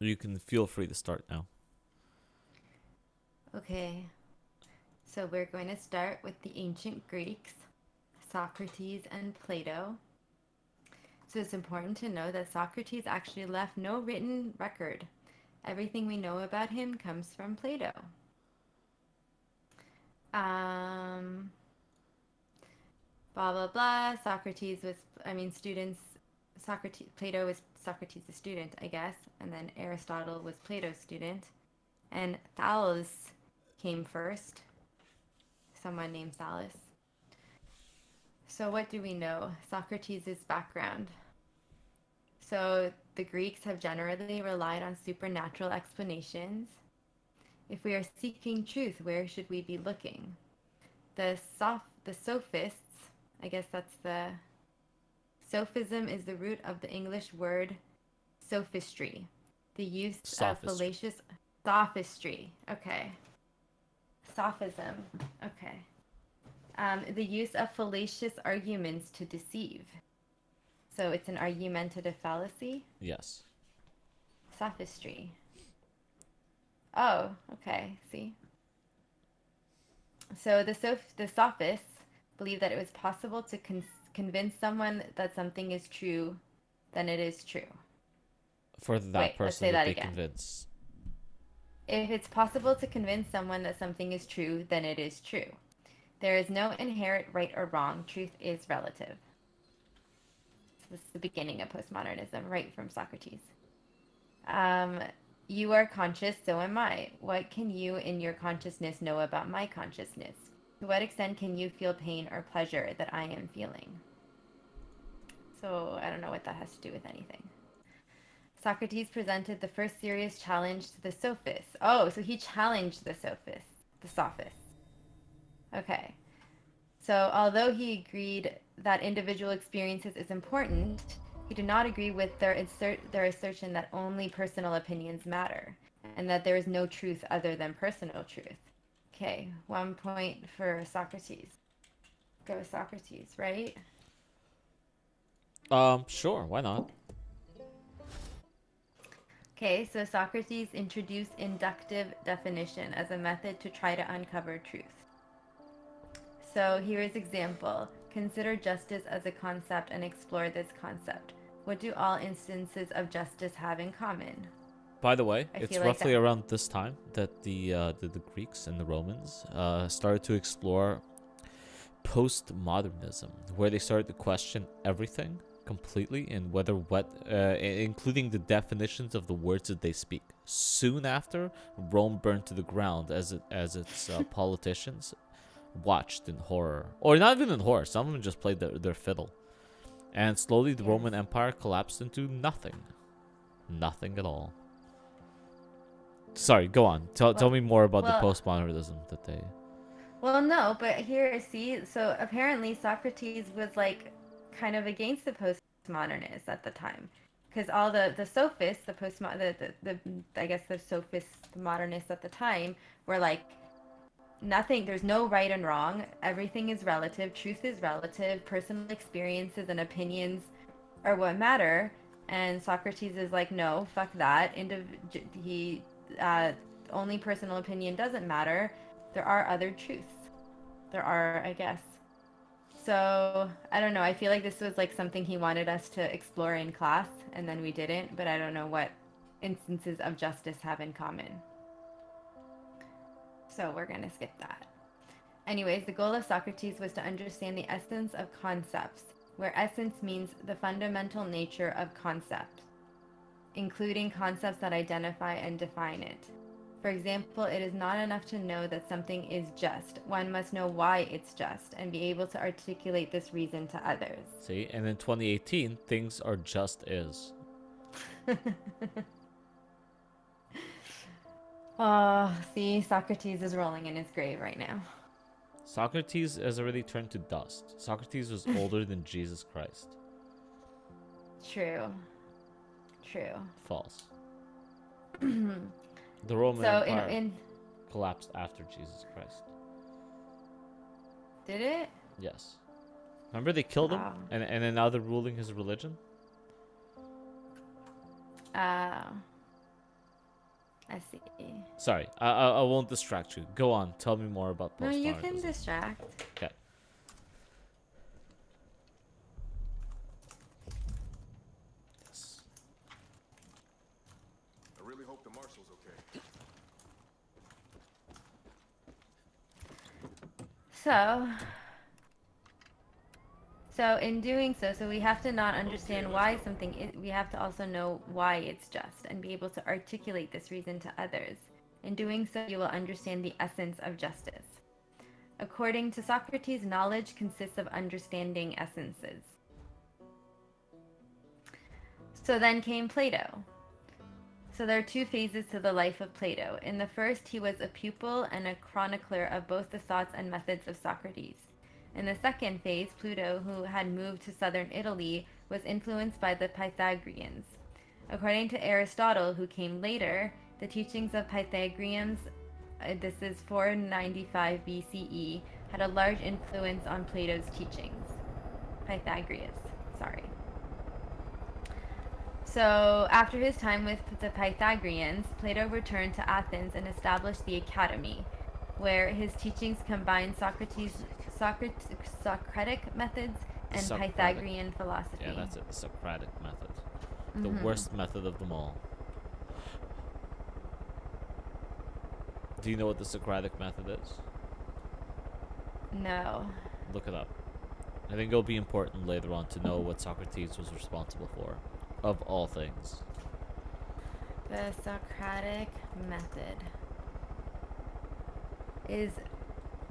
You can feel free to start now. Okay, so we're going to start with the ancient Greeks, Socrates and Plato. So it's important to know that Socrates actually left no written record. Everything we know about him comes from Plato. Um, Blah blah blah. Socrates was, I mean, students. Plato was Socrates' student, I guess, and then Aristotle was Plato's student, and Thales came first. Someone named Thales. So what do we know? Socrates' background. So the Greeks have generally relied on supernatural explanations. If we are seeking truth, where should we be looking? The sophists, I guess that's the sophism is the root of the English word sophistry, the use of Sophistry. fallacious sophistry. Okay, sophism. Okay, the use of fallacious arguments to deceive. So it's an argumentative fallacy. Yes. Sophistry. Oh, okay. See. So the sophists believe that it was possible to convince someone that something is true, then it is true. For that Wait, let's person say that that they again. convince. If it's possible to convince someone that something is true, then it is true. There is no inherent right or wrong. Truth is relative. So this is the beginning of postmodernism, right from Socrates. Um, you are conscious, so am I. What can you in your consciousness know about my consciousness? To what extent can you feel pain or pleasure that I am feeling? So I don't know what that has to do with anything. Socrates presented the first serious challenge to the sophists. Oh, so he challenged the sophists. Okay. So although he agreed that individual experiences is important, he did not agree with their assertion that only personal opinions matter and that there is no truth other than personal truth. Okay, 1 point for Socrates. Go Socrates, right? Sure, why not? Okay, so Socrates introduced inductive definition as a method to try to uncover truth. So here is example. Consider justice as a concept and explore this concept. What do all instances of justice have in common? By the way, I it's feel like roughly that. around this time that the Greeks and the Romans started to explore postmodernism, where they started to question everything completely and whether including the definitions of the words that they speak. Soon after, Rome burned to the ground as its politicians watched in horror, or not even in horror. Some of them just played their fiddle, and slowly the Yes. Roman Empire collapsed into nothing, nothing at all. Sorry, go on. Tell Well, me more about the well, postmodernism that they. well, no, but here, see, so apparently Socrates was like kind of against the postmodernists at the time, because all the sophists, I guess the sophists, the modernists at the time were like nothing, there's no right and wrong, everything is relative, truth is relative, personal experiences and opinions are what matter. And Socrates is like, no, fuck that. He, uh, only personal opinion doesn't matter. There are other truths. There are, I guess. So I don't know. I feel like this was like something he wanted us to explore in class, and then we didn't. But I don't know what instances of justice have in common. So we're gonna skip that. Anyways, the goal of Socrates was to understand the essence of concepts, where essence means the fundamental nature of concept, including concepts that identify and define it. For example, it is not enough to know that something is just. One must know why it's just and be able to articulate this reason to others. See, and in 2018, things are just is. Oh, see, Socrates is rolling in his grave right now. Socrates has already turned to dust. Socrates was older than Jesus Christ. True. True. False. The Roman So Empire in collapsed after Jesus Christ. did it? Yes. Remember they killed him, Oh. and now they're ruling his religion. Uh I see. Sorry, I won't distract you. Go on. Tell me more about No, you can postmodernism. distract. Okay. Yes. I really hope the marshal's okay. So in doing so, we have to not understand why something is, we have to also know why it's just and be able to articulate this reason to others. In doing so, you will understand the essence of justice. According to Socrates, knowledge consists of understanding essences. So then came Plato. So there are two phases to the life of Plato. In the first, he was a pupil and a chronicler of both the thoughts and methods of Socrates. In the second phase, Plato, who had moved to southern Italy, was influenced by the Pythagoreans. According to Aristotle, who came later, the teachings of Pythagoreans, this is 495 BCE, had a large influence on Plato's teachings. Pythagoras, sorry. So, after his time with the Pythagoreans, Plato returned to Athens and established the Academy, where his teachings combined Socratic methods and Socratic. Pythagorean philosophy. Yeah, that's it. The Socratic method. The worst method of them all. Do you know what the Socratic method is? No. Look it up. I think it'll be important later on to know what Socrates was responsible for, of all things. The Socratic method is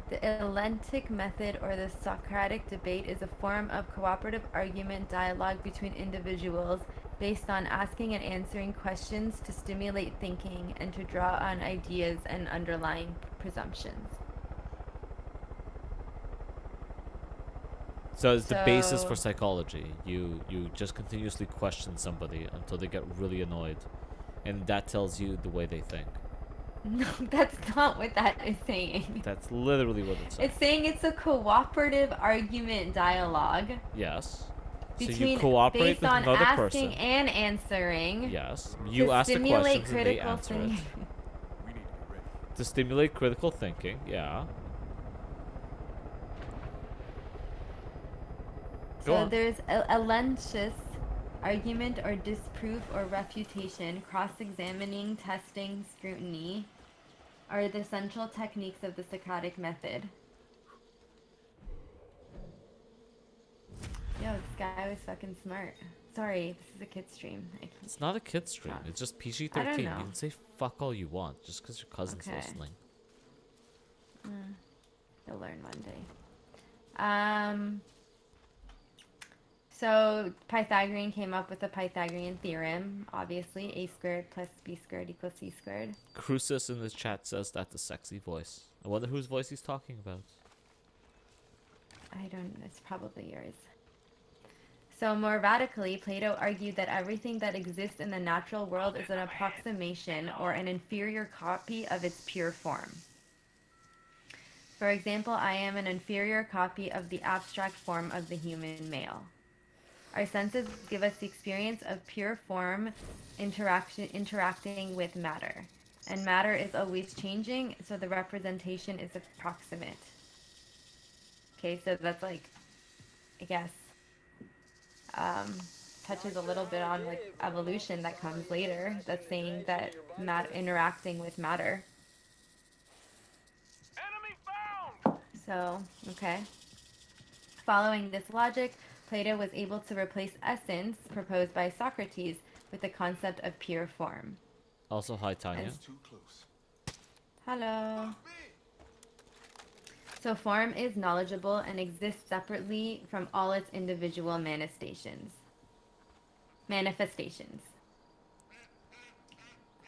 the Eleatic method, or the Socratic debate, is a form of cooperative argument dialogue between individuals based on asking and answering questions to stimulate thinking and to draw on ideas and underlying presumptions. So it's the basis for psychology. You just continuously question somebody until they get really annoyed, and that tells you the way they think. No, that's not what that is saying. That's literally what it's saying. It's saying it's a cooperative argument dialogue. Yes. Between, so you cooperate based with on another asking person. And answering. Yes. You ask the questions and they answer it. We need to be ready. To stimulate critical thinking, yeah. Go So on. there's a lentious argument or disproof or refutation, cross-examining, testing, scrutiny are the central techniques of the Socratic method. Yo, this guy was fucking smart. Sorry, this is a kid's stream. It's not a kid's stream. It's just PG-13. I don't You know. can say fuck all you want just because your cousin's Okay. listening. You'll learn one day. So Pythagorean came up with the Pythagorean theorem, obviously, a squared plus b squared equals c squared. Crucis in the chat says that's a sexy voice. I wonder whose voice he's talking about. I don't, it's probably yours. So more radically, Plato argued that everything that exists in the natural world is an approximation or an inferior copy of its pure form. For example, I am an inferior copy of the abstract form of the human male. Our senses give us the experience of pure form interacting with matter. And matter is always changing, so the representation is approximate. Okay, so that's like, I guess, touches a little bit on like evolution that comes later. That's saying that interacting with matter. Enemy found! So, okay. Following this logic, Plato was able to replace essence, proposed by Socrates, with the concept of pure form. Also, hi, Tanya. Too close. Hello. So form is knowledgeable and exists separately from all its individual manifestations.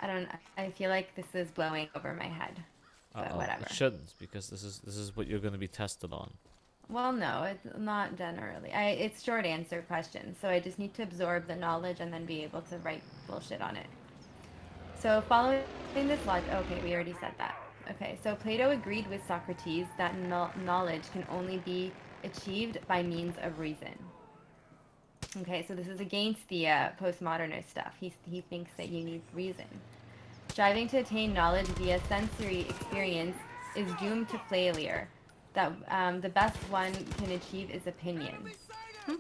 I feel like this is blowing over my head. But whatever. It shouldn't, because this is what you're going to be tested on. Well, no, it's not generally. It's short answer questions, so I just need to absorb the knowledge and then be able to write bullshit on it. So following this logic, okay, we already said that. Okay, so Plato agreed with Socrates that knowledge can only be achieved by means of reason. Okay, so this is against the postmodernist stuff. He thinks that you need reason. Striving to attain knowledge via sensory experience is doomed to failure. That the best one can achieve is opinion. Got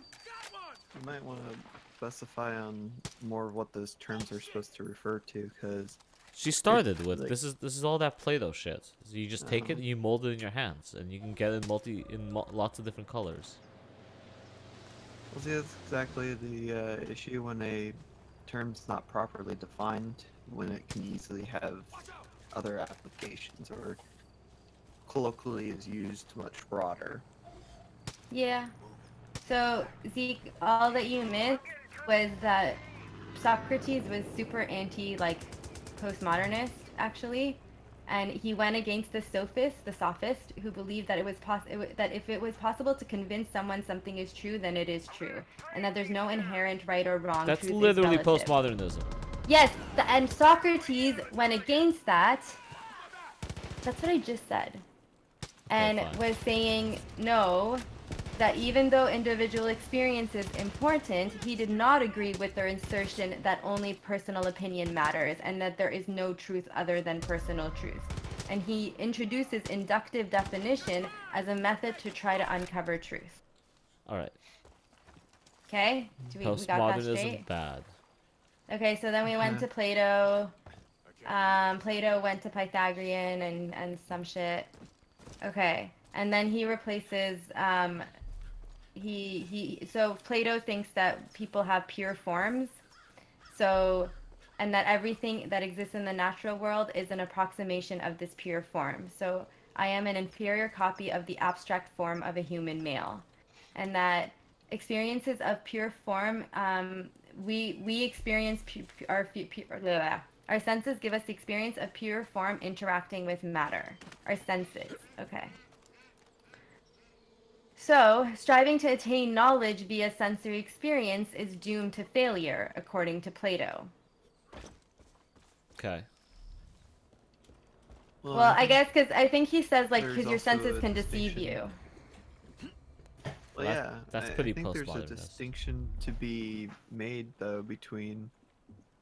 one! You might want to specify on more of what those terms are supposed to refer to, because She started with like- this is all that Play-Doh shit. So you just take it and you mold it in your hands, and you can get it lots of different colors. well, see, that's exactly the issue when a term's not properly defined, when it can easily have other applications, or colloquially is used much broader. Yeah. So, Zeke, all that you missed was that Socrates was super anti, like, postmodernist, actually. And he went against the sophist, who believed that that if it was possible to convince someone something is true, then it is true, and that there's no inherent right or wrong. That's Truth is literally relative. postmodernism. Yes, and Socrates went against that. That's what I just said. And fine. was saying no, that even though individual experience is important, he did not agree with their assertion that only personal opinion matters and that there is no truth other than personal truth. And he introduces inductive definition as a method to try to uncover truth. All right. Okay? We got that Postmodernism straight? bad. Okay, so then we went to Plato. Plato went to Pythagorean and some shit. Okay, and then he replaces so Plato thinks that people have pure forms, so, and that everything that exists in the natural world is an approximation of this pure form. So I am an inferior copy of the abstract form of a human male, and that experiences of pure form, we experience our senses give us the experience of pure form interacting with matter. Our senses, okay. So, striving to attain knowledge via sensory experience is doomed to failure, according to Plato. Okay. Well, I guess because I think he says, like, there's because your also senses a can deceive distinction. you. Well, That- yeah, that's I pretty think there's a postmodernist. distinction to be made, though, between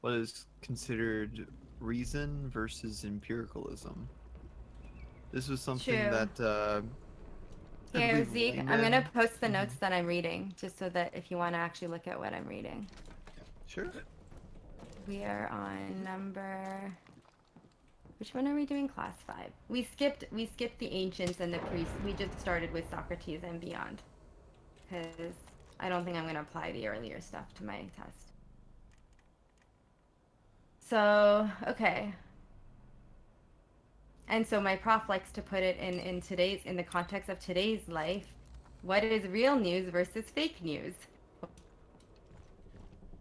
what is considered reason versus empiricalism. This was something True. that I Here, believe Zeke, I'm laymen- going to post the notes that I'm reading, just so that if you want to actually look at what I'm reading. Sure. We are on number... Which one are we doing? Class 5. We skipped the ancients and the priests. We just started with Socrates and beyond. Because I don't think I'm going to apply the earlier stuff to my test. So, okay. And so my prof likes to put it in the context of today's life. What is real news versus fake news?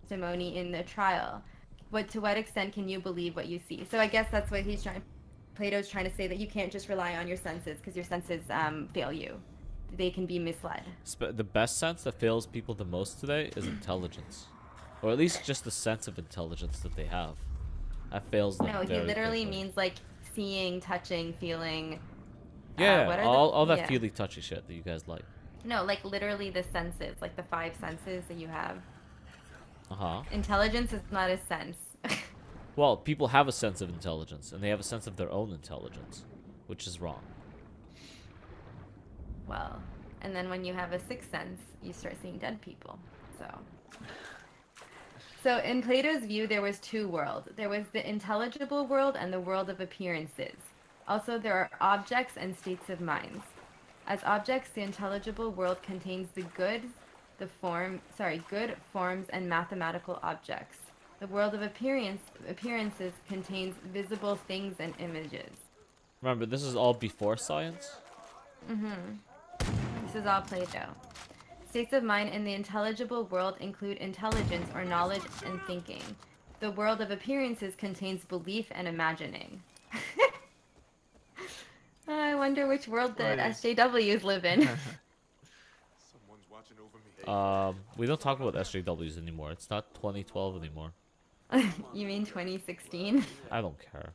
Testimony in the trial. To what extent can you believe what you see? So I guess that's what Plato's trying to say, that you can't just rely on your senses, because your senses fail you. They can be misled. The best sense that fails people the most today is intelligence, or at least just the sense of intelligence that they have. That fails them. No, he very literally quickly. means like seeing, touching, feeling. Yeah, what are all that yeah. feely touchy shit that you guys like. No, like literally the senses, like the 5 senses that you have. Uh-huh. Intelligence is not a sense. Well, people have a sense of intelligence, and they have a sense of their own intelligence, which is wrong. Well, and then when you have a 6th sense, you start seeing dead people. So in Plato's view, there was 2 worlds. There was the intelligible world and the world of appearances. Also, there are objects and states of minds. As objects, the intelligible world contains the good forms and mathematical objects. The world of appearances contains visible things and images. Remember, this is all before science? This is all Plato. States of mind in the intelligible world include intelligence or knowledge and thinking. The world of appearances contains belief and imagining. I wonder which world the Right. SJWs live in. Someone's watching over me. We don't talk about SJWs anymore. It's not 2012 anymore. You mean 2016? I don't care.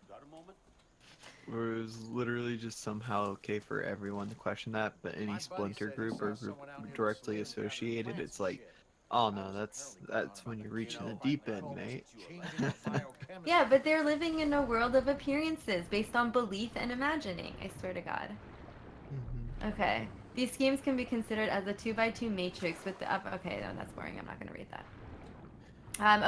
Where it was literally just somehow okay for everyone to question that, but any splinter group or group directly associated, it's like, Oh no, that's when you're reaching the deep end, mate. Yeah, but they're living in a world of appearances based on belief and imagining. I swear to God. Mhm. Okay. These schemes can be considered as a 2 by 2 matrix with the up. Okay, no, that's boring. I'm not going to read that.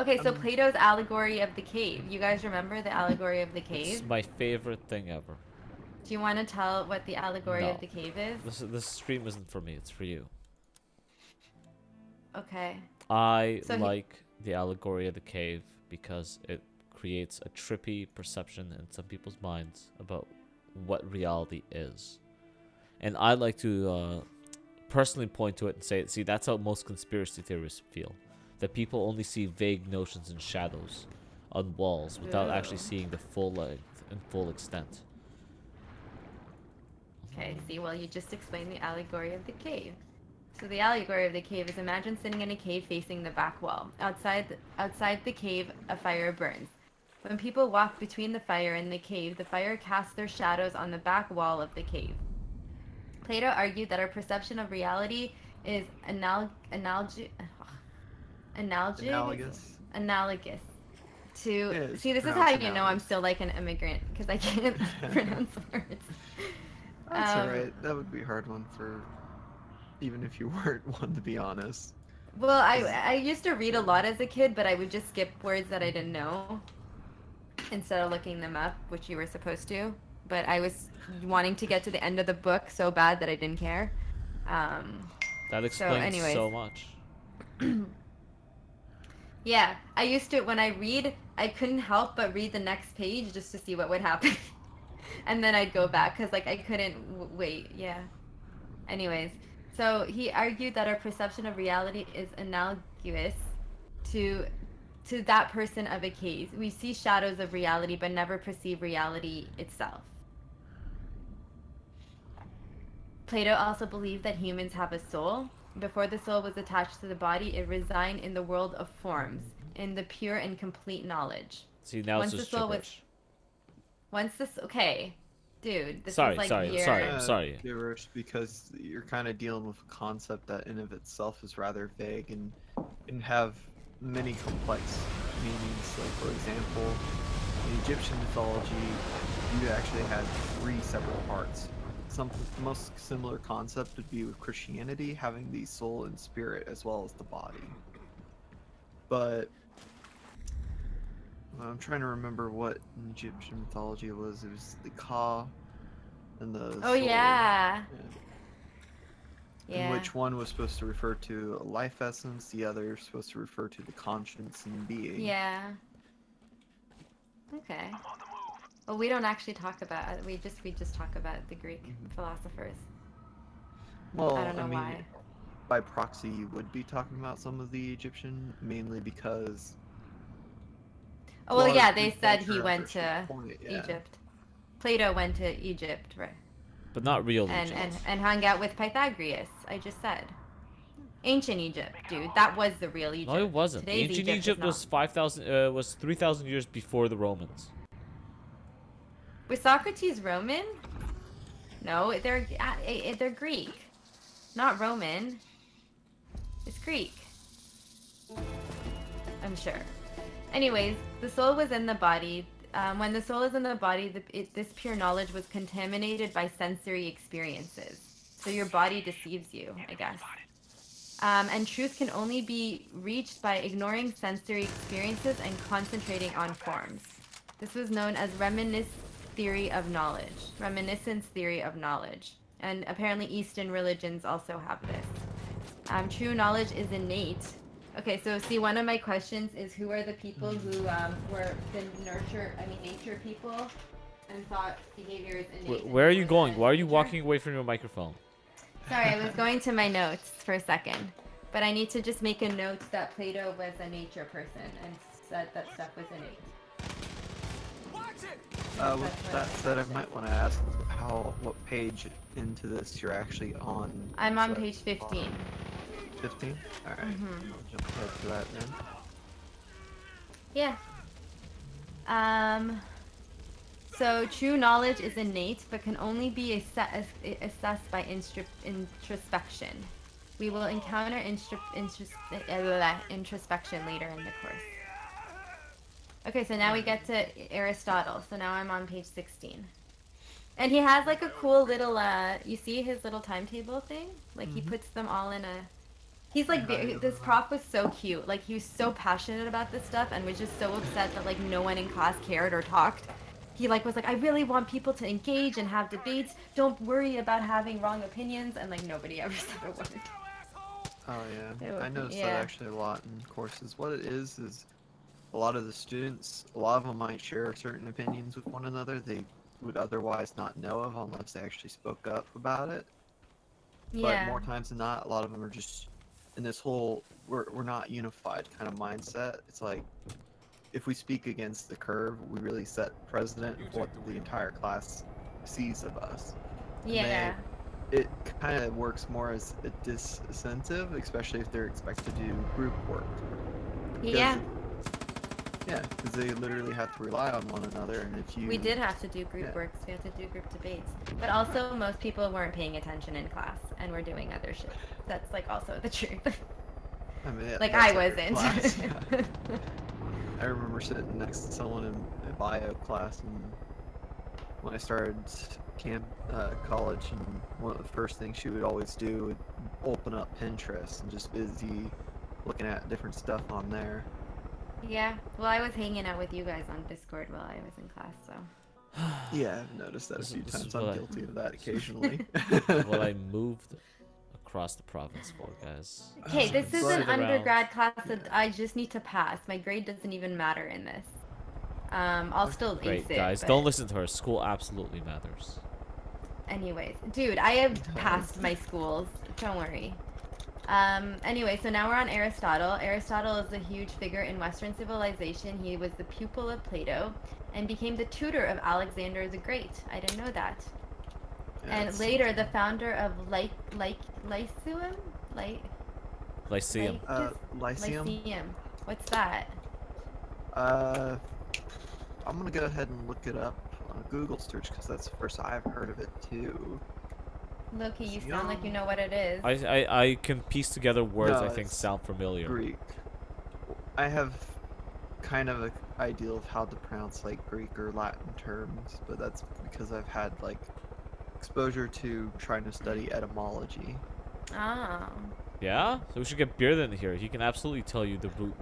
Okay, so Plato's allegory of the cave. You guys remember the allegory of the It's cave? my favorite thing ever. Do you want to tell what the allegory of No. the cave is? This stream isn't for me, it's for you. Okay. I So like the allegory of the cave because it creates a trippy perception in some people's minds about what reality is. And I like to personally point to it and say, see, that's how most conspiracy theorists feel. That people only see vague notions and shadows on walls without actually Ooh. seeing the full length and full extent. Okay, see, well, you just explained the allegory of the cave. So the allegory of the cave is imagine sitting in a cave facing the back wall. Outside the cave, a fire burns. When people walk between the fire and the cave, the fire casts their shadows on the back wall of the cave. Plato argued that our perception of reality is analogous to... Yeah, it's See, this is how pronounced you know I'm analogous. still like an immigrant, because I can't pronounce words. That's alright. That would be a hard one for, even if you weren't one, to be honest. Well, I used to read a lot as a kid, but I would just skip words that I didn't know instead of looking them up, which you were supposed to. But I was wanting to get to the end of the book so bad that I didn't care. That explains anyways. so much. Yeah, I used to, when I read, I couldn't help but read the next page just to see what would happen. And then I'd go back because like I couldn't wait. Yeah. Anyways, so he argued that our perception of reality is analogous to that person of a cave. We see shadows of reality but never perceive reality itself. Plato also believed that humans have a soul. Before the soul was attached to the body, it resided in the world of forms, in the pure and complete knowledge. See, now it's just gibberish. Okay, dude, this Sorry, is like sorry, years. sorry. I'm sorry. Gibberish, because you're kind of dealing with a concept that in of itself is rather vague and can have many complex meanings. Like, for example, in Egyptian mythology, you actually had 3 separate parts. The most similar concept would be with Christianity, having the soul and spirit as well as the body. But I'm trying to remember what in Egyptian mythology it was. It was the Ka and the Oh, soul. yeah. And Yeah. which one was supposed to refer to a life essence, the other supposed to refer to the conscience and being. Yeah. Okay. Well, we don't actually talk about we just talk about the Greek philosophers. Well, I don't know mean, why. by proxy, you would be talking about some of the Egyptian, mainly because. Oh, well, lot of yeah, they Greek said he culture went actually to point- yeah. Egypt. Plato went to Egypt, right? But not real And Egypt. and hung out with Pythagoras. I just said. Ancient Egypt, dude. That was the real Egypt. No, it wasn't. Today's Ancient is Egypt not. was 3,000 years before the Romans. Was Socrates Roman? No, they're Greek, not Roman. It's Greek. I'm sure. Anyways, the soul was in the body. When the soul is in the body, this pure knowledge was contaminated by sensory experiences. So your body deceives you, I guess. And truth can only be reached by ignoring sensory experiences and concentrating on forms. This was known as reminiscence theory of knowledge. And apparently Eastern religions also have this. True knowledge is innate. Okay, so see, one of my questions is who are the people who were the nature people and thought behavior is innate? Where are you going? Why are you nature? walking away from your microphone? Sorry, I was going to my notes for a second. But I need to just make a note that Plato was a nature person and said that stuff was innate. With that said, I might want to ask what page into this you're actually on. I'm on page 15. 15? Alright. I'll jump ahead to that then. Yeah. So true knowledge is innate, but can only be assessed by introspection. We will encounter introspection later in the course. Okay, so now we get to Aristotle. So now I'm on page 16. And he has like a cool little, you see his little timetable thing? Like he puts them all in a... He's like, this prof was so cute. Like he was so passionate about this stuff and was just so upset that like no one in class cared or talked. He like was like, I really want people to engage and have debates. Don't worry about having wrong opinions. And like nobody ever said a word. Oh yeah, I noticed that actually a lot in courses. What it is a lot of the students, a lot of them might share certain opinions with one another they would otherwise not know of unless they actually spoke up about it. But more times than not, a lot of them are just in this whole we're not unified kind of mindset. It's like if we speak against the curve, we really set precedent of what the entire class sees of us. Yeah. It kind of works more as a disincentive, especially if they're expected to do group work. Yeah. Yeah, because they literally have to rely on one another, and if you... We did have to do group works, we had to do group debates. But also, most people weren't paying attention in class, and were doing other shit. That's, like, also the truth. I mean, like, I wasn't. I remember sitting next to someone in a bio class, and when I started college, and one of the first things she would always do would open up Pinterest and just busy looking at different stuff on there. Yeah, well, I was hanging out with you guys on Discord while I was in class, so. Yeah, I've noticed that a few times. I'm guilty of that occasionally. What I moved across the province for, guys. Okay, this is an undergrad class that I just need to pass. My grade doesn't even matter in this. I'll still ace it. Guys, don't listen to her. School absolutely matters. Anyways, dude, I have passed my schools. Don't worry. Anyway, so now we're on Aristotle. Aristotle is a huge figure in Western civilization. He was the pupil of Plato and became the tutor of Alexander the Great. I didn't know that. Yeah, and later, the founder of Lyceum? Lyceum. Lyceum. What's that? I'm gonna go ahead and look it up on a Google search because that's the first I've heard of it too. Loki, you sound like you know what it is. I can piece together words I think sound familiar. Greek. I have kind of an idea of how to pronounce like Greek or Latin terms, but that's because I've had like exposure to trying to study etymology. Oh. Yeah? So we should get Bearden here. He can absolutely tell you the root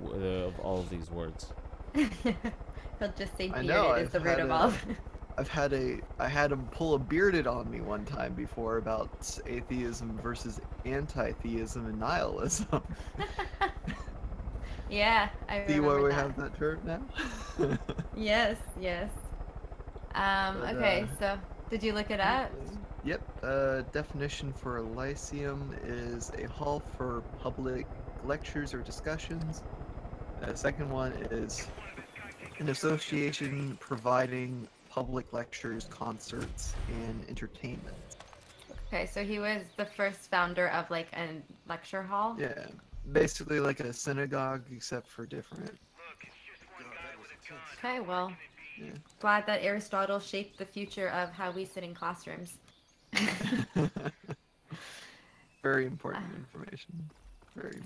of all of these words. He'll just say bearded is the root of all. I had him pull a bearded on me one time before about atheism versus anti-theism and nihilism. Yeah, I remember. See why we have that term now? Yes. Okay, so did you look it up? Yep. Definition for a lyceum is a hall for public lectures or discussions. Second one is an association providing public lectures, concerts, and entertainment. Okay, so he was the first founder of like a lecture hall? Yeah, basically like a synagogue except for different. Okay, well, glad that Aristotle shaped the future of how we sit in classrooms. Very important information.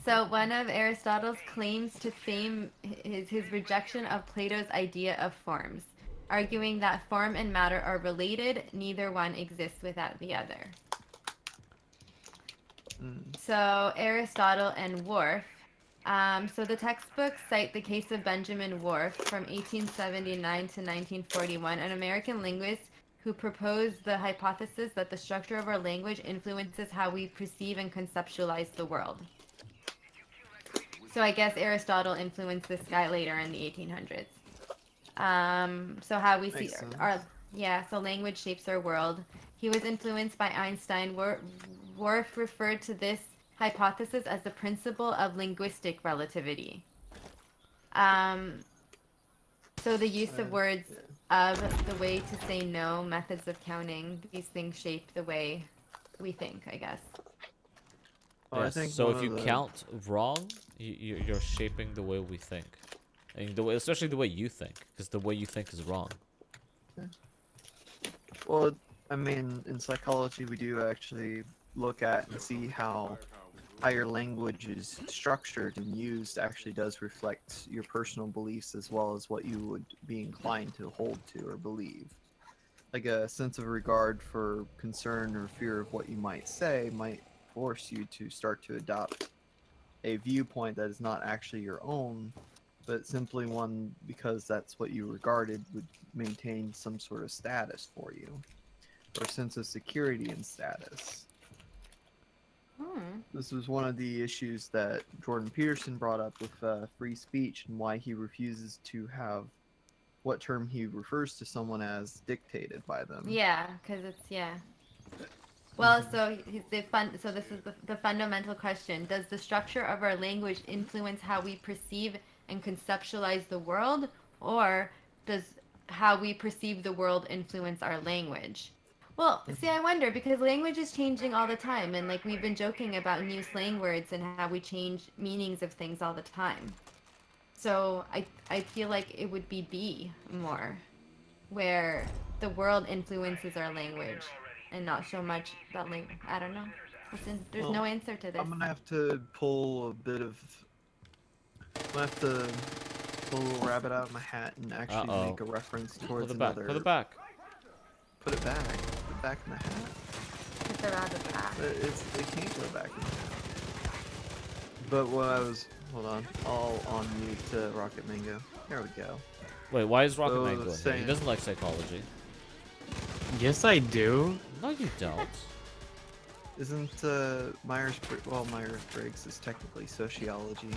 So one of Aristotle's claims to fame is his rejection of Plato's idea of forms, arguing that form and matter are related, neither one exists without the other. So Aristotle and Worf. So the textbooks cite the case of Benjamin Worf from 1879 to 1941, an American linguist who proposed the hypothesis that the structure of our language influences how we perceive and conceptualize the world. So I guess Aristotle influenced this guy later in the 1800s. So how we see so language shapes our world. He was influenced by Einstein. Worf referred to this hypothesis as the principle of linguistic relativity. So the use of words, the way to say no, methods of counting, these things shape the way we think, I guess. Well, I think so if you count wrong, you're shaping the way we think. And especially the way you think, because the way you think is wrong. Well, I mean, in psychology, we do actually look at and see how how your language is structured and used actually does reflect your personal beliefs as well as what you would be inclined to hold to or believe. Like a sense of regard for concern or fear of what you might say might force you to start to adopt a viewpoint that is not actually your own, but simply one because that's what you regarded would maintain some sort of status for you, or sense of security and status. Hmm. This was one of the issues that Jordan Peterson brought up with free speech and why he refuses to have what term he refers to someone as dictated by them. Yeah, because it's, yeah. Well, so so this is the fundamental question. Does the structure of our language influence how we perceive and conceptualize the world, or does how we perceive the world influence our language? Well, see, I wonder because language is changing all the time, and like we've been joking about new slang words and how we change meanings of things all the time. So I feel like it would be B more, where the world influences our language and not so much that language. I don't know. There's Well, no answer to this. I'm gonna have to pull a bit of. I'm gonna have to pull a little rabbit out of my hat and actually Uh-oh. make a reference Put towards it back. another. Put it back. Put it back. Put it back in the hat. Put the rabbit back. It can't go back in the hat. But what I was. Hold on. I'll on mute Rocket Mango. There we go. Wait, why is Rocket So, Man going here? He saying- doesn't like psychology. Yes, I do. No, you don't. Isn't Myers-Briggs is technically sociology.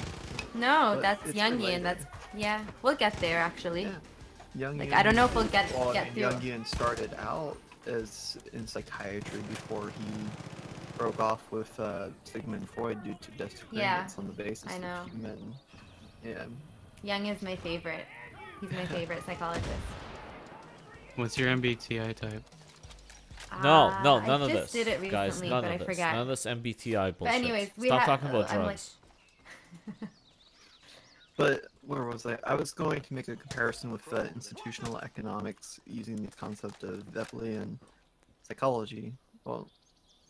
No, But that's it's Jungian. related. That's yeah. We'll get there actually. Yeah. Jungian, Like I don't know if we'll get well, get and through. Jungian started out as in psychiatry before he broke off with Sigmund Freud due to disagreements on the basis I know. of human. Yeah. Jung is my favorite. He's my favorite psychologist. What's your MBTI type? No, I none of just this, did it recently, guys. None but of I this. forgot. None of this MBTI bullshit. anyways, we Stop ha- talking about I'm like- drugs. But where was I? I was going to make a comparison with institutional economics using the concept of Veblen psychology. Well,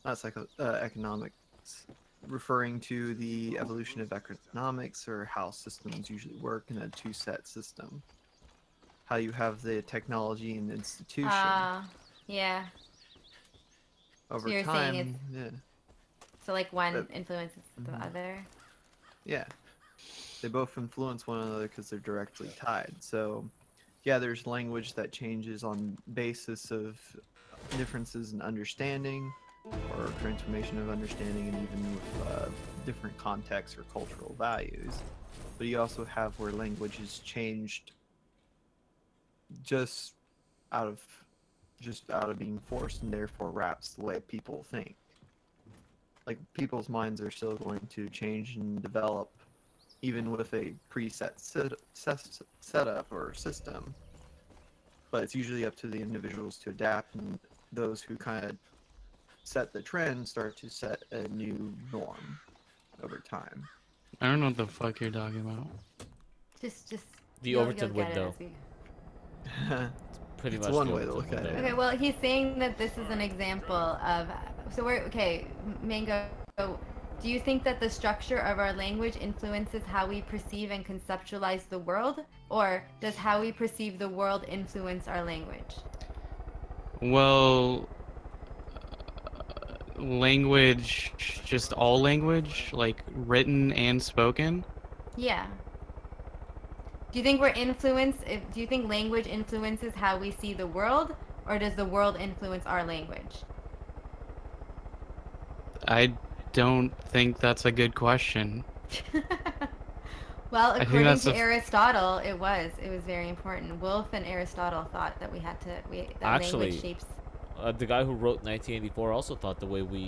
not economics, referring to the evolution of economics or how systems usually work in a two-set system. How you have the technology and institution Yeah. over you're saying time. it's- Yeah, So like one But- influences the Mhm. other. yeah. They both influence one another because they're directly tied. So, yeah, there's language that changes on basis of differences in understanding or transformation of understanding and even with different contexts or cultural values. But you also have where language is changed just out of being forced and therefore wraps the way people think. Like people's minds are still going to change and develop even with a preset setup or system. But it's usually up to the individuals to adapt, and those who kind of set the trend start to set a new norm over time. I don't know what the fuck you're talking about. Just The you'll Overton get it window. as we- Pretty It's much one the way to Overton look at it. window. Okay, well, he's saying that this is an example of. So we're okay, Mango. Do you think that the structure of our language influences how we perceive and conceptualize the world, or does how we perceive the world influence our language? Well, language, just all language, like written and spoken. Yeah. Do you think we're influenced? Do you think language influences how we see the world, or does the world influence our language? I don't think that's a good question. Well, think according that's to a- Aristotle, it was very important. Wolff and Aristotle thought that that Actually, language shapes. The guy who wrote 1984 also thought the way we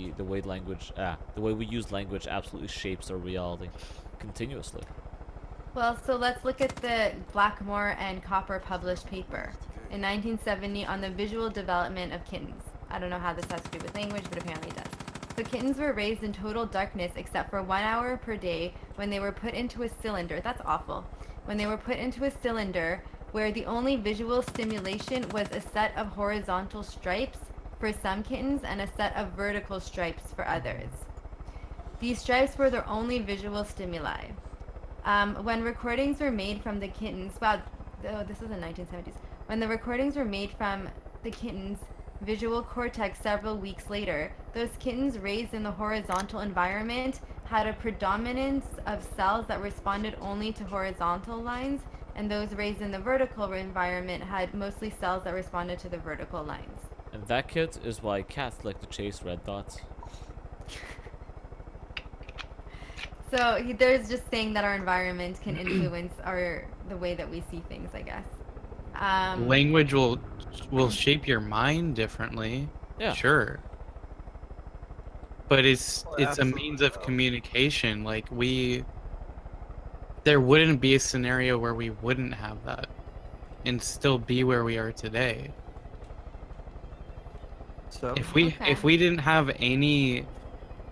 use language absolutely shapes our reality continuously. Well, so let's look at the Blackmore and Copper published paper in 1970 on the visual development of kittens. I don't know how this has to do with language, but apparently it does. So kittens were raised in total darkness except for 1 hour per day when they were put into a cylinder. That's awful. When they were put into a cylinder where the only visual stimulation was a set of horizontal stripes for some kittens and a set of vertical stripes for others. These stripes were their only visual stimuli. When recordings were made from the kittens, wow, oh, this was in 1970s. When the recordings were made from the kittens' visual cortex several weeks later, those kittens raised in the horizontal environment had a predominance of cells that responded only to horizontal lines, and those raised in the vertical environment had mostly cells that responded to the vertical lines. And that, kid, is why cats like to chase red dots. So there's just saying that our environment can influence the way that we see things, I guess. Language will shape your mind differently. Yeah. Sure. But it's a absolutely means of so. communication. Like there wouldn't be a scenario where we wouldn't have that and still be where we are today. So If we Okay. didn't have any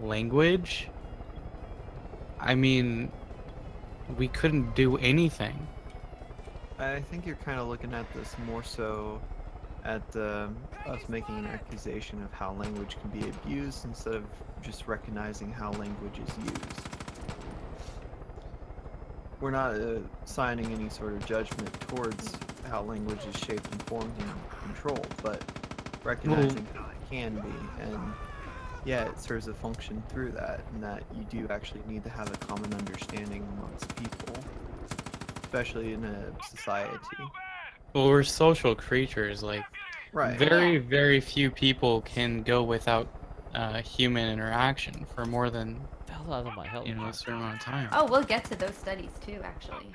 language, I mean, we couldn't do anything. I think you're kind of looking at this more so at us making an accusation of how language can be abused instead of just recognizing how language is used. We're not assigning any sort of judgment towards how language is shaped and formed and controlled, but recognizing how it can be, and yeah, it serves a function through that, and that you do actually need to have a common understanding amongst people, especially in a society. Well, we're social creatures. Like, Right. very, Yeah. very few people can go without human interaction for more than, The hell out of my help. a certain amount of time. Oh, we'll get to those studies too, actually.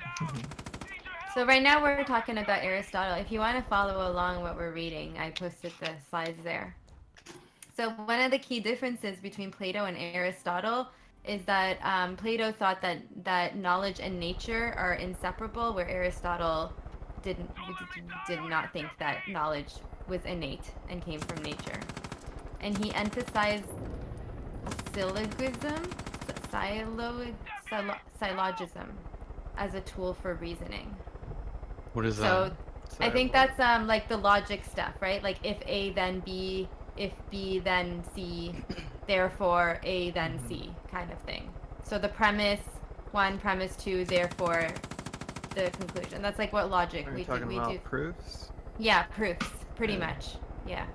So right now we're talking about Aristotle. If you want to follow along what we're reading, I posted the slides there. So one of the key differences between Plato and Aristotle is that Plato thought that knowledge and nature are inseparable, where Aristotle did not think that knowledge was innate and came from nature. And he emphasized syllogism as a tool for reasoning. What is So that? I think that's like the logic stuff, right? Like if A then B, if B then C, therefore A then C kind of thing. So the premise 1, premise 2, therefore the conclusion. That's like what logic Are you we talking do. about proofs? Yeah, proofs, pretty Yeah. much. Yeah.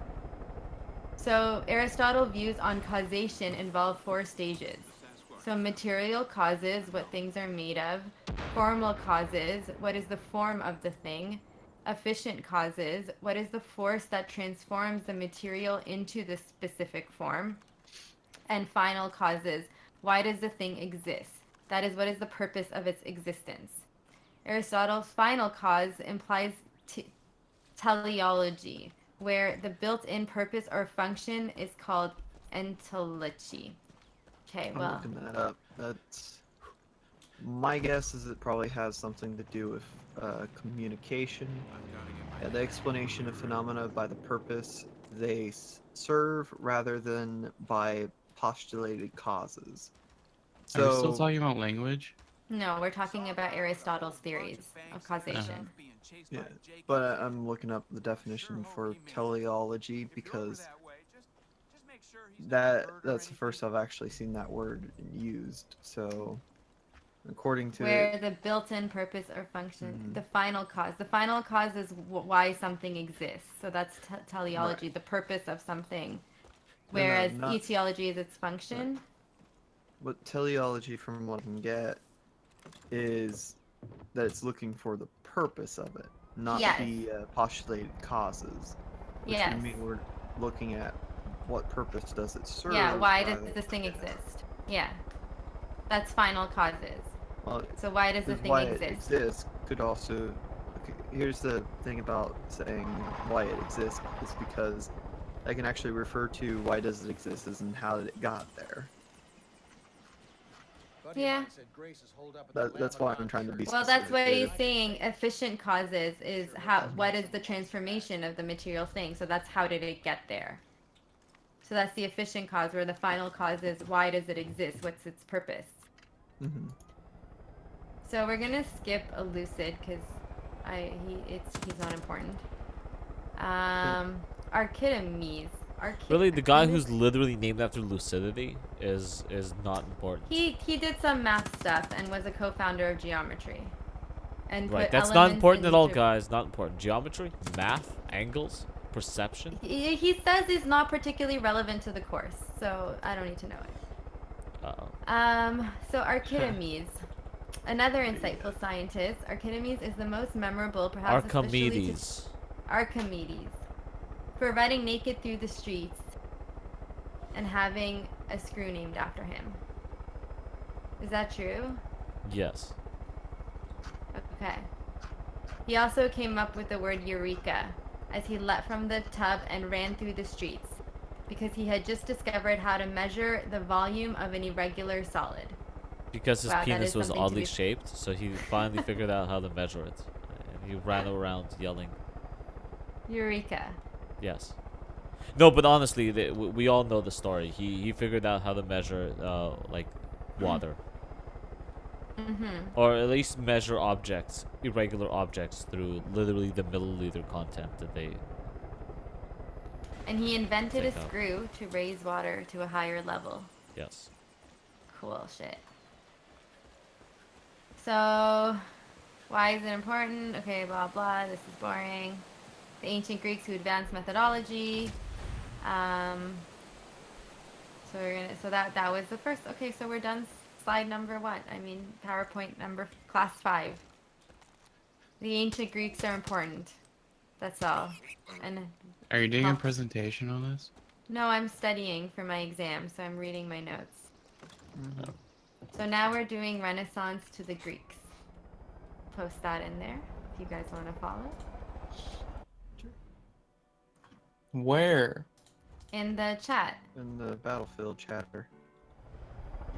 So Aristotle's views on causation involve 4 stages. So material causes, what things are made of. Formal causes, what is the form of the thing. Efficient causes, what is the force that transforms the material into the specific form. And final causes, why does the thing exist? That is, what is the purpose of its existence? Aristotle's final cause implies teleology, where the built-in purpose or function is called entelechy. Okay, I'm well, looking that up. That's my guess is it probably has something to do with communication. Yeah, the explanation of phenomena by the purpose they serve rather than by postulated causes. Are we still So, talking about language? no, we're talking about Aristotle's theories of causation. yeah, but I'm looking up the definition for teleology because that's the first I've actually seen that word used. So, according to Where it, the built-in purpose or function, Mhm. the final cause. The final cause is why something exists. So that's teleology, Right. the purpose of something. No, Whereas not etiology is its function. what teleology, from what I can get, is that it's looking for the purpose of it, not Yes. the postulated causes, which Yes. would mean we're looking at what purpose does it serve. Yeah, why does rather- this thing yeah. exist? Yeah. That's final causes. Well, So why does the because thing why exist? it exists could also. Okay, here's the thing about saying why it exists is because I can actually refer to why does it exist as in how did it got there. Yeah. That's why I'm trying to be Well, that's specific what here. he's saying. Efficient causes is what is the transformation of the material thing. So that's how did it get there. So that's the efficient cause, where the final cause is why does it exist? What's its purpose? Mhm. So we're gonna skip elucid because he's not important. Archimedes. Really, the guy Archimedes- who's literally named after lucidity is not important. He did some math stuff and was a co-founder of geometry. And Right, put that's not elements important in at all, each of- guys. Not important. Geometry, math, angles, perception. He says it's not particularly relevant to the course, so I don't need to know it. So Archimedes, another insightful scientist. Archimedes is the most memorable, perhaps especially to Archimedes. Archimedes, for riding naked through the streets and having a screw named after him. Is that true? Yes. Okay. He also came up with the word eureka as he leapt from the tub and ran through the streets because he had just discovered how to measure the volume of an irregular solid. Because his Wow, that penis is was something to oddly be- shaped, so he finally figured out how to measure it. And he ran around yelling, Eureka. yes. No, but honestly, we all know the story. He figured out how to measure, like, water. Or at least measure objects, irregular objects, through literally the milliliter content that they... And he invented a Take out. screw to raise water to a higher level. Yes. Cool shit. So, why is it important? Okay, blah blah. This is boring. The ancient Greeks who advanced methodology. So we're gonna. So that was the first. Okay, so we're done. Slide number 1. I mean, PowerPoint number class 5. The ancient Greeks are important. That's all. And Are you doing a Huh. presentation on this? no, I'm studying for my exam, so I'm reading my notes. Mhm. So now we're doing Renaissance to the Greeks. Post that in there if you guys want to follow. Where? In the chat. In the battlefield chatter.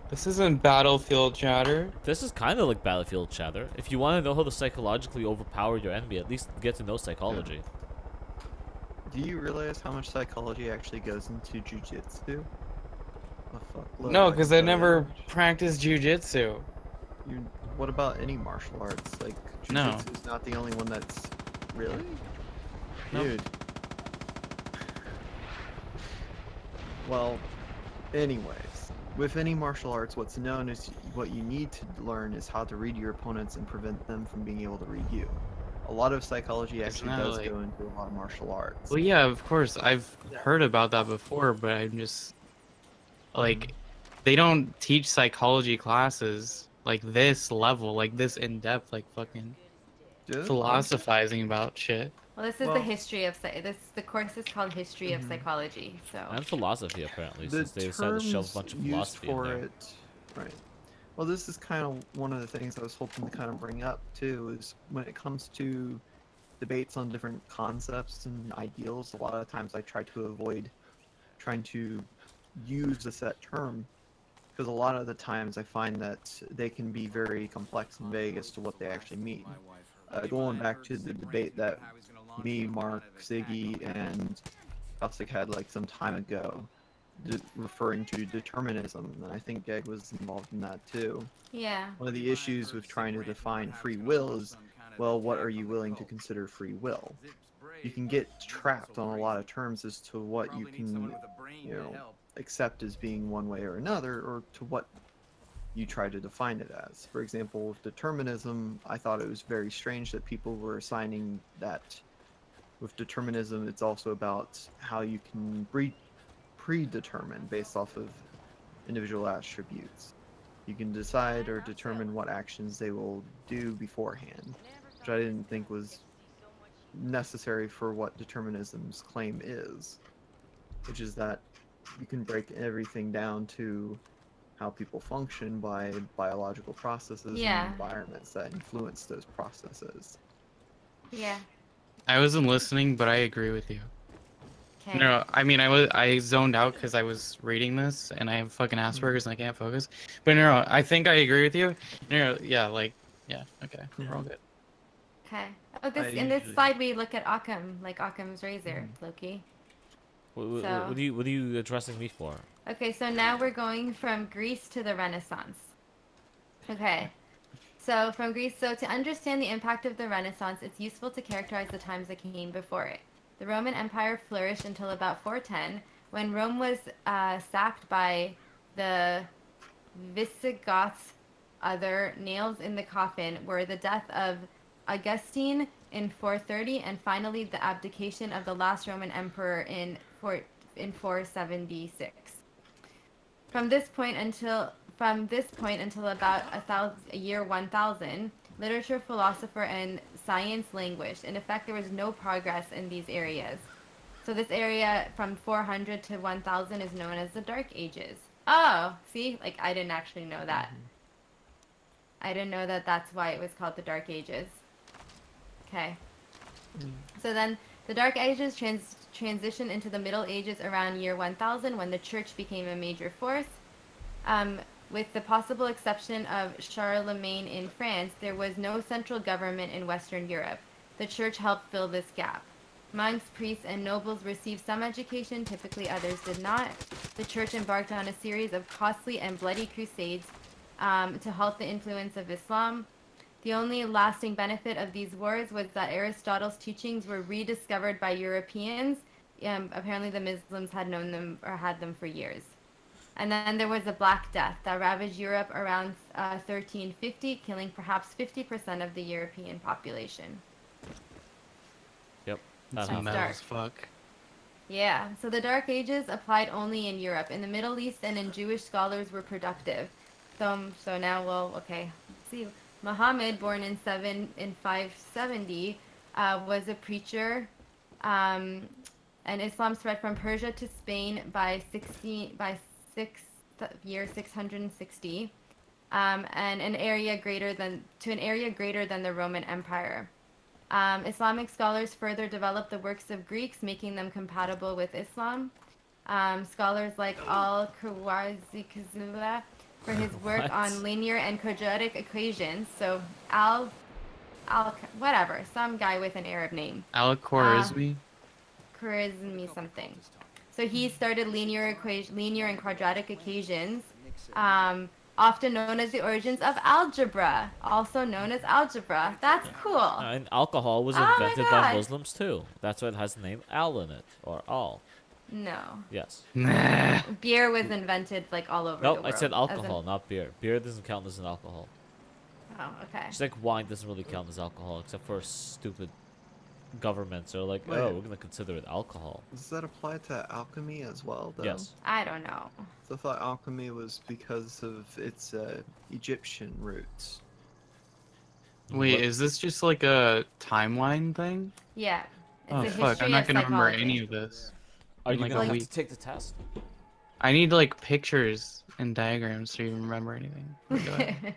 This isn't Battlefield chatter. This is kind of like Battlefield chatter. If you want to know how to psychologically overpower your enemy, at least get to know psychology. Do you realize how much psychology actually goes into jujitsu? A fuckload, No, I because can I tell you never that much. practiced jujitsu. What about any martial arts? Like, No. jujitsu is not the only one that's... Really? Nope. Dude. Well, anyways, with any martial arts, what's known is what you need to learn is how to read your opponents and prevent them from being able to read you. A lot of psychology actually that does like- go into a lot of martial arts. Well, yeah, of course. I've heard about that before, but I'm just like, they don't teach psychology classes like this level, like this in depth, like fucking Dude, philosophizing about shit. Well, this is Well- the history of the course is called History of Mhm. Psychology. So And philosophy, apparently, the since they decided to shove a terms bunch of used philosophy in for there. it, right? Well, this is kind of one of the things I was hoping to kind of bring up too. Is when it comes to debates on different concepts and ideals, a lot of times I try to avoid trying to use a set term because a lot of the times I find that they can be very complex and vague as to what they actually mean. Going back to the debate that me, Mark, Ziggy, and Kelsik had like some time ago, referring to determinism, and I think Geg was involved in that too. yeah. One of the issues with trying to define free will is, well, what are you willing to consider free will? You can get trapped on a lot of terms as to what you can, accept as being one way or another, or to what you try to define it as. For example, with determinism, I thought it was very strange that people were assigning that with determinism, it's also about how you can predetermine based off of individual attributes. You can decide or determine what actions they will do beforehand, which I didn't think was necessary for what determinism's claim is, which is that you can break everything down to how people function by biological processes Yeah. and environments that influence those processes. Yeah. I wasn't listening, but I agree with you. Okay. No, I mean, I zoned out because I was reading this, and I have fucking Asperger's and I can't focus. But no, I think I agree with you. No, yeah, like, yeah, okay, we're all good. Okay. Oh, this I in this usually- slide we look at Occam, like Occam's razor, Loki. What So- are you addressing me for? Okay, so now we're going from Greece to the Renaissance. Okay. So from Greece, so to understand the impact of the Renaissance, it's useful to characterize the times that came before it. The Roman Empire flourished until about 410, when Rome was sacked by the Visigoths, other nails in the coffin were the death of Augustine in 430 and finally the abdication of the last Roman emperor in 476. From this point until about year 1000, literature, philosopher, and science languished. In effect, there was no progress in these areas. So this area from 400 to 1000 is known as the Dark Ages. Oh, see? Like, I didn't actually know that. I didn't know that that's why it was called the Dark Ages. Okay. So then the Dark Ages transitioned into the Middle Ages around year 1000 when the church became a major force. With the possible exception of Charlemagne in France, there was no central government in Western Europe. The church helped fill this gap. Monks, priests, and nobles received some education, typically others did not. The church embarked on a series of costly and bloody crusades to halt the influence of Islam. The only lasting benefit of these wars was that Aristotle's teachings were rediscovered by Europeans. Apparently the Muslims had known them or had them for years. And then there was the Black Death that ravaged Europe around 1350, killing perhaps 50% of the European population. Yep. That's That's metal dark. as fuck. Yeah, so the Dark Ages applied only in Europe. In the Middle East and in Jewish scholars were productive. So now, well, okay. Let's see. Muhammad, born in 570, was a preacher, and Islam spread from Persia to Spain by 660, and an area greater than the Roman Empire. Islamic scholars further developed the works of Greeks, making them compatible with Islam. Scholars like Al-Khwarizmi for his work What? on linear and quadratic equations. So whatever, some guy with an Arab name. Al-Khwarizmi? Khwarizmi something. So he started linear and quadratic equations, often known as the origins of algebra, also known as algebra. That's cool. And alcohol was Oh my invented by God. Muslims too. That's why it has the name al in it, or al. No. Yes. Nah. Beer was invented like all over the Nope, world. I said as alcohol, not beer. Beer doesn't count as an alcohol. Oh, okay. Just like wine doesn't really count as alcohol, except for stupid governments are like, Wait. oh, we're gonna consider it alcohol. Does that apply to alchemy as well, though? Yes. I don't know. So I thought alchemy was because of its Egyptian roots. Wait, What- is this just like a timeline thing? Yeah. It's Oh a fuck, history I'm not of gonna remember psychology. any of this. Are in you like gonna a have week. to take the test? I need like pictures and diagrams to even remember anything. Go ahead.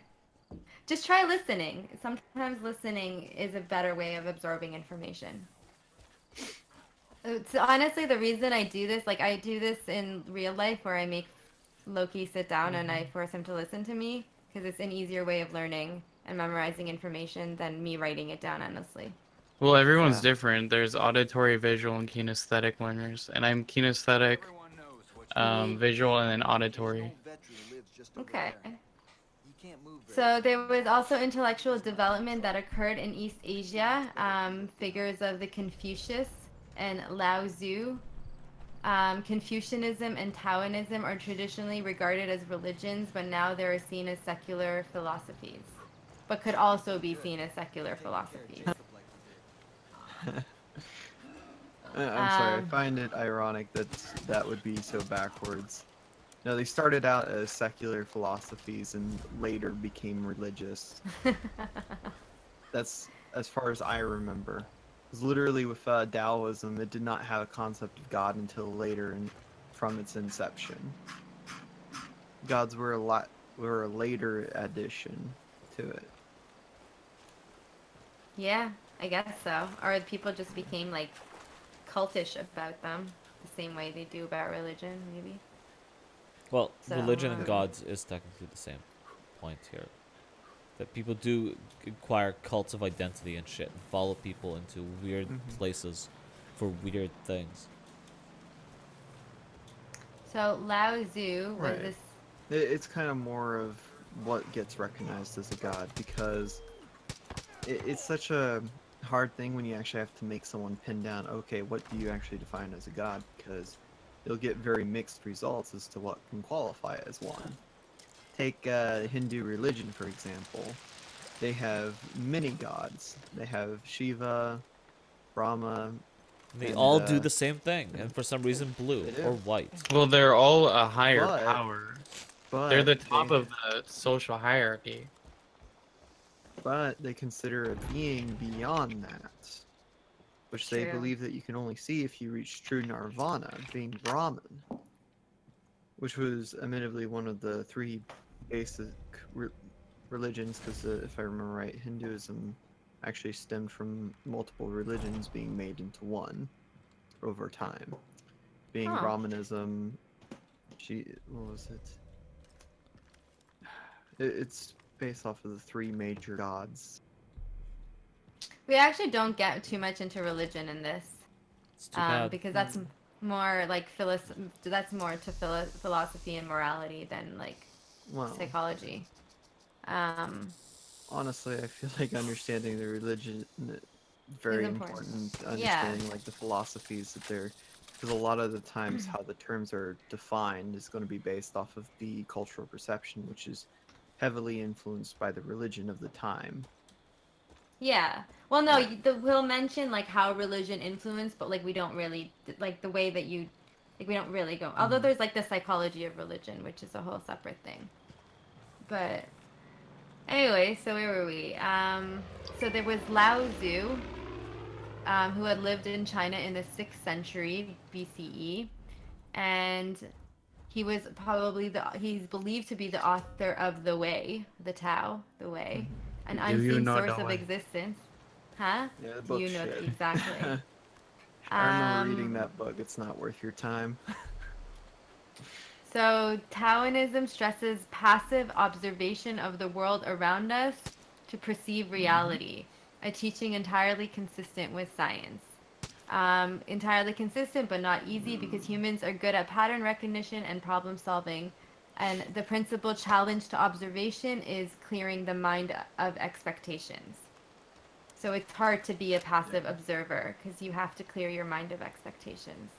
Just try listening. Sometimes listening is a better way of absorbing information. So honestly, the reason I do this, like I do this in real life where I make Loki sit down and I force him to listen to me, because it's an easier way of learning and memorizing information than me writing it down, honestly. Well, everyone's So- different. There's auditory, visual, and kinesthetic learners, and I'm kinesthetic, visual, and then auditory. Okay. So there was also intellectual development that occurred in East Asia. Figures of the Confucius and Lao Tzu. Confucianism and Taoism are traditionally regarded as religions, but now they are seen as secular philosophies, but could also be seen as secular philosophies. I'm sorry, I Um, find it ironic that that would be so backwards. No, they started out as secular philosophies and later became religious. That's as far as I remember. Because literally with Taoism, it did not have a concept of God until later from its inception. Gods were a later addition to it. Yeah, I guess so. Or people just became like cultish about them, the same way they do about religion, maybe. Well, So, religion and gods is technically the same point here. That people do acquire cults of identity and shit and follow people into weird places for weird things. So Lao Tzu was Right. this. It's kind of more of what gets recognized as a god, because it's such a hard thing when you actually have to make someone pin down, okay, what do you actually define as a god? Because you'll get very mixed results as to what can qualify as one. Take Hindu religion, for example. They have many gods. They have Shiva, Brahma, They and all do the same thing, and for some reason blue They do. or white. Well, they're all a higher But- power. but They're the top they, of the social hierarchy. but they consider a being beyond that, which they True. believe that you can only see if you reach true nirvana, being Brahman, which was admittedly one of the three basic religions, because if I remember right, Hinduism actually stemmed from multiple religions being made into one over time, being Huh. Brahmanism. What was it? It's based off of the three major gods. We actually don't get too much into religion in this, It's too bad. because that's more like that's more to philosophy and morality than like Well, psychology. honestly, I feel like understanding the religion very Is important. important. Yeah. Understanding like the philosophies that they're, because a lot of the times how the terms are defined is going to be based off of the cultural perception, which is heavily influenced by the religion of the time. Yeah. Well, no, we'll mention like how religion influenced, but like we don't really like the way that you like we don't really go. Although there's like the psychology of religion, which is a whole separate thing. But anyway, so where were we? So there was Lao Tzu, who had lived in China in the 6th century BCE, and he was probably he's believed to be the author of the Way, the Tao, the Way, an Do you unseen know source the of way? existence. Huh? Yeah, the Do book's you know shit. exactly? I remember reading that book. It's not worth your time. So Taoism stresses passive observation of the world around us to perceive reality, a teaching entirely consistent with science. Entirely consistent, but not easy, because humans are good at pattern recognition and problem solving. And the principal challenge to observation is clearing the mind of expectations. So it's hard to be a passive observer because you have to clear your mind of expectations.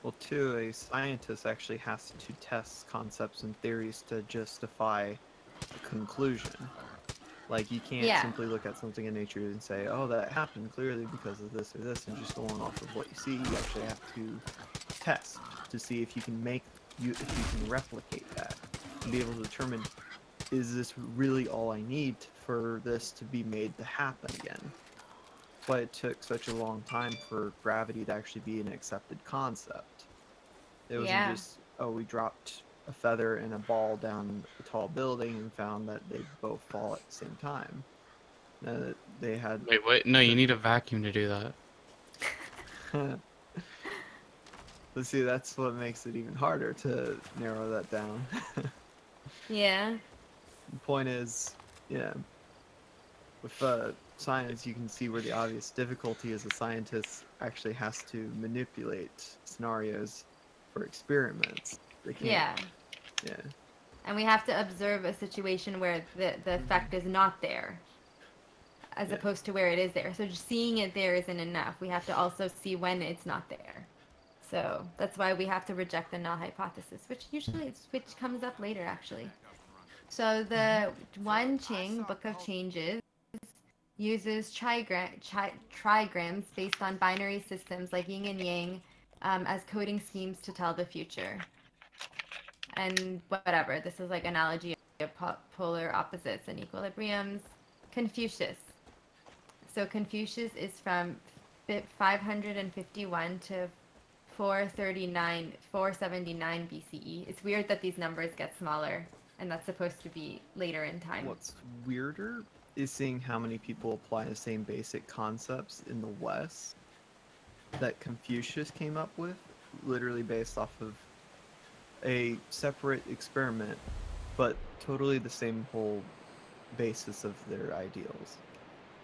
Well, too, a scientist actually has to test concepts and theories to justify a conclusion. Like, you can't Yeah. simply look at something in nature and say, oh, that happened clearly because of this or this, and just going off of what you see. You actually have to test to see if you can replicate that, and be able to determine, is this really all I need for this to be made to happen again? That's why it took such a long time for gravity to actually be an accepted concept. It wasn't Yeah. just, oh, we dropped a feather and a ball down a tall building and found that they both fall at the same time. They had... Wait, what? No, you need a vacuum to do that. Let's see, that's what makes it even harder to narrow that down. Yeah. The point is, yeah, with science, you can see where the obvious difficulty is. A scientist actually has to manipulate scenarios for experiments. They can't. Yeah. Yeah. And we have to observe a situation where the effect is not there, as Yeah. opposed to where it is there. So just seeing it there isn't enough. We have to also see when it's not there. So that's why we have to reject the null hypothesis, which comes up later actually. So the Wan Qing Book of Changes uses trigrams based on binary systems like yin and yang as coding schemes to tell the future. And whatever, this is like analogy of polar opposites and equilibriums. Confucius. So Confucius is from 551 to 479 BCE. It's weird that these numbers get smaller, and that's supposed to be later in time. What's weirder is seeing how many people apply the same basic concepts in the West that Confucius came up with, literally based off of a separate experiment, but totally the same whole basis of their ideals.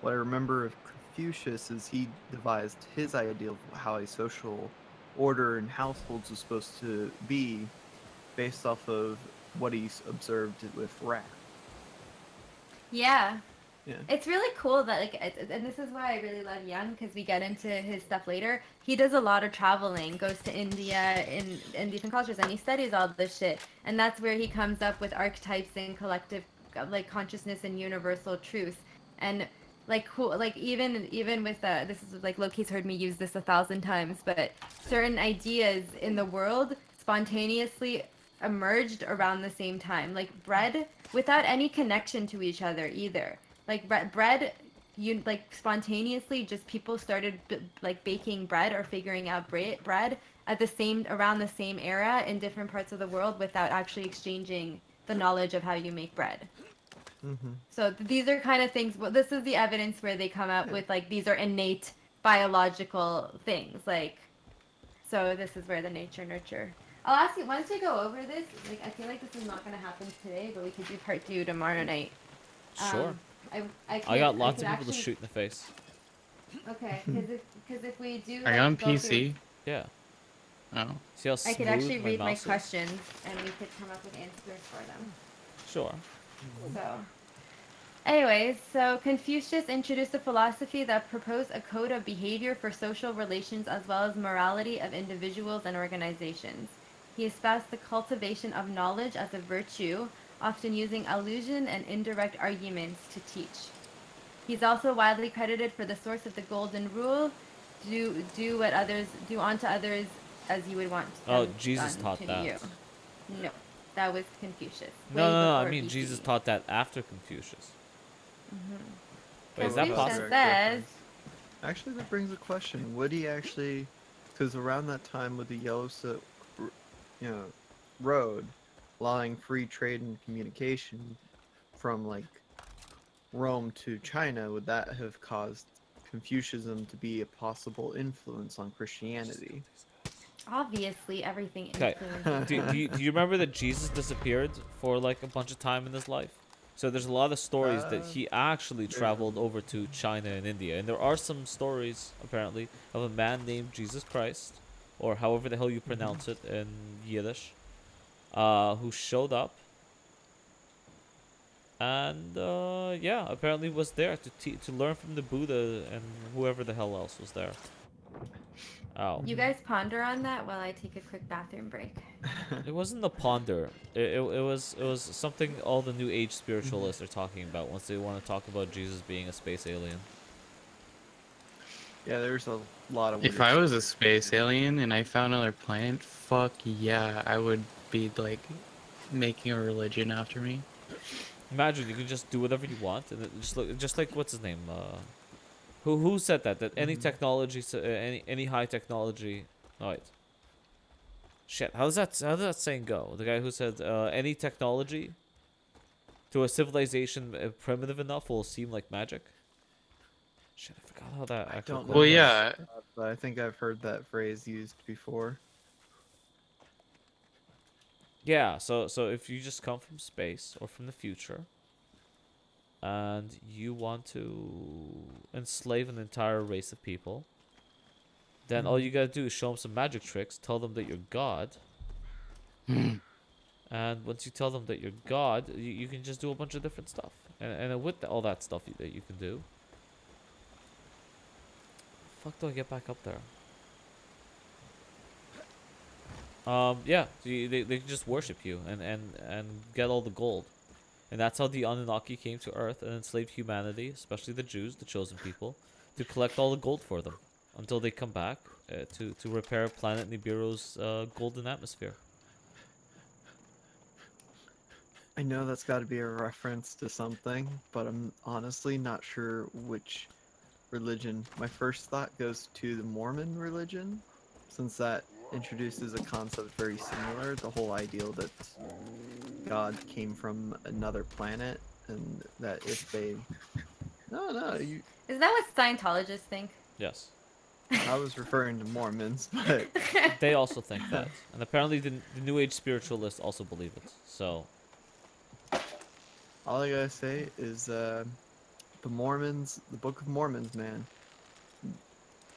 What I remember of Confucius is he devised his idea of how a social order in households was supposed to be based off of what he observed with rats. Yeah. It's really cool that and this is why I really love Young, because we get into his stuff later. He does a lot of traveling, goes to India in different cultures, and he studies all this shit. And that's where he comes up with archetypes and collective like consciousness and universal truth. And like cool, like even with this is like Loki's heard me use this 1,000 times, but certain ideas in the world spontaneously emerged around the same time, like bread, without any connection to each other either. Like bread, you like spontaneously just people started like baking bread or figuring out bread at the same around the same era in different parts of the world without actually exchanging the knowledge of how you make bread. So these are kind of things. Well, this is the evidence where they come out with like these are innate biological things. Like, so this is where the nature nurture. I'll ask you once we go over this. Like, I feel like this is not going to happen today, but we could do part 2 tomorrow night. Sure. I got lots of people to shoot in the face. Okay, because if we do. Are you on go through- PC? Yeah. Oh. See how I smooth could actually my read my mouse is? questions and we could come up with answers for them. Sure. So, anyways, so Confucius introduced a philosophy that proposed a code of behavior for social relations as well as morality of individuals and organizations. He espoused the cultivation of knowledge as a virtue, often using allusion and indirect arguments to teach. He's also widely credited for the source of the golden rule: do unto others as you would want them Jesus done taught to that. you. No, that was Confucius. No, way no, no. I before mean, BCE. Jesus taught that after Confucius. Wait, is that Confucius possible? says, Actually, that brings a question. Would he actually, because around that time with the Yellow Road, allowing free trade and communication from like Rome to China, would that have caused Confucianism to be a possible influence on Christianity? obviously everything Okay. influences. Do you remember that Jesus disappeared for like a bunch of time in his life? So there's a lot of stories that he actually traveled over to China and India. And there are some stories, apparently, of a man named Jesus Christ, or however the hell you pronounce it in Yiddish, who showed up. And, yeah, apparently was there to learn from the Buddha and whoever the hell else was there. Oh. You guys ponder on that while I take a quick bathroom break. It wasn't the ponder. It was something all the new age spiritualists are talking about once they want to talk about Jesus being a space alien. Yeah, there's a lot of. If weird I was shit. a space alien and I found another planet, fuck yeah, I would be like making a religion after me. Imagine you can just do whatever you want, and just like what's his name? Who said that any technology, any high technology. Oh wait. Shit, how does that saying go? The guy who said any technology to a civilization primitive enough will seem like magic. Shit, I forgot how that. I actual don't quote know. Well, goes. yeah, But I think I've heard that phrase used before. Yeah, so if you just come from space or from the future and you want to enslave an entire race of people, then all you gotta do is show them some magic tricks, tell them that you're God, and once you tell them that you're God, you can just do a bunch of different stuff. And with all that stuff that you can do, fuck do I get back up there? Yeah, so they can just worship you and get all the gold. And that's how the Anunnaki came to Earth and enslaved humanity, especially the Jews, the chosen people, to collect all the gold for them until they come back to repair planet Nibiru's golden atmosphere. I know that's got to be a reference to something, but I'm honestly not sure which religion. My first thought goes to the Mormon religion, since that introduces a concept very similar, the whole ideal that God came from another planet, and that if they... No, you... Is that what Scientologists think? Yes. I was referring to Mormons, but... They also think that. And apparently the New Age spiritualists also believe it. So... All I gotta say is, the Mormons, the Book of Mormons, man.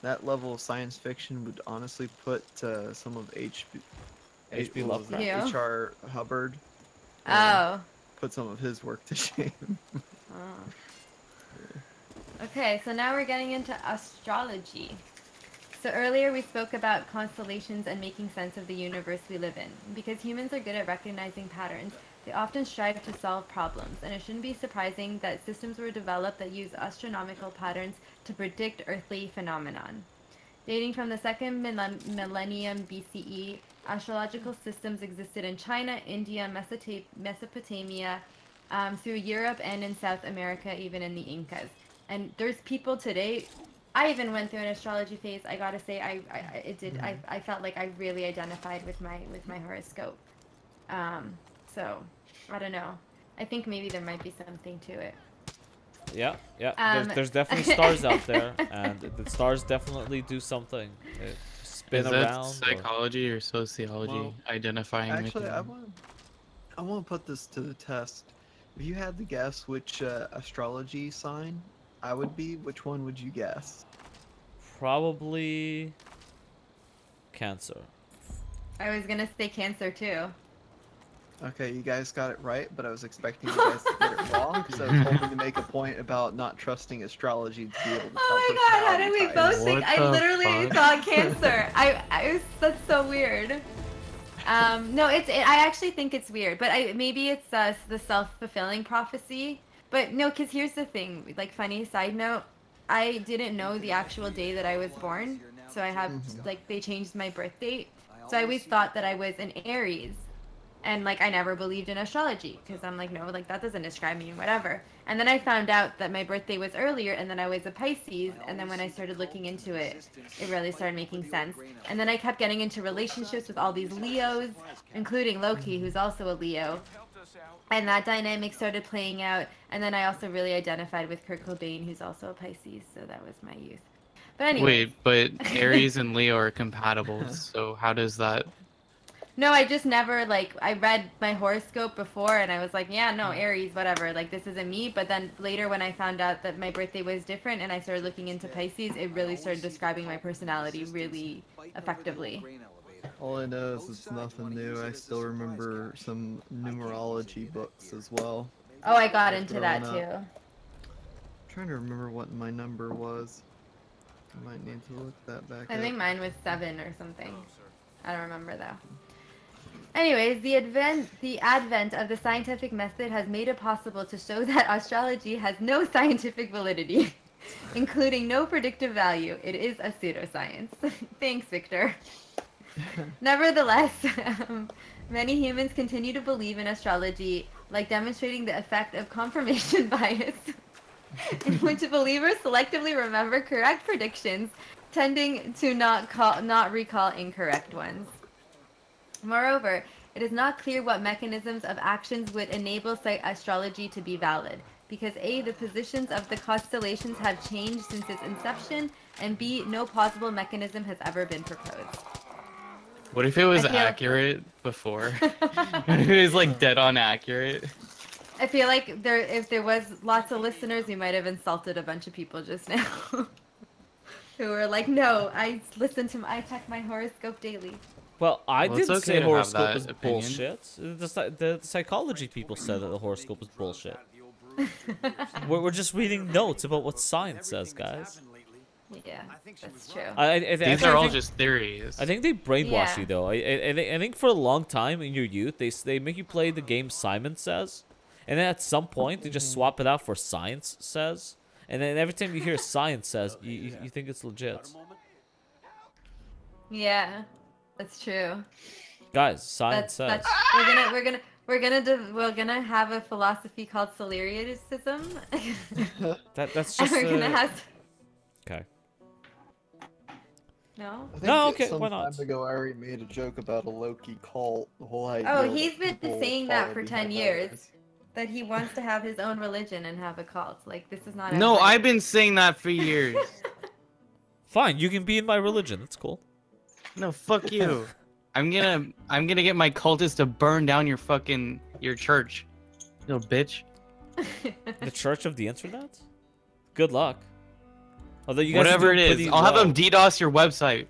That level of science fiction would honestly put some of H.P. what was that? Lovecraft? Yeah. H.R. Hubbard. Oh. Put some of his work to shame. Oh. Okay, so now we're getting into astrology. So earlier we spoke about constellations and making sense of the universe we live in. Because humans are good at recognizing patterns, they often strive to solve problems, and it shouldn't be surprising that systems were developed that use astronomical patterns to predict earthly phenomenon. Dating from the second millennium BCE, astrological systems existed in China, India, Mesopotamia, through Europe and in South America, even in the Incas. And there's people today. I even went through an astrology phase. I gotta say, I felt like I really identified with my horoscope. So I don't know. I think maybe there might be something to it. Yeah, yeah. There's definitely stars out there, and the stars definitely do something. They spin Is that around. psychology or sociology Well, identifying Actually, mechanism? I want to put this to the test. If you had to guess which astrology sign I would be, which one would you guess? Probably Cancer. I was gonna say Cancer too. Okay, you guys got it right, but I was expecting you guys to get it wrong because I was hoping to make a point about not trusting astrology to be able to tell Oh my god, how did we personality both types. think? What I the literally fuck? thought Cancer. That's so weird. No, I actually think it's weird, but maybe it's the self-fulfilling prophecy. But no, because here's the thing, like funny side note, I didn't know the actual day that I was born, so I have like they changed my birth date. So I always thought that I was an Aries. And like I never believed in astrology because I'm like, no, like that doesn't describe me, whatever. And then I found out that my birthday was earlier, and then I was a Pisces. And then when I started looking into it, it really started making sense. And then I kept getting into relationships with all these Leos, including Loki, who's also a Leo. And that dynamic started playing out. And then I also really identified with Kurt Cobain, who's also a Pisces. So that was my youth. But anyway. Wait, but Aries and Leo are compatible, so how does that? No, I just never, like, I read my horoscope before and I was like, yeah, no, Aries, whatever, like, this isn't me. But then later when I found out that my birthday was different and I started looking into Pisces, it really started describing my personality really effectively. All I know is it's nothing new. I still remember some numerology books as well. Oh, I got into that Growing up. too. I'm trying to remember what my number was. I might need to look that back I up. think mine was 7 or something. I don't remember though. Anyways, the advent of the scientific method has made it possible to show that astrology has no scientific validity, including no predictive value. It is a pseudoscience. Thanks, Victor. Nevertheless, many humans continue to believe in astrology, like demonstrating the effect of confirmation bias, in which believers selectively remember correct predictions, tending to not recall incorrect ones. Moreover, it is not clear what mechanisms of actions would enable astrology to be valid, because A, the positions of the constellations have changed since its inception, and B, no plausible mechanism has ever been proposed. What if it was I feel- accurate before? What if it was like dead on accurate? I feel like if there was lots of listeners, we might have insulted a bunch of people just now. Who were like, no, I check my horoscope daily. Well, I Well, it's didn't okay say to have horoscope that was opinion. bullshit. The psychology people said that the horoscope was bullshit. We're just reading notes about what science says, guys. Yeah, that's true. These are all just theories. I think they brainwash Yeah. you though. I think for a long time in your youth, they make you play the game Simon Says, and then at some point they just swap it out for Science Says, and then every time you hear Science Says, you think it's legit. Yeah, that's true. Guys, Science Says. We're gonna have a philosophy called Solarianism. That's And just. we're gonna have. Okay. No. I think No, okay, some why not? time ago I already made a joke about a Loki cult. The whole idea. Oh, that he's been people saying that follow for 10 behind years. others. That he wants to have his own religion and have a cult. Like, this is not. No, outside. I've been saying that for years. Fine, you can be in my religion. That's cool. No, fuck you. I'm gonna get my cultists to burn down your church, you little bitch. The Church of the Internet? Good luck. Although you guys Whatever are it doing is, pretty I'll have well. them DDoS your website.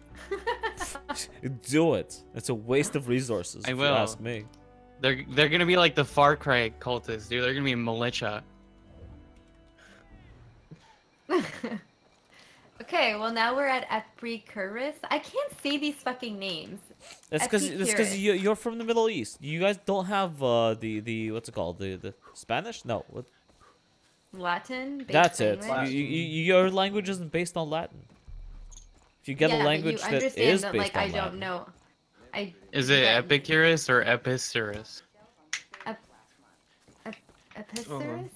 Do it. It's a waste of resources. I if will. you ask me. They're gonna be like the Far Cry cultists, dude. They're gonna be a militia. Okay, well now we're at Epicurus. I can't say these fucking names. That's because Epicurus. you're from the Middle East. You guys don't have the what's it called, the Spanish? No, what? Latin based That's it. language. Your language isn't based on Latin. If you get a Yeah, language but you that understand is that, based like, on I Latin, don't know. Is it that- Epicurus or Epicurus? Epicurus?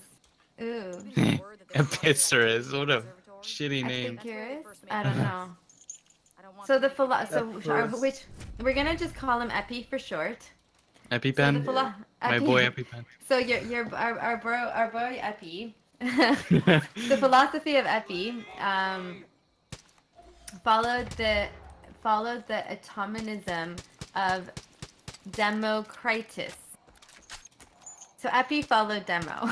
Ooh. Epicurus. What a shitty name. Epicurus? I don't know. So the Epicurus. which we're gonna just call him Epi for short. So the EpiPen? My boy EpiPen. So our boy Epi. The philosophy of Epi followed the atomism of Democritus. So Epi followed Demo,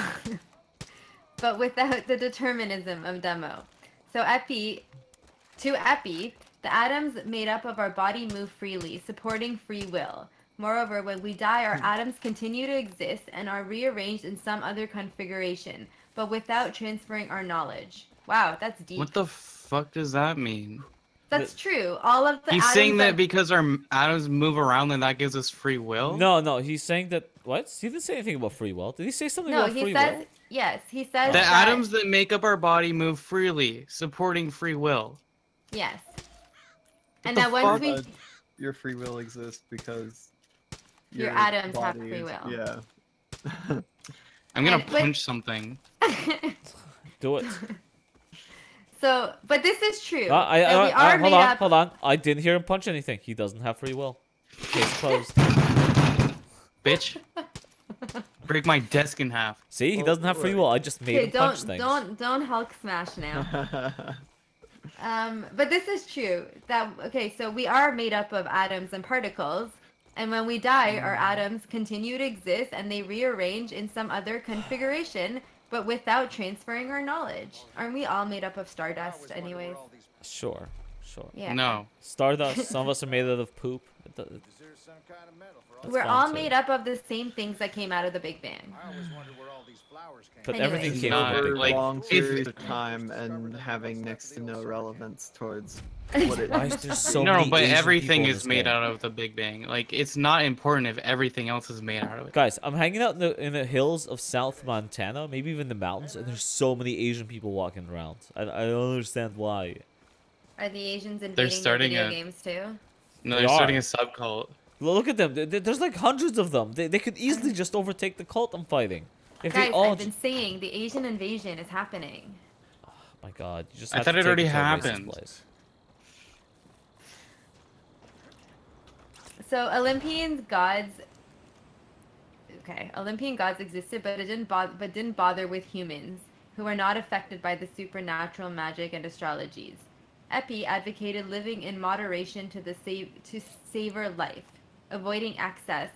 but without the determinism of Demo. So Epi, the atoms made up of our body move freely, supporting free will. Moreover, when we die, our atoms continue to exist and are rearranged in some other configuration, but without transferring our knowledge. Wow, that's deep. What the fuck does that mean? That's true. All of the He's atoms saying that because our atoms move around, then that gives us free will? no, he's saying that what? He didn't say anything about free will. Did he say something No, about he free says will? yes. He says The that, atoms that make up our body move freely, supporting free will. yes. What And the that once fuck? we Your free will exists because Your atoms have body free is- will. Yeah. I'm gonna And wait- punch something. Do it. So, but this is true. Uh, I, that we I, are hold made on, up. hold on. I didn't hear him punch anything. He doesn't have free will. Case closed. Bitch. Break my desk in half. See, he doesn't have free will. I just made Okay, him punch things. don't Hulk smash now. But this is true. That okay, so we are made up of atoms and particles, and when we die, our atoms continue to exist and they rearrange in some other configuration, but without transferring our knowledge. Aren't we all made up of stardust, anyways? Sure. Yeah. No. Stardust. Some of us are made out of poop. That's We're fine all too. made up of the same things that came out of the Big Bang. But Anyways. everything came Not, from the Over Big like, Bang. long if- periods of time and having next to no relevance towards what it Why is there so no, many but Asian everything people in is this made game? out of the Big Bang. Like, it's not important if everything else is made out of it. Guys, I'm hanging out in the hills of South Montana, maybe even the mountains, and there's so many Asian people walking around. I don't understand why. Are the Asians invading the starting video a- games too? No, They they're starting are. a subcult. Look at them. There's like hundreds of them. They could easily just overtake the cult I'm fighting. If Guys, they all... I've been saying the Asian invasion is happening. Oh my god, you just I have thought to it take already to a racist happened. place. So Olympian gods. Okay, Olympian gods existed, but didn't bother with humans who are not affected by the supernatural magic and astrologies. Epi advocated living in moderation to savor life, avoiding excess.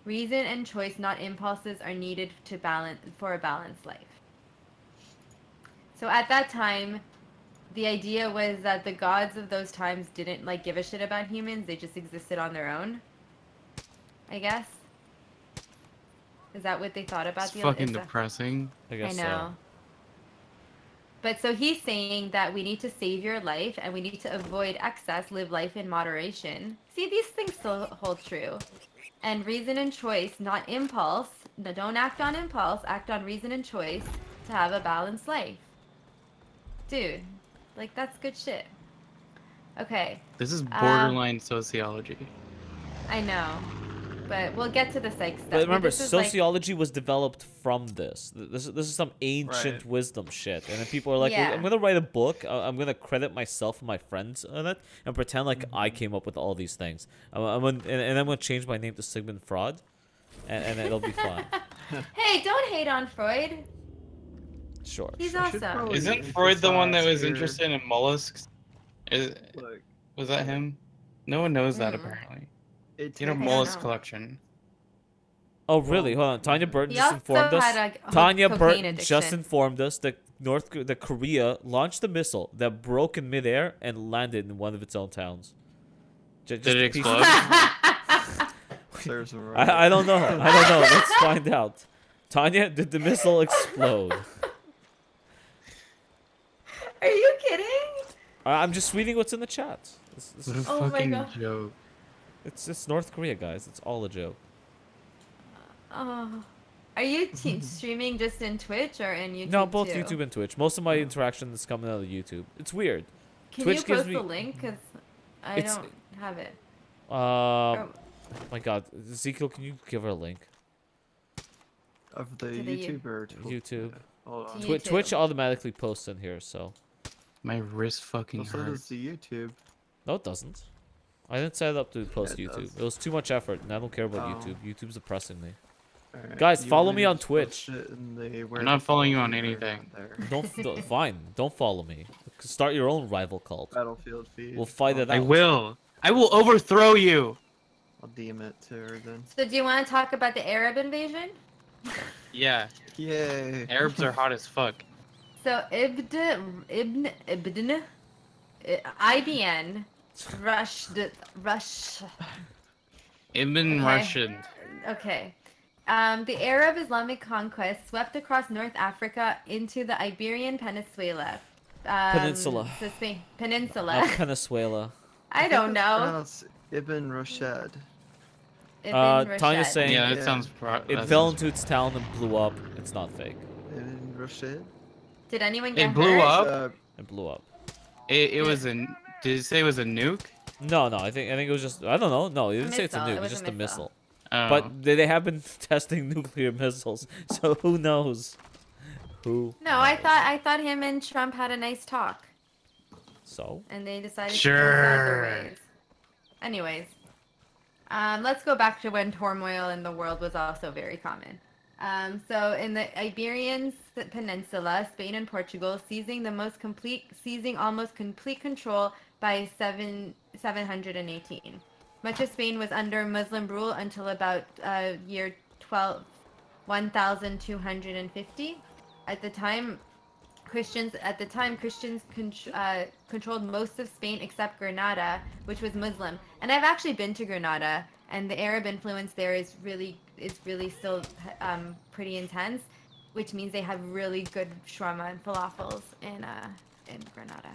Reason and choice, not impulses, are needed for a balanced life. So at that time, the idea was that the gods of those times didn't like give a shit about humans. They just existed on their own. I guess. Is that what they thought about It's the fucking is that- I depressing. I guess know. But so he's saying that we need to save your life and we need to avoid excess, live life in moderation. See, these things still hold true. And reason and choice, not impulse. No, don't act on impulse, act on reason and choice to have a balanced life. Dude, like that's good shit. Okay, This is borderline sociology. I know. But we'll get to the psych stuff. But remember, This is like- sociology was developed from this. This is some ancient Right. wisdom shit. And then people are like, Yeah. I'm going to write a book. I'm going to credit myself and my friends on it and pretend like I came up with all these things. And I'm going to change my name to Sigmund Freud. And it'll be fun. Hey, don't hate on Freud. Sure. He's sure. should awesome. probably- Isn't Freud the one that was Here. interested in mollusks? Look, Was that him? No one knows that Mm. apparently. it You know, I takes- don't mollusk know. collection. Oh, really? Hold on. Tanya Burton He just also informed us. had a Tanya cocaine Burton addiction. just informed us that that Korea launched a missile that broke in midair and landed in one of its own towns. Just Did it a piece- explode? serves them right. I don't know. I don't know. Let's find out. Tanya, did the missile explode? I'm just reading what's in the chat. This What a is, Oh my fucking God. joke. it's North Korea, guys. It's all a joke. Oh. Are you streaming just in Twitch or in YouTube No, both too? YouTube and Twitch. Most of my interaction is coming out of YouTube. It's weird. Can Twitch you gives post me. the link? Because I It's- don't have it. Oh my God, Ezekiel, can you give her a link? Of the To the YouTuber. YouTube. Hold on. To Twitch YouTube. automatically posts in here, so My wrist fucking Also hurts. does the YouTube. no, it doesn't. I didn't set it up to post it YouTube. does. It was too much effort, and I don't care about Oh. YouTube. YouTube's oppressing me. Alright, Guys, you follow want me to on just Twitch. post it in the where I'm not the following you follow on me anything. there. Fine. Don't follow me. Start your own rival cult. Battlefield feed. We'll fight it I out. will. I will overthrow you. I'll DM it to her then. So do you want to talk about the Arab invasion? Yeah, Yay! Arabs are hot as fuck. So IBN Rush. Ibn Okay. Russian. Okay. The Arab Islamic conquest swept across North Africa into the Iberian Peninsula. Peninsula. So Spain. Peninsula. Not Venezuela. I don't know. Pronounce Ibn Rushd. Ibn Tanya's Rushd. saying Yeah, that Yeah. sounds. it that fell sounds- into its town and blew up. It's not fake. Ibn Rushd. Did anyone get It blew hurt? up? It blew up. It was a. Did it say it was a nuke? No, I think it was just. I don't know. No, it didn't say it's a missile. nuke. It It was was a just a missile. missile. Oh. But they have been testing nuclear missiles, so who knows? Who? No, I thought him and Trump had a nice talk, So? and they decided to Sure. go their ways. Anyways, let's go back to when turmoil in the world was also very common. So in the Iberian Peninsula, Spain and Portugal seizing almost complete control by 718. Much of Spain was under Muslim rule until about year 1250. At the time, Christians controlled most of Spain except Granada, which was Muslim. And I've actually been to Granada, and the Arab influence there is really still pretty intense, which means they have really good shawarma and falafels in Granada.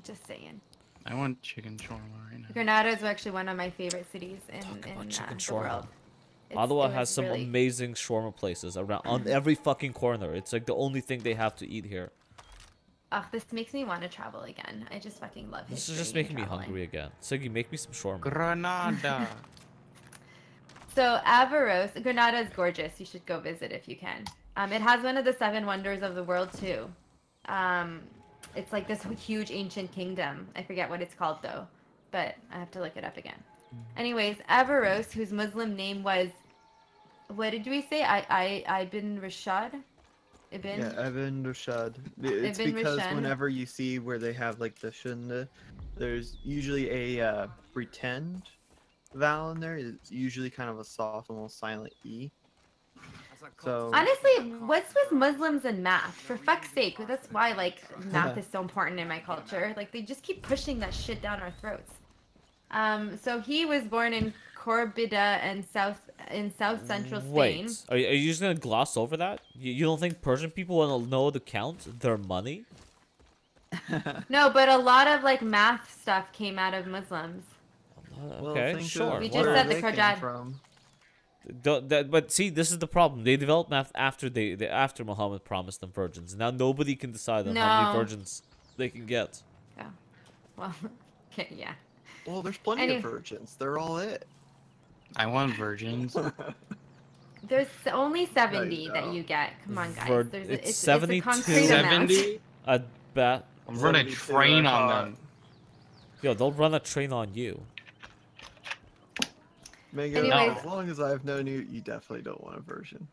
Just saying. I want chicken shawarma right now. Granada is actually one of my favorite cities in about chicken the shawarma. world. Ottawa it has was some really- amazing shawarma places around on every fucking corner. It's like the only thing they have to eat here. Ugh, this makes me want to travel again. I just fucking love This is history just and making me traveling. hungry again. Siggy, make me some shawarma. Granada. So Averroes, Granada is gorgeous. You should go visit if you can. It has one of the 7 wonders of the world too. It's like this huge ancient kingdom. I forget what it's called though, but I have to look it up again. Anyways, Averroes, whose Muslim name was, what did we say? Ibn Rashad? Ibn? Yeah, Ibn Rushd. It's Ibn because Rushd. whenever you see where they have like the shunda, there's usually a pretend vowel in there. It's usually kind of a soft, almost silent E. So Honestly, what's with Muslims and math? For fuck's sake, that's why like math is so important in my culture. Like they just keep pushing that shit down our throats. So he was born in Corbida and South Central Spain. Wait, are you just gonna gloss over that? You don't think Persian people want to know the count their money? No, but a lot of like math stuff came out of Muslims. well, Okay, think sure. of We just where said the they came Qur'an. from. But see, this is the problem. They developed math after after Muhammad promised them virgins. Now nobody can decide on how many No. virgins they can get. Yeah. Well, okay, yeah. Well, there's plenty Any- of virgins. They're all it. I want virgins. There's only 70 No. that you get. Come on, guys. Vir- There's it's it's a 72. concrete amount. 70? I bet. I'm running a 72 train I on thought. them. Yo, they'll run a train on you. Mega, Anyways. as long as I've known you, you definitely don't want a virgin.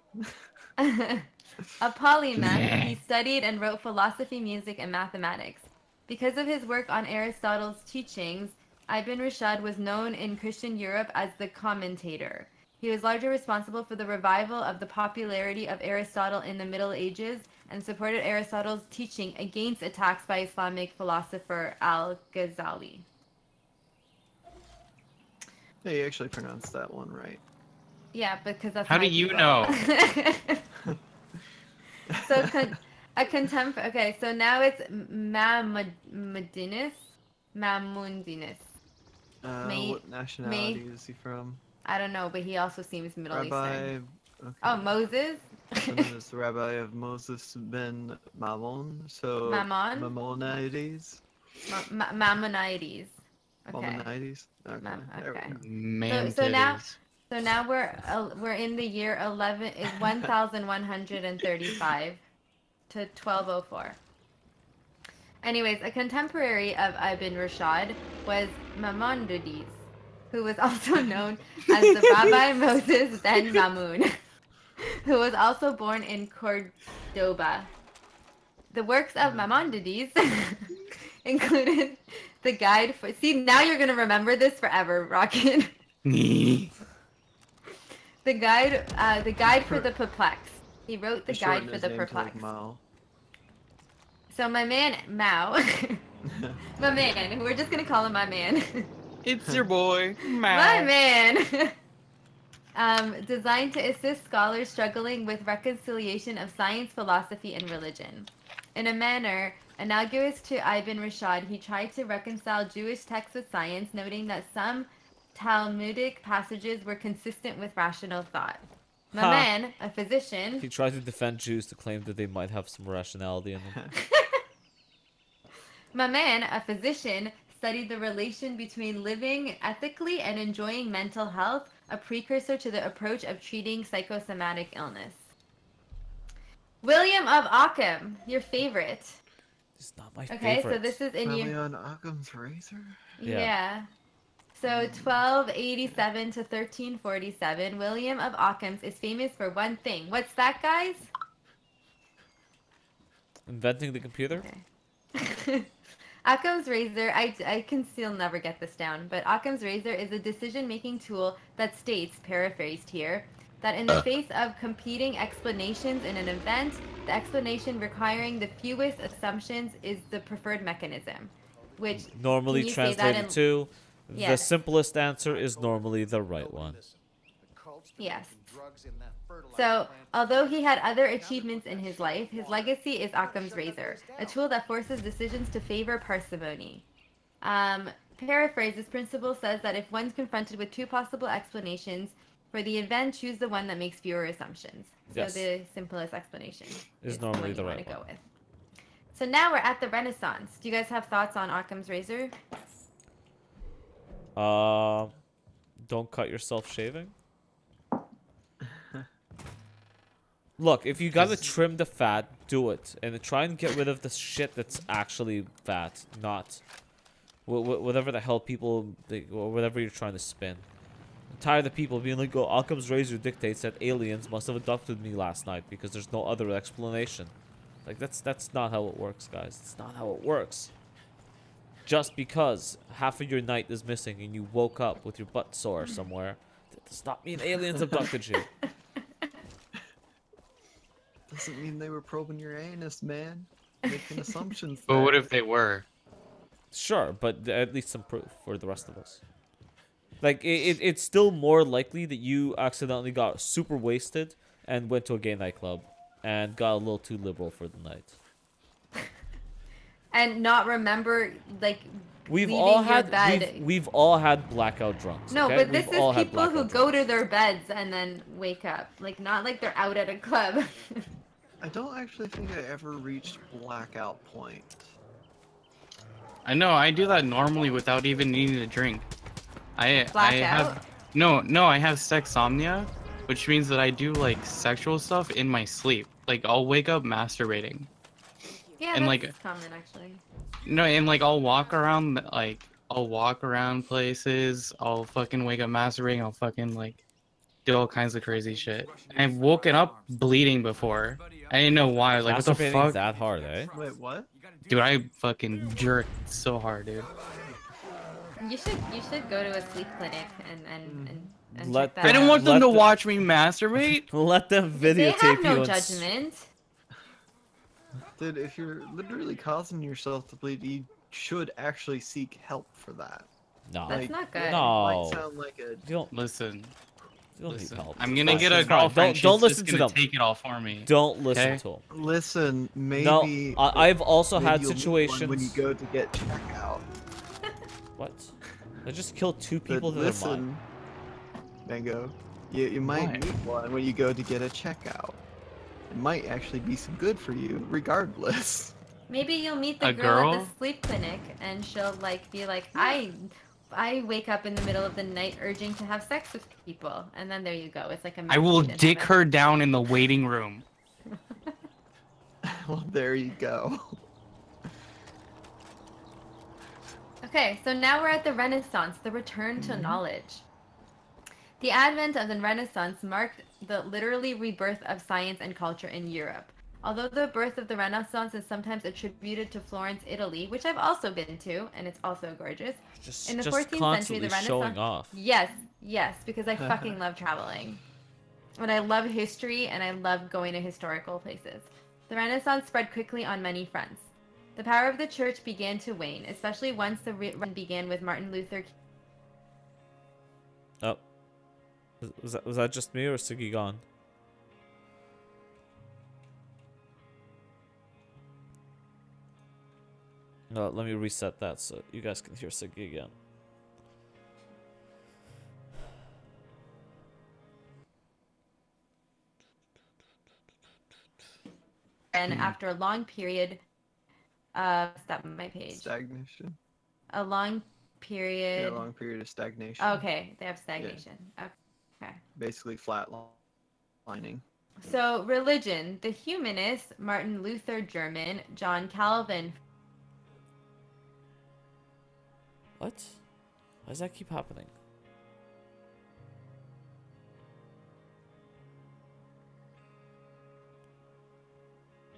A polymath, he studied and wrote philosophy, music, and mathematics. Because of his work on Aristotle's teachings, Ibn Rushd was known in Christian Europe as the commentator. He was largely responsible for the revival of the popularity of Aristotle in the Middle Ages and supported Aristotle's teaching against attacks by Islamic philosopher Al-Ghazali. Yeah, you actually pronounced that one right. Yeah, because that's How my do you people. know? So a contempt. Okay, so now it's Medinus. Mamundinus. What nationality is he from? I don't know, but he also seems Middle Rabbi. Eastern. Okay. Oh, Moses? So known as the Rabbi of Moses ben Mammon. So Mammon? Mammonides. Mammonides. Okay. Mammonides. Okay. There we Okay. go. Man, So now, titties. so now we're in the year 1135 to 1204. Anyways, a contemporary of Ibn Rashad was Maimonides, who was also known as the Rabbi Moses ben Mamun, who was also born in Cordoba. The works of Maimonides included the guide for. See, now you're gonna remember this forever, Rocket. The guide for the perplexed. He wrote the guide for the perplexed. So my man Mao, my man, we're just gonna call him my man. It's your boy, My Mal. man. Designed to assist scholars struggling with reconciliation of science, philosophy, and religion. In a manner analogous to Ibn Rashad, he tried to reconcile Jewish texts with science, noting that some Talmudic passages were consistent with rational thought. My man, a physician. He tried to defend Jews to claim that they might have some rationality in them. My man, a physician, studied the relation between living ethically and enjoying mental health, a precursor to the approach of treating psychosomatic illness. William of Ockham, your favorite. It's not my Okay, favorite. so this is in your... William Occam's razor? Yeah. So 1287 to 1347, William of Occam's is famous for one thing. What's that, guys? Inventing the computer? Okay. Occam's razor, I can still never get this down, but Occam's razor is a decision-making tool that states, paraphrased here, that in the face of competing explanations in an event, the explanation requiring the fewest assumptions is the preferred mechanism. Which, Normally can you say that translated in... to, the Yes. simplest answer is normally the right one. Yes. So, although he had other achievements in his life, his legacy is Occam's razor, a tool that forces decisions to favor parsimony. Paraphrase, this principle says that if one's confronted with two possible explanations for the event, choose the one that makes fewer assumptions. So Yes. the simplest explanation Is the normally one the you right wanna one. go with. So now we're at the Renaissance. Do you guys have thoughts on Occam's razor? Don't cut yourself shaving. Look, if you gotta trim the fat, do it, and try and get rid of the shit that's actually fat, not whatever the hell people, or whatever you're trying to spin. I'm tired of people being like, "Oh, Occam's razor dictates that aliens must have abducted me last night because there's no other explanation." Like that's not how it works, guys. It's not how it works. Just because half of your night is missing and you woke up with your butt sore somewhere, that does not mean aliens abducted you. Doesn't mean they were probing your anus, man. Making assumptions. But what there. if they were? Sure, but at least some proof for the rest of us. Like, it's still more likely that you accidentally got super wasted and went to a gay nightclub and got a little too liberal for the night. And not remember, like, We've leaving all your had bed. we've all had blackout drunks. No, okay? but this We've all is had people who blackout go drunks. to their beds and then wake up. Like, not like they're out at a club. I don't actually think I ever reached blackout point. I know, I do that normally without even needing to drink. I Blackout? have no, I have sexsomnia, which means that I do like sexual stuff in my sleep. Like I'll wake up masturbating. Yeah, And, that's like- common, actually. No, and like I'll walk around places, I'll fucking wake up masturbating, I'll fucking like do all kinds of crazy shit. I've woken up bleeding before. I didn't know why. Like what the Masturbating's fuck? that hard, eh? Wait, what? Dude, I fucking jerked so hard, dude. You should go to a sleep clinic and Let check that I don't out. want them Let to the- watch me masturbate. Let them They videotape have no you. judgment. Dude, if you're literally causing yourself to bleed, you should actually seek help for that. No, That's Like, not good. It No. might sound like a... you don't. Listen, You don't listen. need help. I'm gonna It's get fine. a It's fine. girlfriend. Don't She's listen just to gonna them. take it all for me. Don't listen Okay. to them. Listen, maybe... No, I've also maybe had you'll meet one situations. when you go to get checkout. What? I just killed 2 But people that are mine. listen, Mango, you might What? meet one when you go to get a checkout. It might actually be some good for you, regardless. Maybe you'll meet the A girl at girl? the sleep clinic, and she'll like be like, I wake up in the middle of the night urging to have sex with people, and then there you go. It's like a I will match made in dick heaven. her down in the waiting room. Well, there you go. Okay, so now we're at the Renaissance, the return to knowledge. The advent of the Renaissance marked the literally rebirth of science and culture in Europe. Although the birth of the Renaissance is sometimes attributed to Florence, Italy, which I've also been to, and it's also gorgeous. In the 14th century, constantly the Renaissance. showing off. Yes, because I fucking love traveling. And I love history, and I love going to historical places. The Renaissance spread quickly on many fronts. The power of the church began to wane, especially once the run began with Martin Luther. Oh. Was that just me or is Siggy gone? No, let me reset that so you guys can hear Siggy again. And after a long period stop my page. Stagnation. A long period. Yeah, a long period of stagnation. Okay, they have stagnation. Okay. Basically flatlining. So religion, the humanists, Martin Luther, German, John Calvin. What? Why does that keep happening?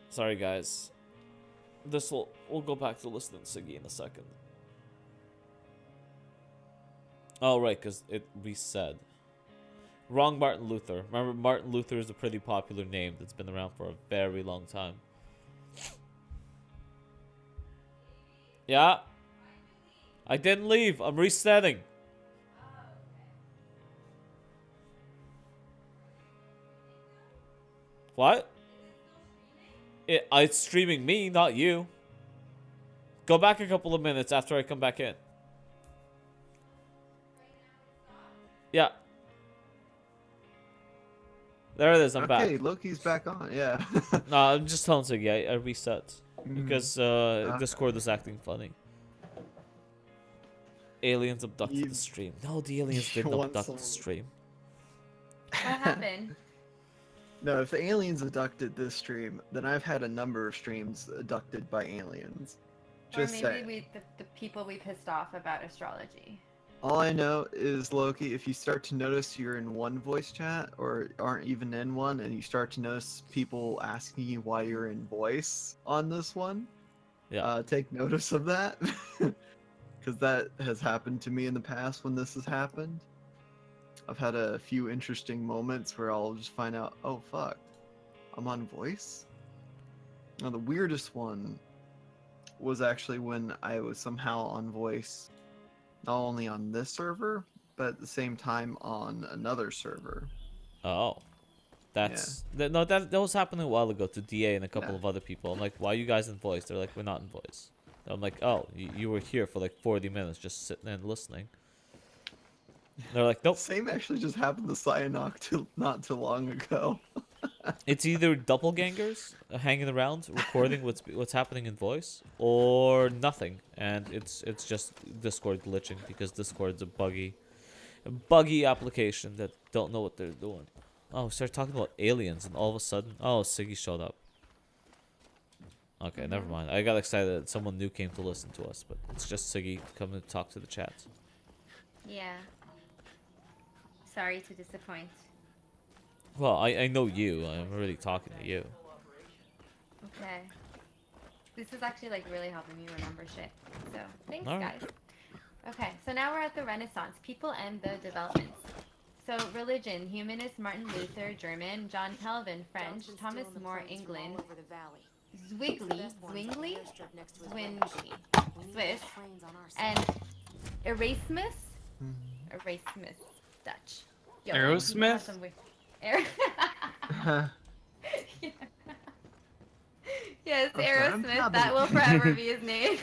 Sorry guys. We'll go back to listening to Siggy in a second. Oh right, because it reset. Wrong Martin Luther. Remember, Martin Luther is a pretty popular name that's been around for a very long time. Yeah. I didn't leave. I'm resetting. What? It's streaming me, not you. Go back a couple of minutes after I come back in. Yeah. There it is, I'm back. Okay, Loki's back on, yeah. No, I'm just telling Siggy, I reset. Because Discord is acting funny. Aliens abducted the stream. No, the aliens didn't abduct the stream. What happened? No, if the aliens abducted this stream, then I've had a number of streams abducted by aliens. Just or maybe saying. the people we pissed off about astrology. All I know is, Loki, if you start to notice you're in one voice chat, or aren't even in one, and you start to notice people asking you why you're in voice on this one, yeah, take notice of that. Because that has happened to me in the past when this has happened. I've had a few interesting moments where I'll just find out, oh fuck, I'm on voice? Now the weirdest one was actually when I was somehow on voice, not only on this server, but at the same time on another server. Oh. That's... Yeah. No, that was happening a while ago to DA and a couple of other people. I'm like, why are you guys in voice? They're like, we're not in voice. I'm like, oh, you were here for like 40 minutes just sitting and listening. They're like, nope. Same actually just happened to Cyanok not too long ago. It's either doppelgangers hanging around recording what's happening in voice, or nothing, and it's just Discord glitching because Discord's a buggy application that don't know what they're doing. Oh, we started talking about aliens, and all of a sudden, oh, Siggy showed up. Okay, never mind. I got excited that someone new came to listen to us, but it's just Siggy coming to talk to the chat. Yeah. Sorry to disappoint. Well, I know you. I'm already talking to you. Okay. This is actually like really helping me remember shit. So, thanks All guys. Okay, so now we're at the Renaissance. People and the developments. So, religion. Humanist Martin Luther, German. John Calvin, French. Thomas More, England. Zwingli, Swiss. And Erasmus, Dutch. Yo, Aerosmith? Yes, Okay, Aerosmith. That will forever be his name.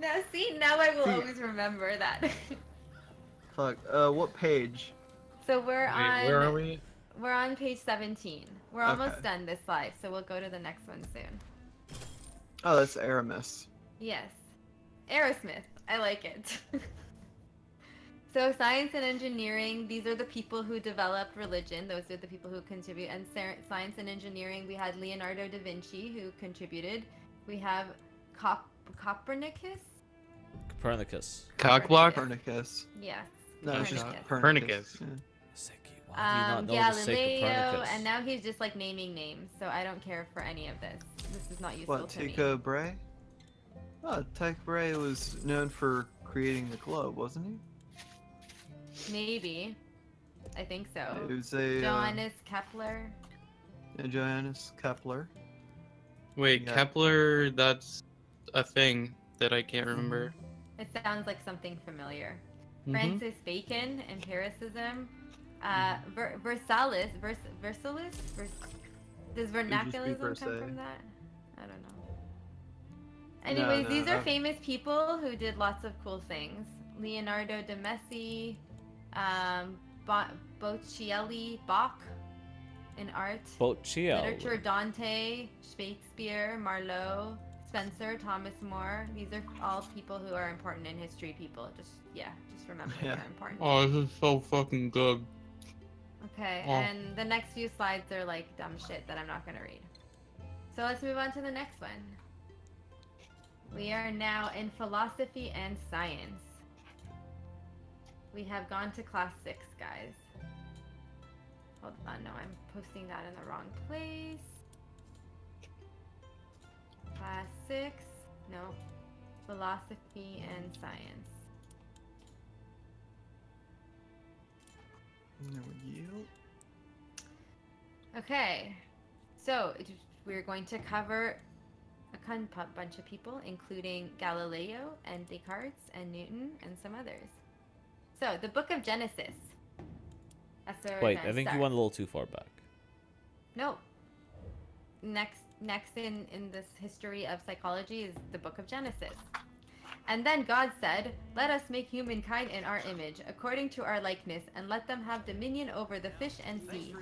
Now see, now I will See- always remember that. Fuck. What page? So we're Wait, on. where are we? We're on page 17. We're almost Okay. done this live, so we'll go to the next one soon. Oh, that's Aramis. Yes. Aerosmith. I like it. So science and engineering, these are the people who developed religion. Those are the people who contribute. And science and engineering, we had Leonardo da Vinci, who contributed. We have Copernicus? Copernicus. Cockblock? Copernicus. Yes. No, it's just Copernicus. Yeah. Seki, why do you not know to say Galileo, Copernicus? and now he's just like naming names, so I don't care for any of this. This is not useful What, to me. Tycho Brahe? Oh, Tycho Brahe was known for creating the globe, wasn't he? Maybe. I think so. It was a Johannes Kepler. Johannes Kepler. Wait, Yeah. Kepler, that's a thing that I can't remember. It sounds like something familiar. Mhm. Francis Bacon, empiricism. Versailles. Does vernaculism come Versailles. from that? I don't know. Anyways, these are famous people who did lots of cool things. Leonardo da Messi, Boccielli, Bach in art, Boccielli. literature, Dante, Shakespeare, Marlowe, Spencer, Thomas More. These are all people who are important in history. People, just remember Yeah. they're important. Oh, this is so fucking good. Okay, Oh. and the next few slides are like dumb shit that I'm not gonna read. So let's move on to the next one. We are now in philosophy and science. We have gone to class 6, guys. Hold on, no, I'm posting that in the wrong place. Class 6, no, philosophy and science. No yield. Okay, so we're going to cover a bunch of people, including Galileo and Descartes and Newton and some others. So, the book of Genesis. That's where we're Wait, gonna I think start. you went a little too far back. No. Next in this history of psychology is the book of Genesis. And then God said, "Let us make humankind in our image, according to our likeness, and let them have dominion over the fish and sea,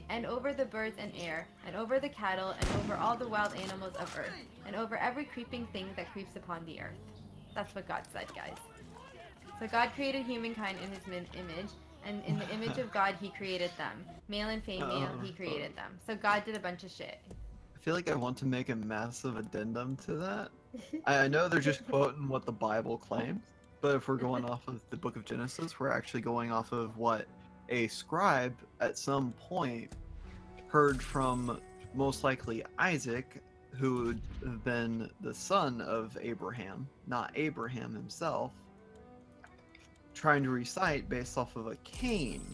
and over the birds and air, and over the cattle, and over all the wild animals of earth, and over every creeping thing that creeps upon the earth." That's what God said, guys. So God created humankind in his image, and in the image of God he created them. Male and female, he created them. So God did a bunch of shit. I feel like I want to make a massive addendum to that. I know they're just quoting what the Bible claims, but if we're going off of the book of Genesis, we're actually going off of what a scribe at some point heard from most likely Isaac, who would have been the son of Abraham, not Abraham himself, trying to recite based off of a cane.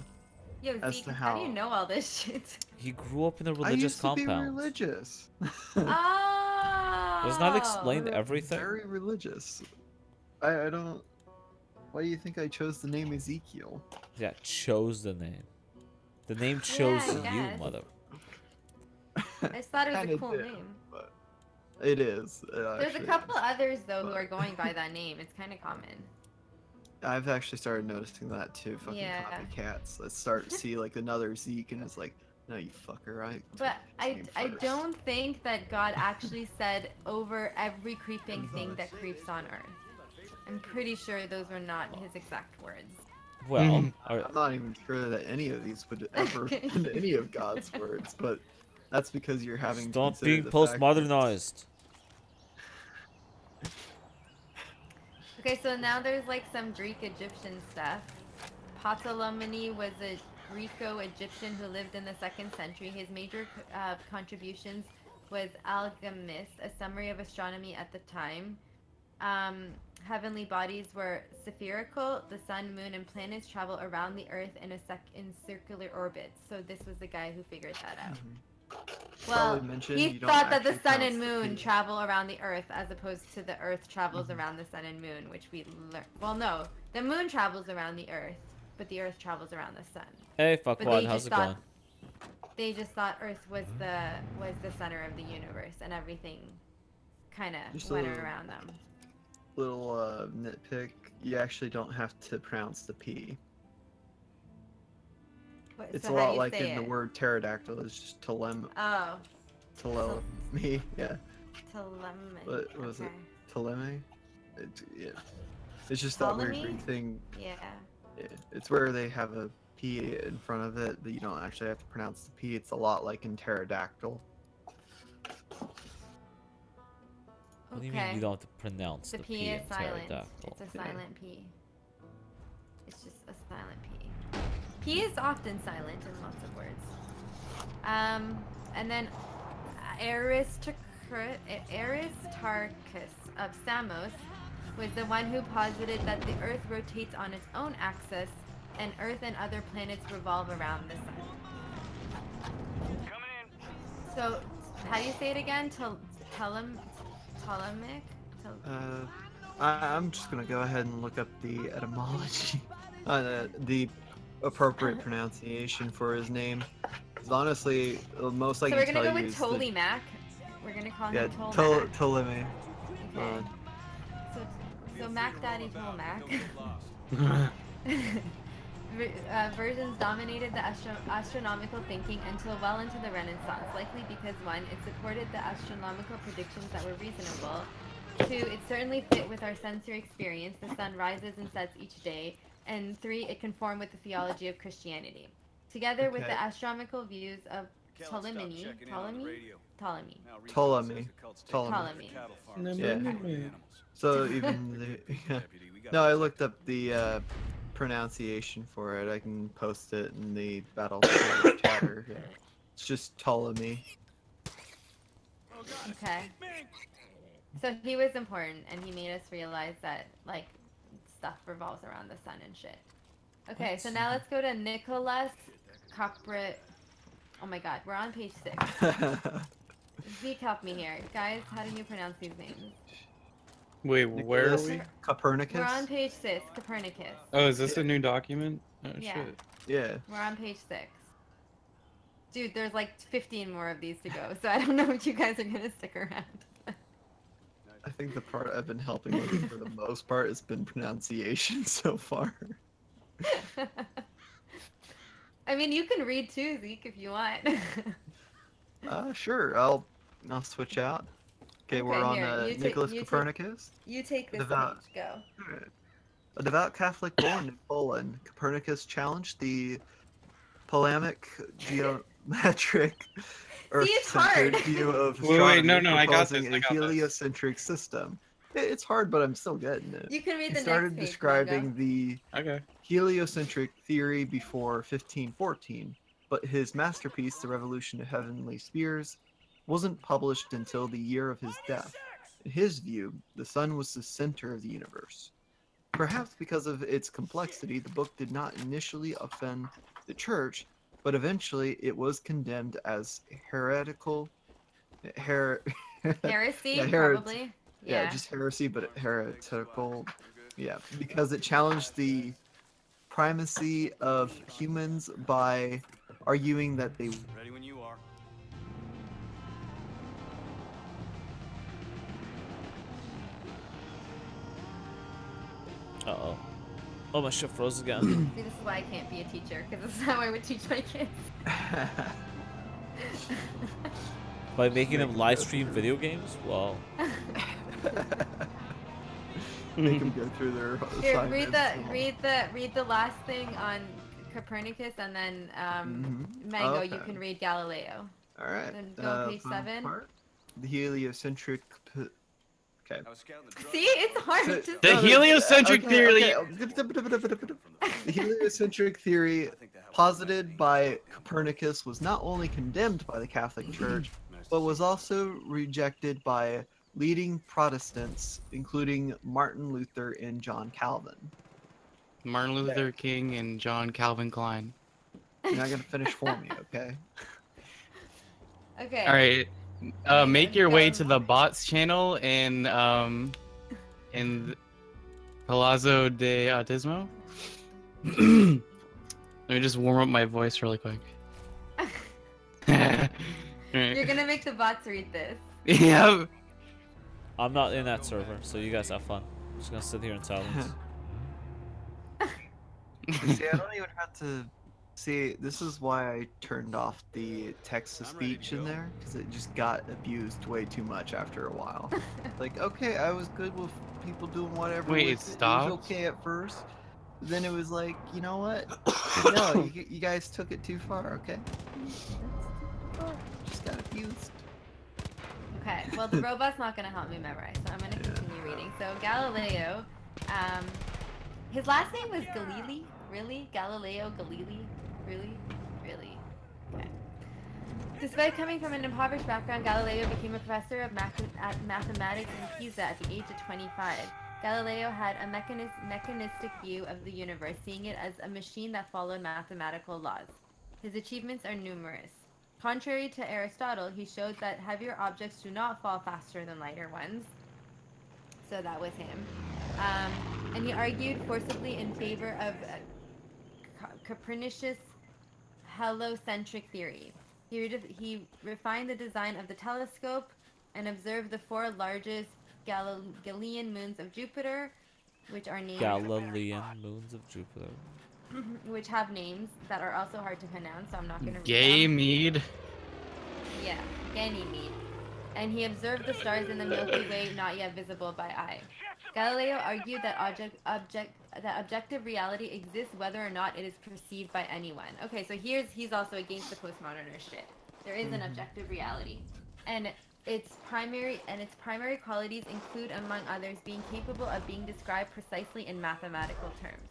Yo, As Zeke, to how do you how- know all this shit? He grew up in a I religious used to compound. be religious. Oh! Doesn't that explain everything? Very religious. I don't. Why do you think I chose the name Ezekiel? Yeah, chose the name. The name chose I you, guess. mother. I just thought it was a Kinda cool did, name. but it is. There's a couple others though who are going by that name. It's kind of common. I've actually started noticing that too. Fucking Yeah. copycats. Let's start to see like another Zeke, and it's like, no, you fucker, right? But I don't think that God actually said over every creeping thing that creeps on earth. I'm pretty sure those were not his exact words. Well, I'm not even sure that any of these would ever been any of God's words, but that's because you're having. stop considered being the fact that- postmodernized. Okay, so now there's like some Greek Egyptian stuff. Ptolemy was a Greco-Egyptian who lived in the 2nd century. His major contributions was Almagest, a summary of astronomy at the time. Heavenly bodies were spherical. The sun, moon, and planets travel around the Earth in circular orbits. So this was the guy who figured that out. Well, Probably mentioned he you don't thought that the actually sun and count moon the- travel around the Earth as opposed to the Earth travels around the sun and moon, which we learned. Well, no, the moon travels around the Earth, but the Earth travels around the sun. Hey, But fuckwad, how's it going? They just thought Earth was the center of the universe, and everything kind of Just went a- around them. little nitpick. You actually don't have to pronounce the P. It's So a how do lot you like say in the it? word pterodactyl. It's just telem, Oh, teleme. Yeah. Ptolemy. What was Okay. it? Teleme. Yeah. It's just that weird Ptolemy? Greek thing. Yeah. Yeah. It's where they have a P in front of it, but you don't actually have to pronounce the P. It's a lot like in pterodactyl. What do you mean Okay. you don't have to pronounce The the P P is in silent. pterodactyl? It's a Yeah. silent P. It's just a silent P. P is often silent in lots of words. And then Aristarchus of Samos was the one who posited that the Earth rotates on its own axis, and Earth and other planets revolve around the sun. So, how do you say it again? Ptolemaic? I'm just gonna go ahead and look up the etymology, the appropriate pronunciation for his name. 'Cause honestly, the most I So can we're gonna tell go you with is the, Ptolemy. We're gonna call yeah, him Ptolemy. Ptolemy. Okay. So Mac Daddy Tolmac. Versions dominated the astronomical thinking until well into the Renaissance, likely because 1, it supported the astronomical predictions that were reasonable. 2, it certainly fit with our sensory experience, the sun rises and sets each day. And 3, it conformed with the theology of Christianity. Together with the Okay. astronomical views of Ptolemy. Ptolemy. Yeah. So even the, yeah. No, I looked up the pronunciation for it. I can post it in the battle chatter. Yeah. It's just Ptolemy. Okay. So he was important, and he made us realize that, like, stuff revolves around the sun and shit. Okay, so now let's go to Nicholas Coprit. Oh my god, we're on page 6. Zeke, help me here. Guys, how do you pronounce these names? Wait, where are Nicholas we? Copernicus. We're on page 6, Copernicus. Oh, is this a new document? Oh Yeah. shit. Yeah. We're on page 6. Dude, there's like 15 more of these to go, so I don't know if you guys are gonna stick around. I think the part I've been helping with for the most part has been pronunciation so far. I mean, you can read too, Zeke, if you want. Sure. I'll switch out. Okay, we're on here, you Nicholas you Copernicus. You take this Devout. page, go. Alright. A devout Catholic born in Poland, Copernicus challenged the Ptolemaic geometric it's hard. Earth-centered view of Wait, astronomy, no, I got proposing this, I a got this. heliocentric system. It's hard, but I'm still getting it. You can read He the started next page, describing the Okay. heliocentric theory before 1514, but his masterpiece, The Revolution of Heavenly Spheres, wasn't published until the year of his death. In his view, the sun was the center of the universe. Perhaps because of its complexity, the book did not initially offend the church, but eventually it was condemned as heretical. Heresy, Yeah, probably. Yeah, just heresy, but heretical. Yeah, because it challenged the primacy of humans by arguing that they. Ready when you are. Uh-oh. Oh, my shit froze again. See, this is why I can't be a teacher, because this is how I would teach my kids. By making them live stream video games? Well, Make them go through their Here, assignments. read the last thing on Copernicus, and then Mango, you Okay. can read Galileo. All right. Then go page final 7. part. The heliocentric. Okay. I was scouting the drug See, it's hard. So- Just The heliocentric theory. The heliocentric theory posited by Copernicus was not only condemned by the Catholic Church, but was also rejected by leading Protestants, including Martin Luther and John Calvin. Martin Luther King and John Calvin Klein. You're not gonna finish for me, okay? Okay. All right. Mango, Make your way go. to the bots channel in Palazzo de Autismo. Let me just warm up my voice really quick. You're gonna make the bots read this. Yep. I'm not in that server, so you guys have fun. Just gonna sit here in silence. See, I don't even have to. See, this is why I turned off the text to speech in there, because it just got abused way too much after a while. Like, okay, I was good with people doing whatever. Wait, with it it. It was stopped? okay at first. Then it was like, you know what? No, you guys took it too far, okay? Just got abused. Okay, well the robot's not gonna help me memorize, so I'm gonna continue reading. So Galileo, his last name was Galilei. Really? Galileo Galilei? Really? Really? Okay. Despite coming from an impoverished background, Galileo became a professor of mathematics in Pisa at the age of 25. Galileo had a mechanistic view of the universe, seeing it as a machine that followed mathematical laws. His achievements are numerous. Contrary to Aristotle, he showed that heavier objects do not fall faster than lighter ones. So that was him. And he argued forcibly in favor of Copernicus' heliocentric theory. He refined the design of the telescope and observed the 4 largest Galilean moons of Jupiter, which are named Galilean moons of Jupiter. which have names that are also hard to pronounce, so I'm not going to read Gay them. mead. Yeah, Ganymede. And he observed the stars in the Milky Way not yet visible by eye. Galileo argued that objective reality exists whether or not it is perceived by anyone. Okay, so he's also against the postmodernist shit. There is an objective reality, and its primary qualities include, among others, being capable of being described precisely in mathematical terms.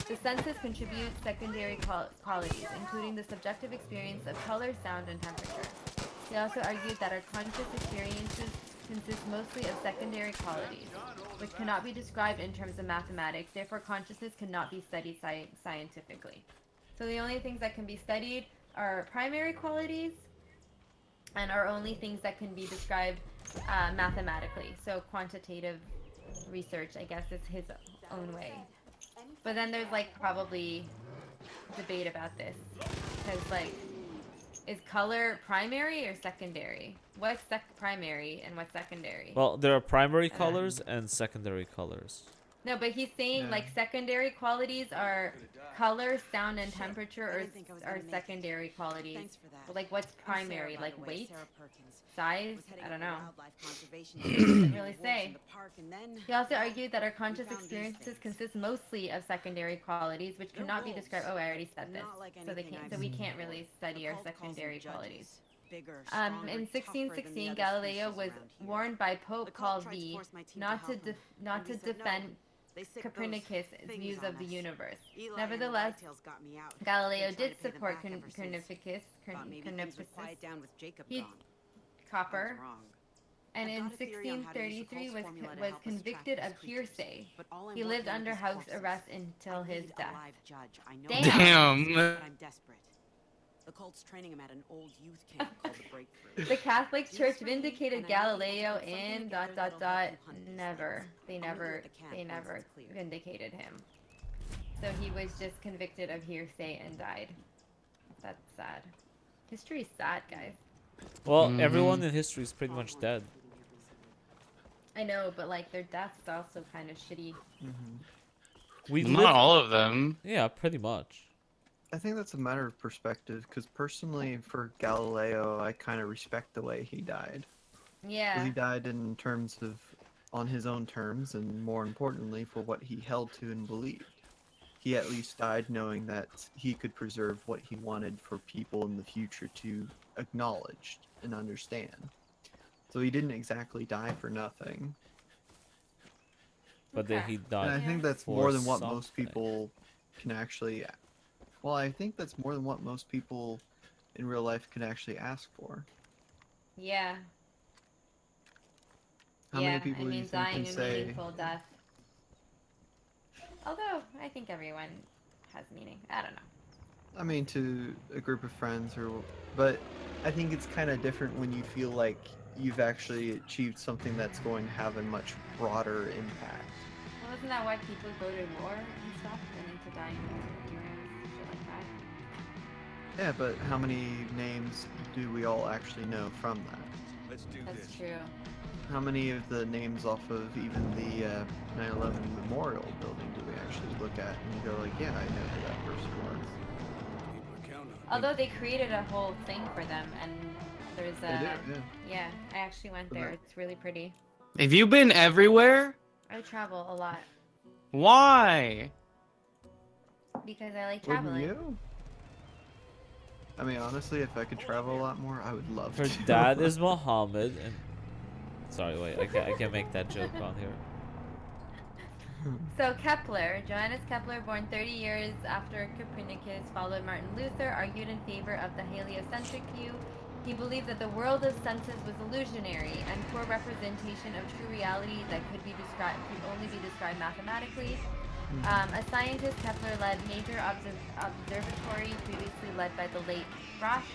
The senses contribute secondary qualities, including the subjective experience of color, sound, and temperature. He also argued that our conscious experiences consist mostly of secondary qualities, which cannot be described in terms of mathematics. Therefore, consciousness cannot be studied scientifically. So the only things that can be studied are primary qualities, and are only things that can be described mathematically. So quantitative research, I guess, is his own way. But then there's like probably debate about this, because like, is color primary or secondary? What's primary and what's secondary? Well, there are primary colors and secondary colors. No, but he's saying like secondary qualities are color, sound, and temperature are secondary qualities. But like what's primary? Like weight? Size? I don't know. It doesn't really say. He also argued that our conscious experiences consist mostly of secondary qualities, which cannot be described. Oh, I already said this. So we can't really study our secondary qualities. In 1616, Galileo was warned by Pope Paul V not to defend Copernicus' views of the universe. Nevertheless, Galileo did support Copernicus, Copper, and in 1633 was convicted of heresy. He lived under house arrest until his death. Damn. The cult's training him at an old youth camp called the Breakthrough. The Catholic Church vindicated Galileo in ... Never. They never vindicated him. So he was just convicted of hearsay and died. That's sad. History is sad, guys. Well, everyone in history is pretty much dead. I know, but like their death's also kind of shitty. We Not all of them. Yeah, pretty much. I think that's a matter of perspective, because personally, for Galileo, I kind of respect the way he died. Yeah. He died in terms of, on his own terms, and more importantly, for what he held to and believed. He at least died knowing that he could preserve what he wanted for people in the future to acknowledge and understand. So he didn't exactly die for nothing. But then he died. And I think that's for more than what something. most people can actually... Well, I think that's more than what most people in real life can actually ask for. Yeah. How many people do you think dying can a say... meaningful death. Although, I think everyone has meaning. I don't know. I mean, to a group of friends, but I think it's kind of different when you feel like you've actually achieved something that's going to have a much broader impact. Well, isn't that why people go to war and stuff? And into dying in heroes, shit like that? Yeah, but how many names do we all actually know from that? Let's do That's this. true. How many of the names off of even the 9/11 Memorial Building do we actually look at and go like, yeah, I know who that person was? People are counting on Although they created a whole thing for them, and there's They a do, yeah. yeah, I actually went So there. that- It's really pretty. Have you been everywhere? I travel a lot Why? because I like Wouldn't traveling. you? I mean, honestly, if I could travel a lot more, I would love Her to. dad is Mohammed, and sorry, wait, I can't make that joke on here. So Kepler, Johannes Kepler, born 30 years after Copernicus, followed Martin Luther, argued in favor of the heliocentric view. He believed that the world of senses was illusionary and poor representation of true reality that could only be described mathematically. A scientist, Kepler led major observatory previously led by the late Roche,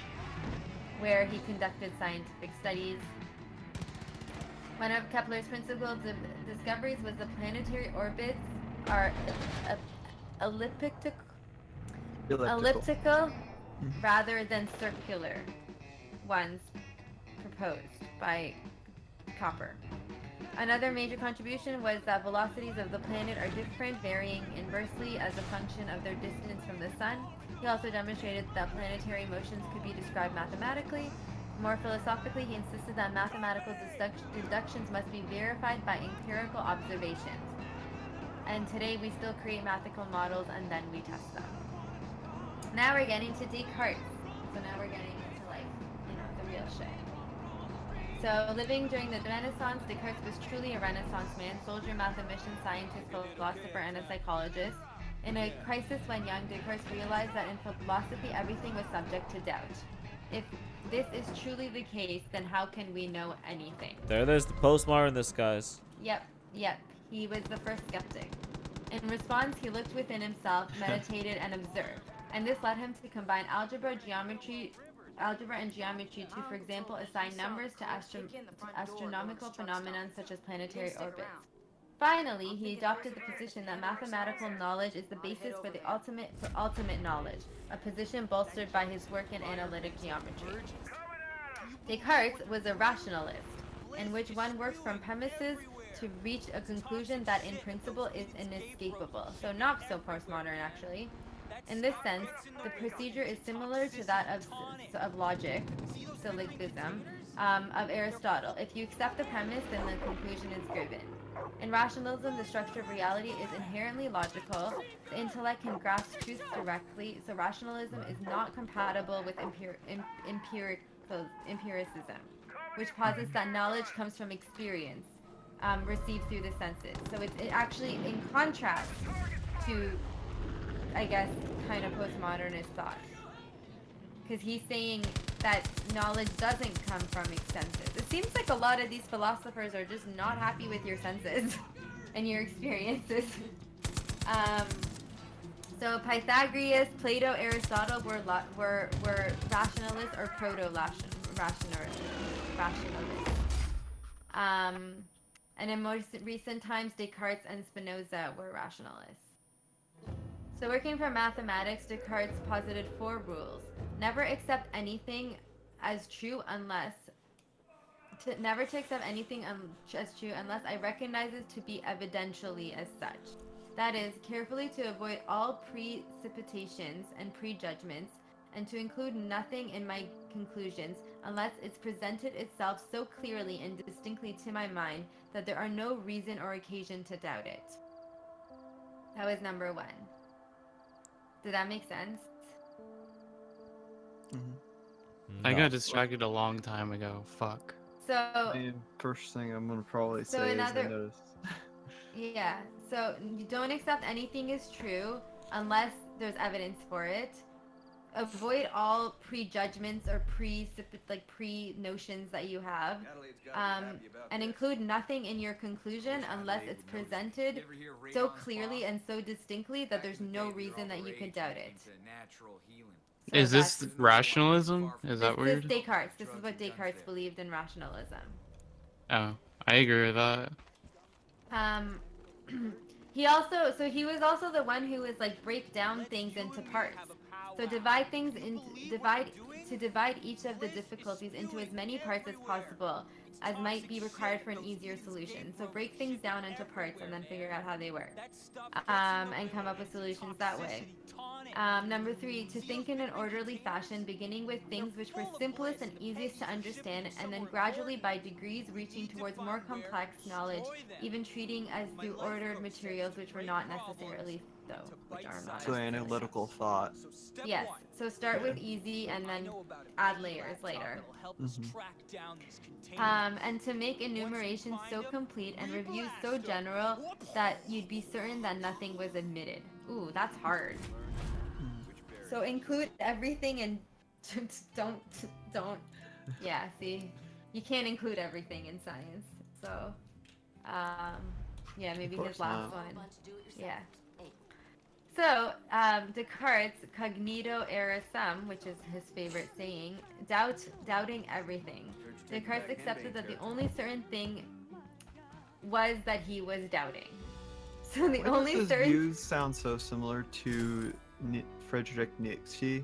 where he conducted scientific studies. One of Kepler's principal discoveries was the planetary orbits are elliptical rather than circular ones proposed by Copper. Another major contribution was that velocities of the planet are different, varying inversely as a function of their distance from the sun. He also demonstrated that planetary motions could be described mathematically. More philosophically, he insisted that mathematical deductions must be verified by empirical observations. And today we still create mathematical models and then we test them. Now we're getting to Descartes. So now we're getting into like, the real shit. So living during the Renaissance, Descartes was truly a Renaissance man, soldier, mathematician, scientist, philosopher, and a psychologist. In a crisis when young, Descartes realized that in philosophy everything was subject to doubt. If this is truly the case, then how can we know anything? There's the postmodernist, guys. Yep. He was the first skeptic. In response, he looked within himself, meditated, and observed. And this led him to combine algebra and geometry to, for example, assign numbers to astronomical phenomena such as planetary orbits. Finally, he adopted the position that mathematical knowledge is the basis for ultimate knowledge, a position bolstered by his work in analytic geometry. Descartes was a rationalist, in which one works from premises to reach a conclusion that in principle is inescapable. So not so postmodern, actually. In this sense, the procedure is similar to that of logic, syllogism, of Aristotle. If you accept the premise, then the conclusion is given. In rationalism, the structure of reality is inherently logical. The intellect can grasp truth directly, so rationalism is not compatible with empiricism, which posits that knowledge comes from experience, received through the senses. So it's actually in contrast to, I guess, kind of postmodernist thought. Because he's saying that knowledge doesn't come from senses. It seems like a lot of these philosophers are just not happy with your senses and your experiences. So Pythagoras, Plato, Aristotle were rationalists or proto-rationalists. And in more recent times, Descartes and Spinoza were rationalists. So working from mathematics, Descartes posited 4 rules. Never accept anything as true unless I recognize it to be evidentially as such. That is, carefully to avoid all precipitations and prejudgments, and to include nothing in my conclusions unless it's presented itself so clearly and distinctly to my mind that there are no reason or occasion to doubt it. That was number 1. Did that make sense? I No. got distracted a long time ago. Fuck. So, I mean, first thing I'm gonna probably So say is I another- noticed. yeah. So you don't accept anything is true unless there's evidence for it. Avoid all prejudgments or pre-notions that you have. And include nothing in your conclusion unless it's presented so clearly and so distinctly that there's no reason that you could doubt it. So Is this that's- rationalism? Is that This weird? is Descartes. This is what Descartes believed in rationalism. Oh, I agree with that. He was also the one who was like break down things into parts. So divide to divide each of the difficulties into as many parts as possible as might be required for an easier solution. So break things down into parts and then figure out how they work, and come up with solutions that way. Number 3, to think in an orderly fashion, beginning with things which were simplest and easiest to understand, and then gradually by degrees reaching towards more complex knowledge, even treating as through ordered materials which were not necessarily so, which are not So necessarily. analytical thought. Yes, so start with Okay. easy and then add layers later. Mhm. And to make enumerations so complete and reviews so general that you'd be certain that nothing was omitted. Ooh, that's hard. So include everything and don't. Yeah, see, you can't include everything in science. So, yeah, maybe his last one. Yeah. So, Descartes' cognito error sum, which is his favorite saying, doubting everything. Descartes accepted that the only certain thing was that he was doubting. So the Why only does his certain views sound so similar to Friedrich Nietzsche?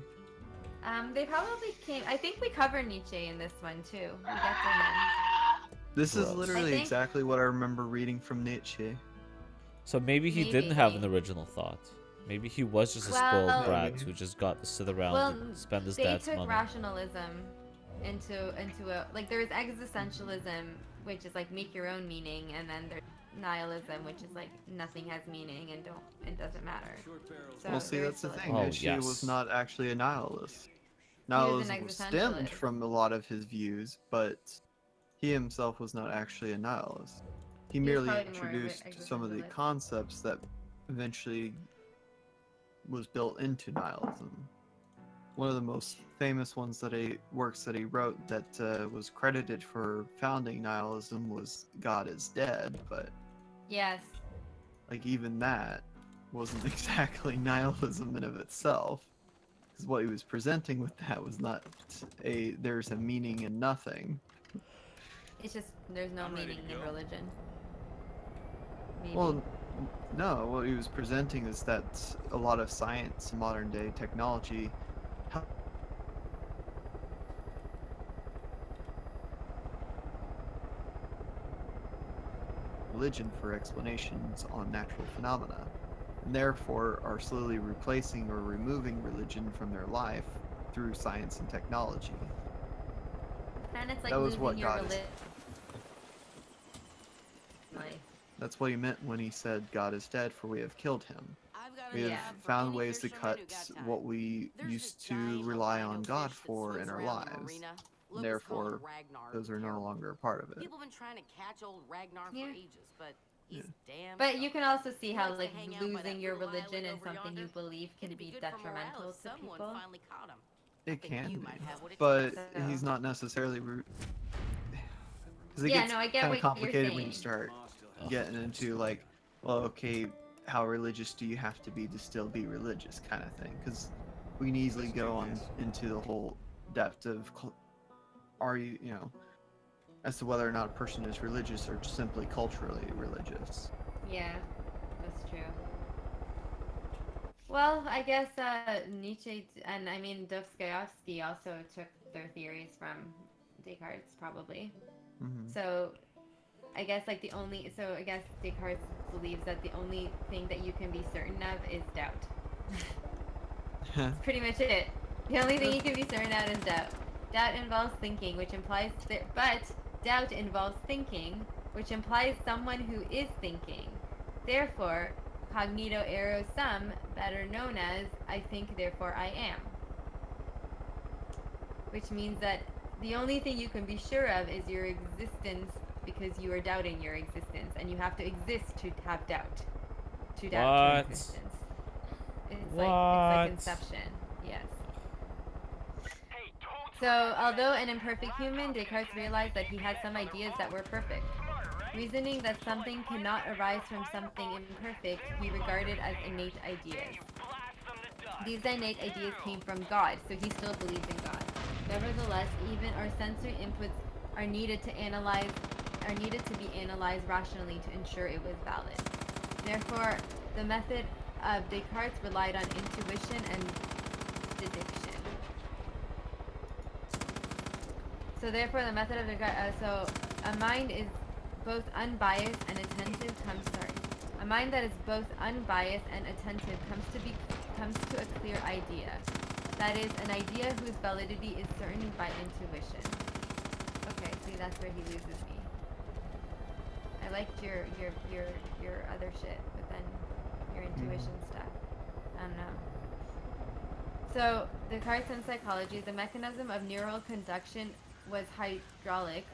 they probably came. I think we cover Nietzsche in this one too. We get to him. This is Gross. literally I think- exactly what I remember reading from Nietzsche. So maybe he didn't have an Maybe. original thought. Maybe he was just a Well- spoiled brat Maybe. who just got to sit around Well, and spend his they dad's took money. rationalism into a like there's existentialism, which is like make your own meaning, and then there's nihilism, which is like nothing has meaning and it doesn't matter. So Well, see, very that's the similar. thing. Oh, Nietzsche yes. was not actually a nihilist. was an Nihilism was stemmed existentialist. from a lot of his views, but he himself was not actually a nihilist. He was merely probably more of an introduced some of the existentialist. concepts that eventually was built into nihilism. One of the most famous works that he wrote that was credited for founding nihilism was God is Dead, but Yes. like even that wasn't exactly nihilism in of itself, because what he was presenting with that was not there's a meaning in nothing. It's just there's no meaning in religion. Maybe. Well, no, what he was presenting is that a lot of science and modern day technology religion for explanations on natural phenomena, and therefore are slowly replacing or removing religion from their life through science and technology. and it's like that was losing what your God is. religion. Like, That's what he meant when he said God is dead, for we have killed him. I've got We have Yeah. found ways to cut what we used to rely on God for in our lives. Therefore, those are no longer a part of it. People have been trying to catch old Ragnar Yeah. for ages, but he's damn. but you can also see He how likes to like hang out by that losing your little island religion and over something you yonder. believe can It'd be good for morale detrimental if to someone people. finally caught him. It think can you be, might have what it but takes. he's not necessarily. Because it Yeah, gets no, I get kind what of you're complicated when you saying. start getting into like, well, okay, how religious do you have to be still be religious, kind of thing? Because we can easily go on into the whole depth of, are you, as to whether or not a person is religious or just simply culturally religious. Yeah, that's true. Well, I guess Nietzsche and I mean Dostoevsky also took their theories from Descartes, probably. Hmm. So I guess I guess Descartes believes that the only thing that you can be certain of is doubt. That's pretty much it. The only thing you can be certain of is doubt. Doubt involves thinking, which implies but doubt involves thinking, which implies someone who is thinking. Therefore, cognito ergo sum, better known as I think therefore I am. Which means that the only thing you can be sure of is your existence, because you are doubting your existence, and you have to exist to have doubt. To doubt your What? existence. It's What? like inception. Yes. So, although an imperfect human, Descartes realized that he had some ideas that were perfect. Reasoning that something cannot arise from something imperfect, he regarded as innate ideas. These innate ideas came from God, so he still believes in God. Nevertheless, even our sensory inputs are needed to be analyzed rationally to ensure it was valid. Therefore, the method of Descartes relied on intuition and deduction. So therefore, the method of so a mind is both unbiased and attentive a mind that is both unbiased and attentive comes to a clear idea. That is, an idea whose validity is certain by intuition. Okay, see, that's where he loses me. I liked your other shit, but then your intuition stuff. I don't know. So, Descartes and psychology, the mechanism of neural conduction was hydraulic,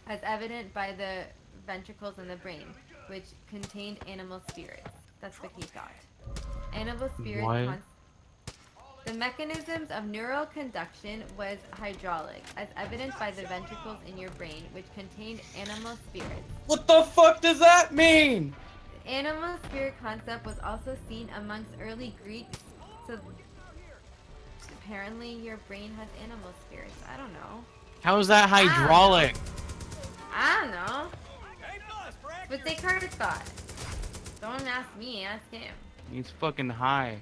as evident by the ventricles in the brain, which contained animal spirits. That's what he thought. Animal spirit What? The mechanisms of neural conduction was hydraulic, as evident by the ventricles in your brain, which contained animal spirits. What the fuck does that mean? The animal spirit concept was also seen amongst early Greeks, so apparently your brain has animal spirits. I don't know. How is that hydraulic? I don't know. But Descartes thought. Don't ask me, ask him. He's fucking high.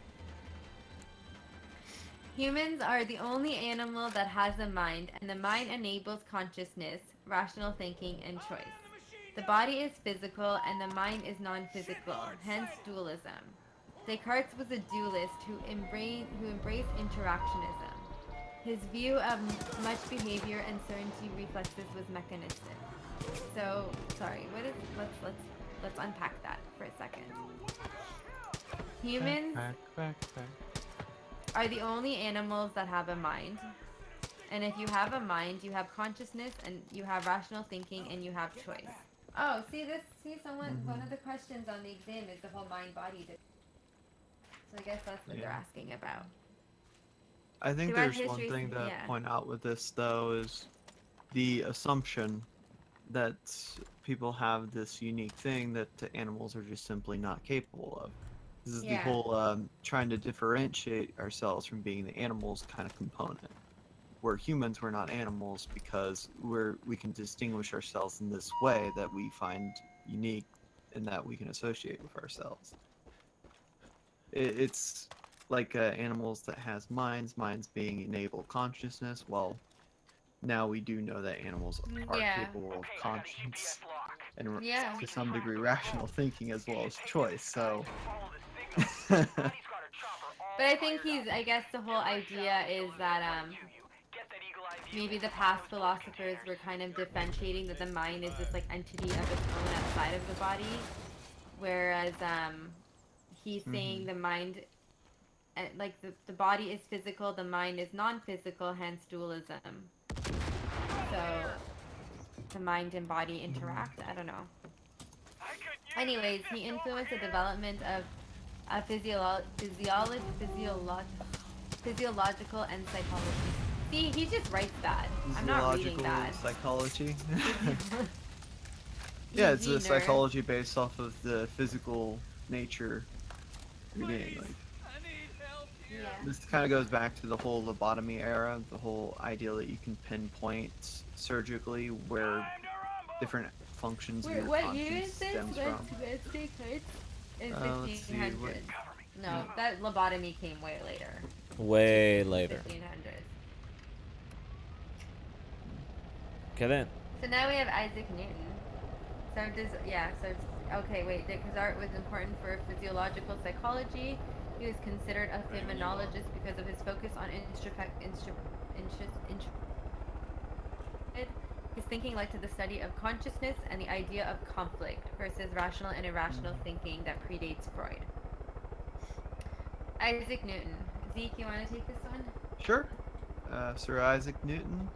Humans are the only animal that has a mind, and the mind enables consciousness, rational thinking, and choice. The body is physical, and the mind is non-physical, hence dualism. Descartes was a dualist who embraced interactionism. His view of much behavior and certainty reflexes was mechanistic. So, sorry, let's unpack that for a second. Humans Back. are the only animals that have a mind. And if you have a mind, you have consciousness, and you have rational thinking, and you have choice. Oh, one of the questions on the exam is the whole mind-body. So I guess that's what they're asking about. I think Throughout there's one history, thing to yeah. point out with this, though, is the assumption that people have this unique thing that animals are just simply not capable of. This is the Yeah. whole trying to differentiate ourselves from being the animals kind of component. We're humans, we're not animals, because we can distinguish ourselves in this way that we find unique and that we can associate with ourselves. It's like animals that has minds being enable consciousness. Well, now we do know that animals are Yeah. capable of conscience and Yeah. to some degree rational thinking as well as choice. So But I think I guess the whole idea is that maybe the past philosophers were kind of differentiating that the mind is this like entity of its own outside of the body, whereas he's saying the mind, like the body is physical, the mind is non-physical, hence dualism. So the mind and body interact. I don't know. Anyways, he influenced the development of physiological and psychology. See, he just writes that. I'm not reading that. Psychology. Yeah, it's a nerd. psychology based off of the physical nature of your being. Like, Yeah. this kind of goes back to the whole lobotomy era, the whole idea that you can pinpoint surgically where different functions of your What year conscience is this? stems from. Let's take it. In Let's see, 1500s. No, that lobotomy came way later. Way later. 1500s. Okay then. So now we have Isaac Newton. Okay, wait, because art was important for physiological psychology. He was considered a phenomenologist because of his focus on his thinking led to the study of consciousness and the idea of conflict versus rational and irrational thinking that predates Freud. Isaac Newton. Zeke, you want to take this one? Sure. Sir Isaac Newton.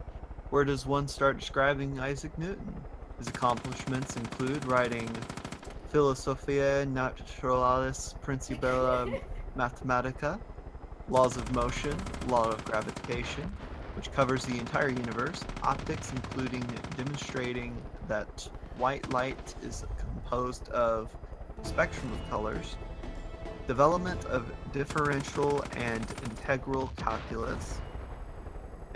Where does one start describing Isaac Newton? His accomplishments include writing Philosophiae Naturalis Principia Mathematica, Laws of Motion, Law of Gravitation, which covers the entire universe, optics including demonstrating that white light is composed of a spectrum of colors, development of differential and integral calculus,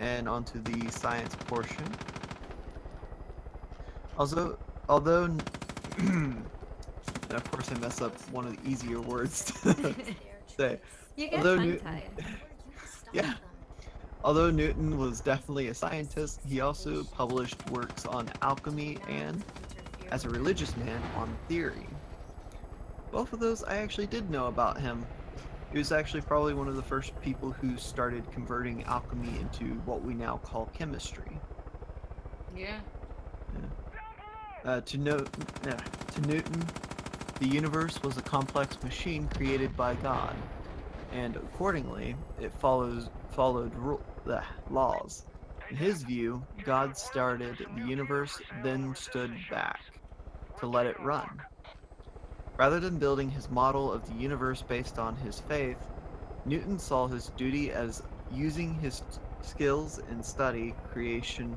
and onto the science portion. Although and of course I mess up one of the easier words to say. You get Although tongue-tied. Yeah. Although Newton was definitely a scientist, he also published works on alchemy and, as a religious man, on theory. Both of those I actually did know about him. He was actually probably one of the first people who started converting alchemy into what we now call chemistry. Yeah. To Newton, the universe was a complex machine created by God, and accordingly, it followed laws. In his view, God started the universe, then stood back to let it run. Rather than building his model of the universe based on his faith, Newton saw his duty as using his skills in study creation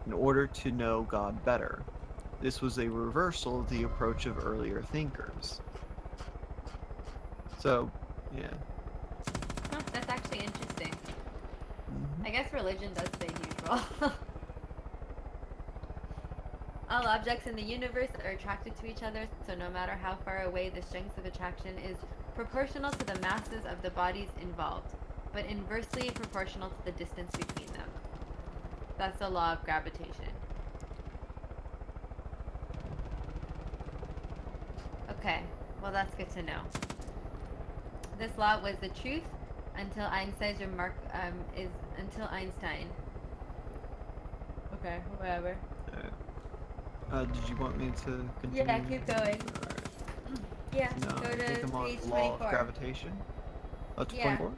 in order to know God better. This was a reversal of the approach of earlier thinkers. So, yeah. Huh, that's actually interesting. Mhm. I guess religion does play a huge role. All objects in the universe are attracted to each other, so no matter how far away, the strength of attraction is proportional to the masses of the bodies involved, but inversely proportional to the distance between them. That's the law of gravitation. Okay, well that's good to know. This law was the truth until Einstein's remark until Einstein. Okay, whatever. Did you want me to continue? Yeah, keep going. Alright. Yeah, No, go I think to I'm on page the law 24. of gravitation. Oh, to Yeah. 24?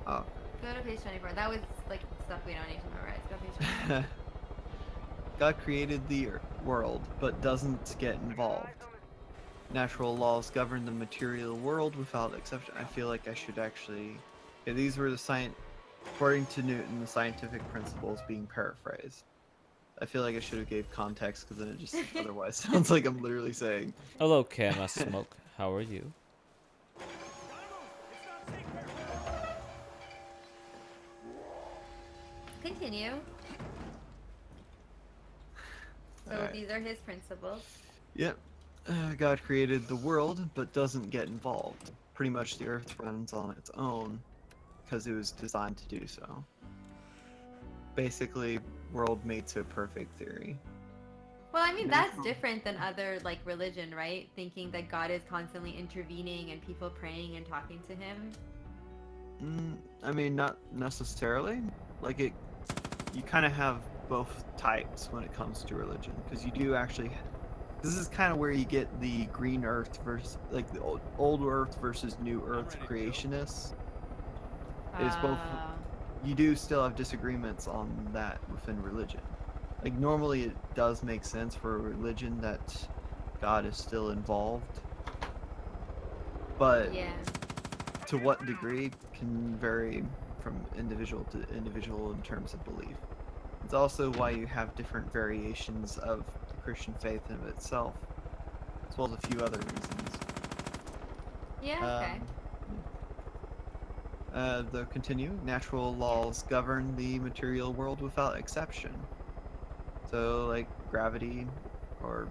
Oh. Go to page 24. That was like stuff we don't need to memorize. Go to page 24. God created the world, but doesn't get involved. Natural laws govern the material world without exception. I feel like I should actually... Okay, these were the according to Newton, the scientific principles being paraphrased. I feel like I should have gave context because then it just otherwise sounds like I'm literally saying... Hello, KMS Smoke. How are you? Continue. So Alright. these are his principles. Yep. God created the world, but doesn't get involved. Pretty much the Earth runs on its own because it was designed to do so. Basically, world made to perfect theory. Well, I mean, that's different than other, like, religion, right? Thinking that God is constantly intervening and people praying and talking to him. I mean, not necessarily. Like, you kind of have both types when it comes to religion, because you do actually... This is kind of where you get the green earth versus, like, the old earth versus new earth creationists. It's both... You do still have disagreements on that within religion. Like, normally it does make sense for a religion that God is still involved. But Yeah. to what degree can vary from individual to individual in terms of belief. It's also why you have different variations of the Christian faith in itself, as well as a few other reasons. Yeah, okay. Though continue, natural laws govern the material world without exception. So, like gravity, or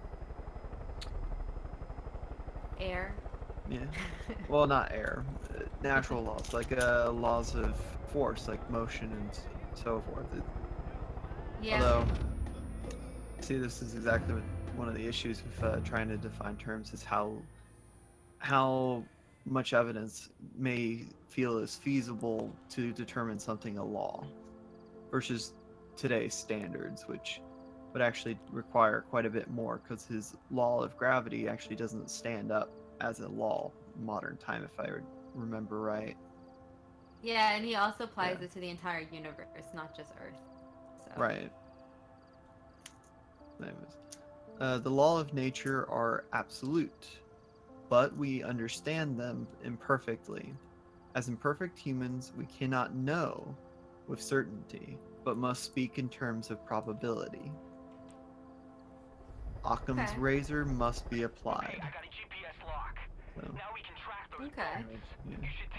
Air. yeah, well, not air, natural laws, like laws of force, like motion and so forth. Yeah. Although, see, this is exactly what one of the issues with trying to define terms is how much evidence may feel is feasible to determine something a law versus today's standards, which would actually require quite a bit more because his law of gravity actually doesn't stand up as a law in modern time, if I remember right. Yeah, and he also applies it to the entire universe, not just Earth. So. Right. Anyways, the law of nature are absolute, but we understand them imperfectly. As imperfect humans, we cannot know with certainty, but must speak in terms of probability. Occam's razor must be applied. I got a GPS lock. So, Now we can track those Okay.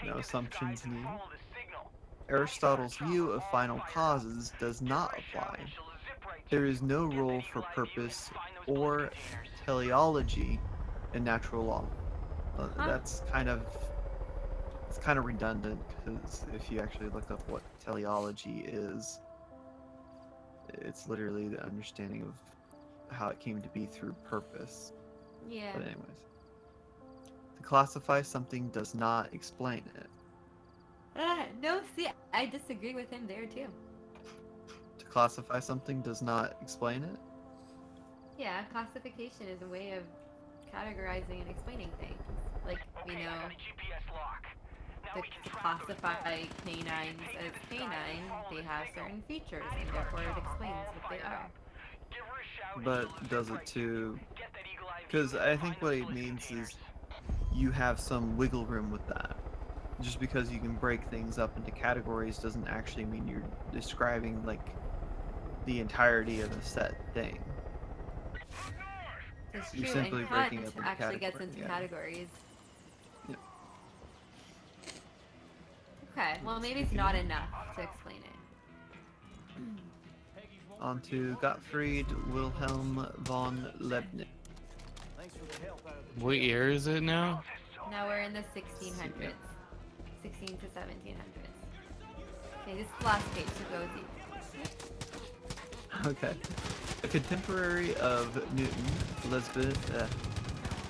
no assumptions needed. follow the signal. Aristotle's view of final causes does not apply. There is no role for purpose or teleology in natural law. That's kind of it's kind of redundant because if you actually look up what teleology is, it's literally the understanding of how it came to be through purpose. Yeah. But anyways, to classify something does not explain it. No, see, I disagree with him there too. To classify something does not explain it. Yeah, classification is a way of categorizing and explaining things. Like, we Okay, I know got a GPS lock. Now to, we can to track those classify drones. canines as canine, they have certain features, and I've got therefore it Java explains all what they fired are. up. Give her a shout and But she'll does assist it right to? Get that Eagle Eye Because view I and think find what those it loose means containers. is you have some wiggle room with that. Just because you can break things up into categories doesn't actually mean you're describing like the entirety of a set thing. It's You're true, simply and breaking Kant up into actually gets into yeah. categories. Yeah. Okay, well maybe it's not enough to explain it. On to Gottfried Wilhelm von Leibniz. What year is it now? Now we're in the 1600s. 16 to 1700s. Okay, this is the last page, so go deep. Okay. A contemporary of Newton,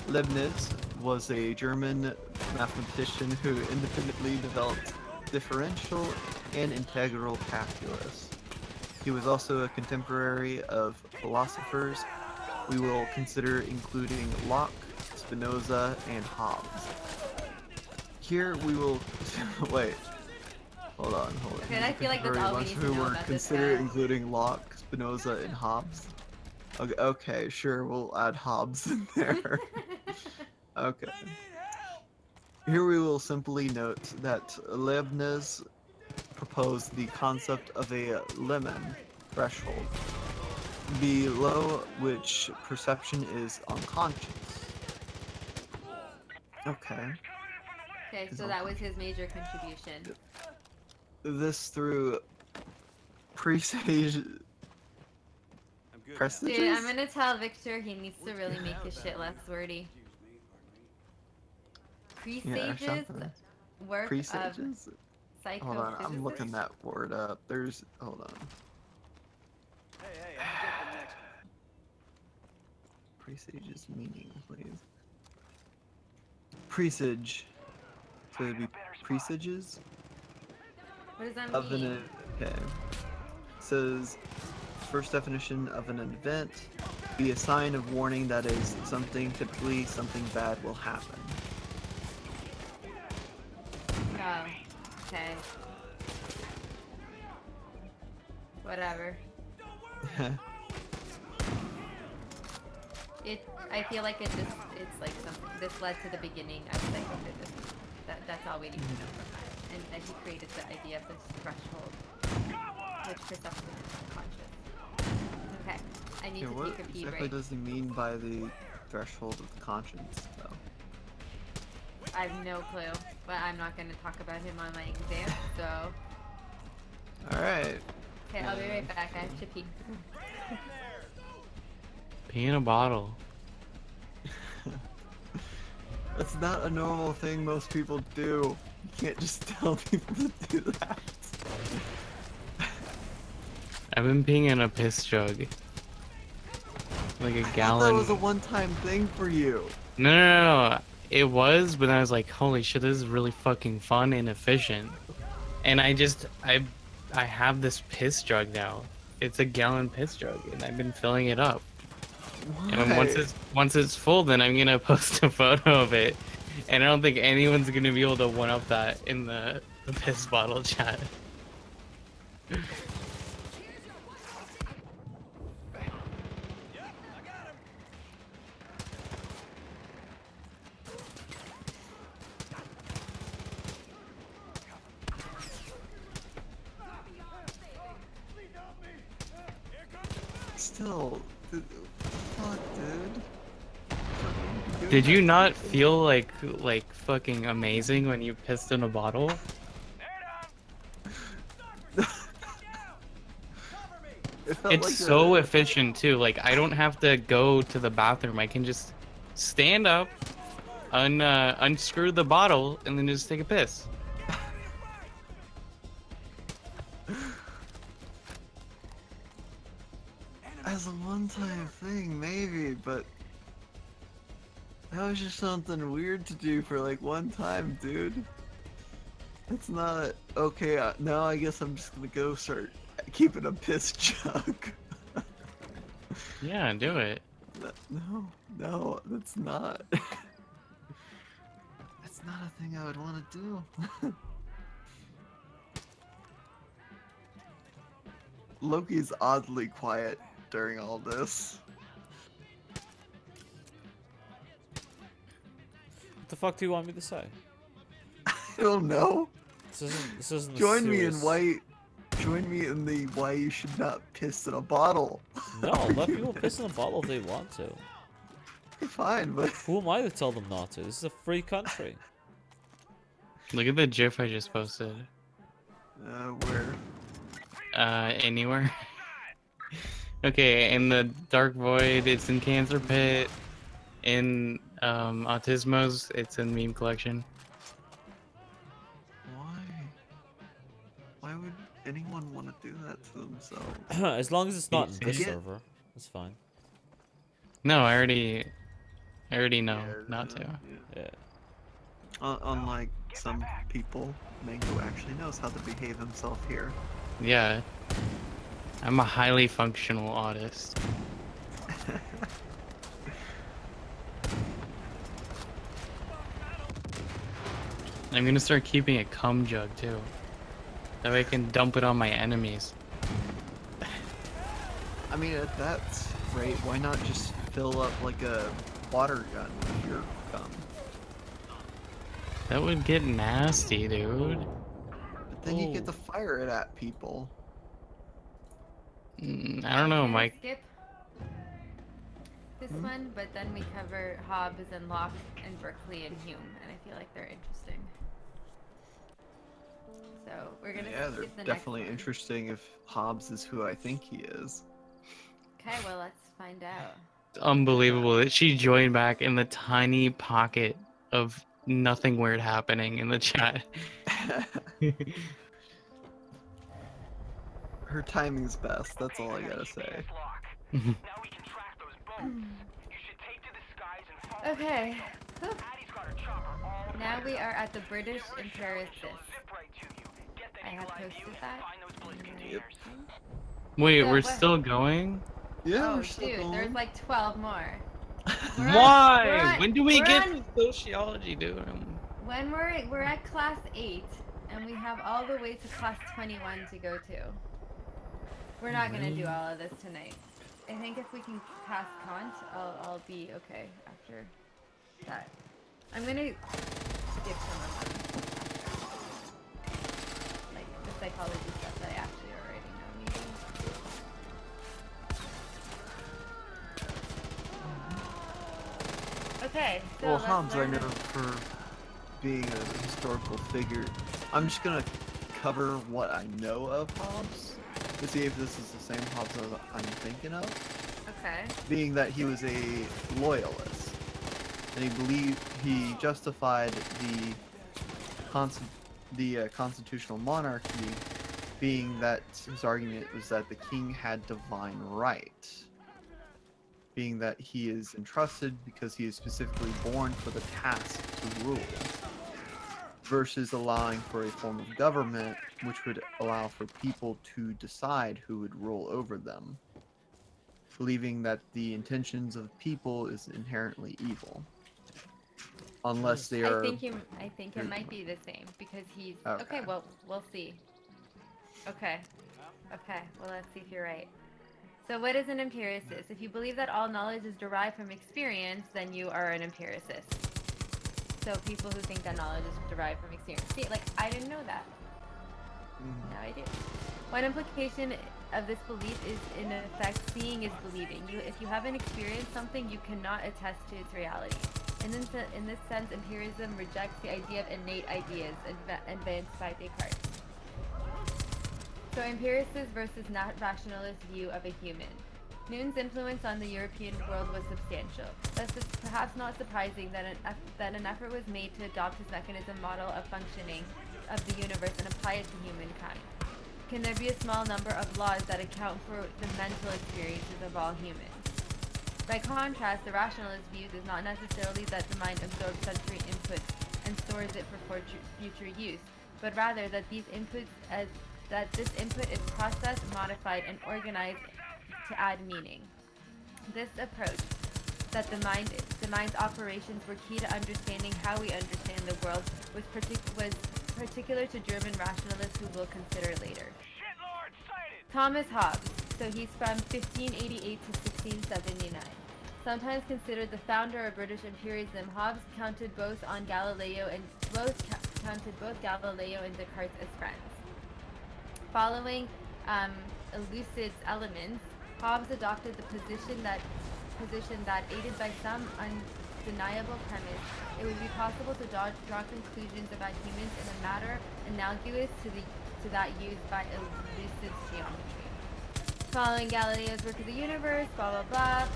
Leibniz was a German mathematician who independently developed differential and integral calculus. He was also a contemporary of philosophers we will consider including Locke, Spinoza, and Hobbes. Here we will wait. Hold on. Okay, I feel like that's all we need to who know were about this considered guy. including Locke, Spinoza, and Hobbes. Okay, sure, we'll add Hobbes in there. Okay. Here we will simply note that Leibniz proposed the concept of a lemon threshold, below which perception is unconscious. Okay. Okay, so that was his major contribution. This through presage. Presages? Dude, I'm gonna tell Victor he needs to really make his shit less wordy. Presages? something. Work Presages? of Hold on, I'm psychophysicists? looking that word up. Hold on. Presages meaning, please. Presage. So it'd be presages What does that of mean? an. Okay. Says first definition of an event be a sign of warning that is something, typically something bad will happen. Oh, okay. Whatever. I feel like it's like something, this led to the beginning of psychophysics. That's all we need to know from that. And that he created the idea of this threshold, which perception is unconscious. Okay, I need to What take a pee exactly break. does he mean by the threshold of the conscience, though? I have no clue, but I'm not going to talk about him on my exam, so... Alright. Okay, I'll be right back. I have to pee. Pee in a bottle. That's not a normal thing most people do. You can't just tell people to do that. I've been peeing in a piss jug. Like a That gallon. was a one-time thing for you. No. It was, but I was like, holy shit, this is really fucking fun and efficient. And I have this piss jug now. It's a gallon piss jug, and I've been filling it up. Why? And once it's full, then I'm gonna post a photo of it. And I don't think anyone's gonna be able to one up that in the piss bottle chat. Still, fuck, dude. Did you not feel like fucking amazing when you pissed in a bottle? It felt It's like so efficient too. Like I don't have to go to the bathroom. I can just stand up, unscrew the bottle and then just take a piss. As a one-time thing, maybe, but that was just something weird to do for like one time, dude. It's not okay. Now I guess I'm just gonna go start keeping a piss jug. Yeah, do it. No, that's not. That's not a thing I would want to do. Loki's oddly quiet during all this. What the fuck do you want me to say? I don't know. This isn't a Join me in serious- why. Join me in the why you should not piss in a bottle. No, let people piss in a bottle if they want to. Fine, but Who am I to tell them not to? This is a free country. Look at the GIF I just posted. where? Anywhere. Okay, in the Dark Void, it's in Cancer Pit. In Autismos, it's in Meme Collection. Why would anyone want to do that to themselves? As long as it's not in this Again- server, it's fine. No, I already know Yeah, not to. Yeah. Unlike some people, Mango actually knows how to behave himself here. Yeah. I'm a highly functional autist. I'm gonna start keeping a cum jug too. That way I can dump it on my enemies. I mean, at that rate, why not just fill up like a water gun with your gum? That would get nasty, dude. But then you get to fire it at people. I don't know, Can Mike. Skip this one, but then we cover Hobbs and Locke and Berkeley and Hume, and I feel like they're interesting. So we're gonna Yeah, skip they're the definitely next one. interesting if Hobbs is who I think he is. Okay, well let's find out. It's unbelievable that she joined back in the tiny pocket of nothing weird happening in the chat. Her timing's best, that's all I gotta say. Now we can track those bones. You should take to the skies and follow. Okay. Whew. Addie's got her chopper all Now we are at the British There is Imperial she'll zip right to you. Get the I have eagle eye posted view, that. find those blade in the containers. Wait, So we're what- still going? Yeah, Oh we're still dude, going. there's like 12 more. We're on- Why? we're on- When do we we're get on- to sociology, dude? When we're at class 8 and we have all the way to class 21 to go to. We're not gonna do all of this tonight. I think if we can pass Kant, I'll be okay after that. I'm gonna skip some of them. Like the psychology stuff that I actually already know maybe. Okay, so Well, let's Hobbs, I learn know the- for being a historical figure. I'm just gonna cover what I know of Hobbs to see if this is the same Hobbs as I'm thinking of. Okay. Being that he was a loyalist, and he justified the constitutional monarchy, being that his argument was that the king had divine right, being that he is entrusted because he is specifically born for the task to rule, versus allowing for a form of government which would allow for people to decide who would rule over them, believing that the intentions of people is inherently evil, unless they are. I think it might be the same because he's Okay. okay. Well, we'll see. Okay. Okay. Well, let's see if you're right. So, what is an empiricist? If you believe that all knowledge is derived from experience, then you are an empiricist. So, people who think that knowledge is derived from experience. See, like I didn't know that. Now I do. One implication of this belief is, in effect, seeing is believing. If you haven't experienced something, you cannot attest to its reality. And in this sense, empiricism rejects the idea of innate ideas advanced by Descartes. So empiricist versus not rationalist view of a human. Newton's influence on the European world was substantial. Thus, it's perhaps not surprising that an effort was made to adopt his mechanism model of functioning of the universe and apply it to humankind. Can there be a small number of laws that account for the mental experiences of all humans? By contrast, the rationalist views is not necessarily that the mind absorbs sensory inputs and stores it for future use, but rather that these inputs that this input is processed, modified, and organized to add meaning. This approach, that the mind's operations were key to understanding how we understand the world, was particular to German rationalists who we'll consider later. Shitlord sighted! Thomas Hobbes, so he's from 1588 to 1679. Sometimes considered the founder of British imperialism, Hobbes counted both Galileo and Descartes as friends. Following Elucid's elements, Hobbes adopted the position that, aided by some undeniable premise, it would be possible to draw conclusions about humans in a manner analogous to that used by Elucid's geometry. Following Galileo's work of the universe, blah blah blah,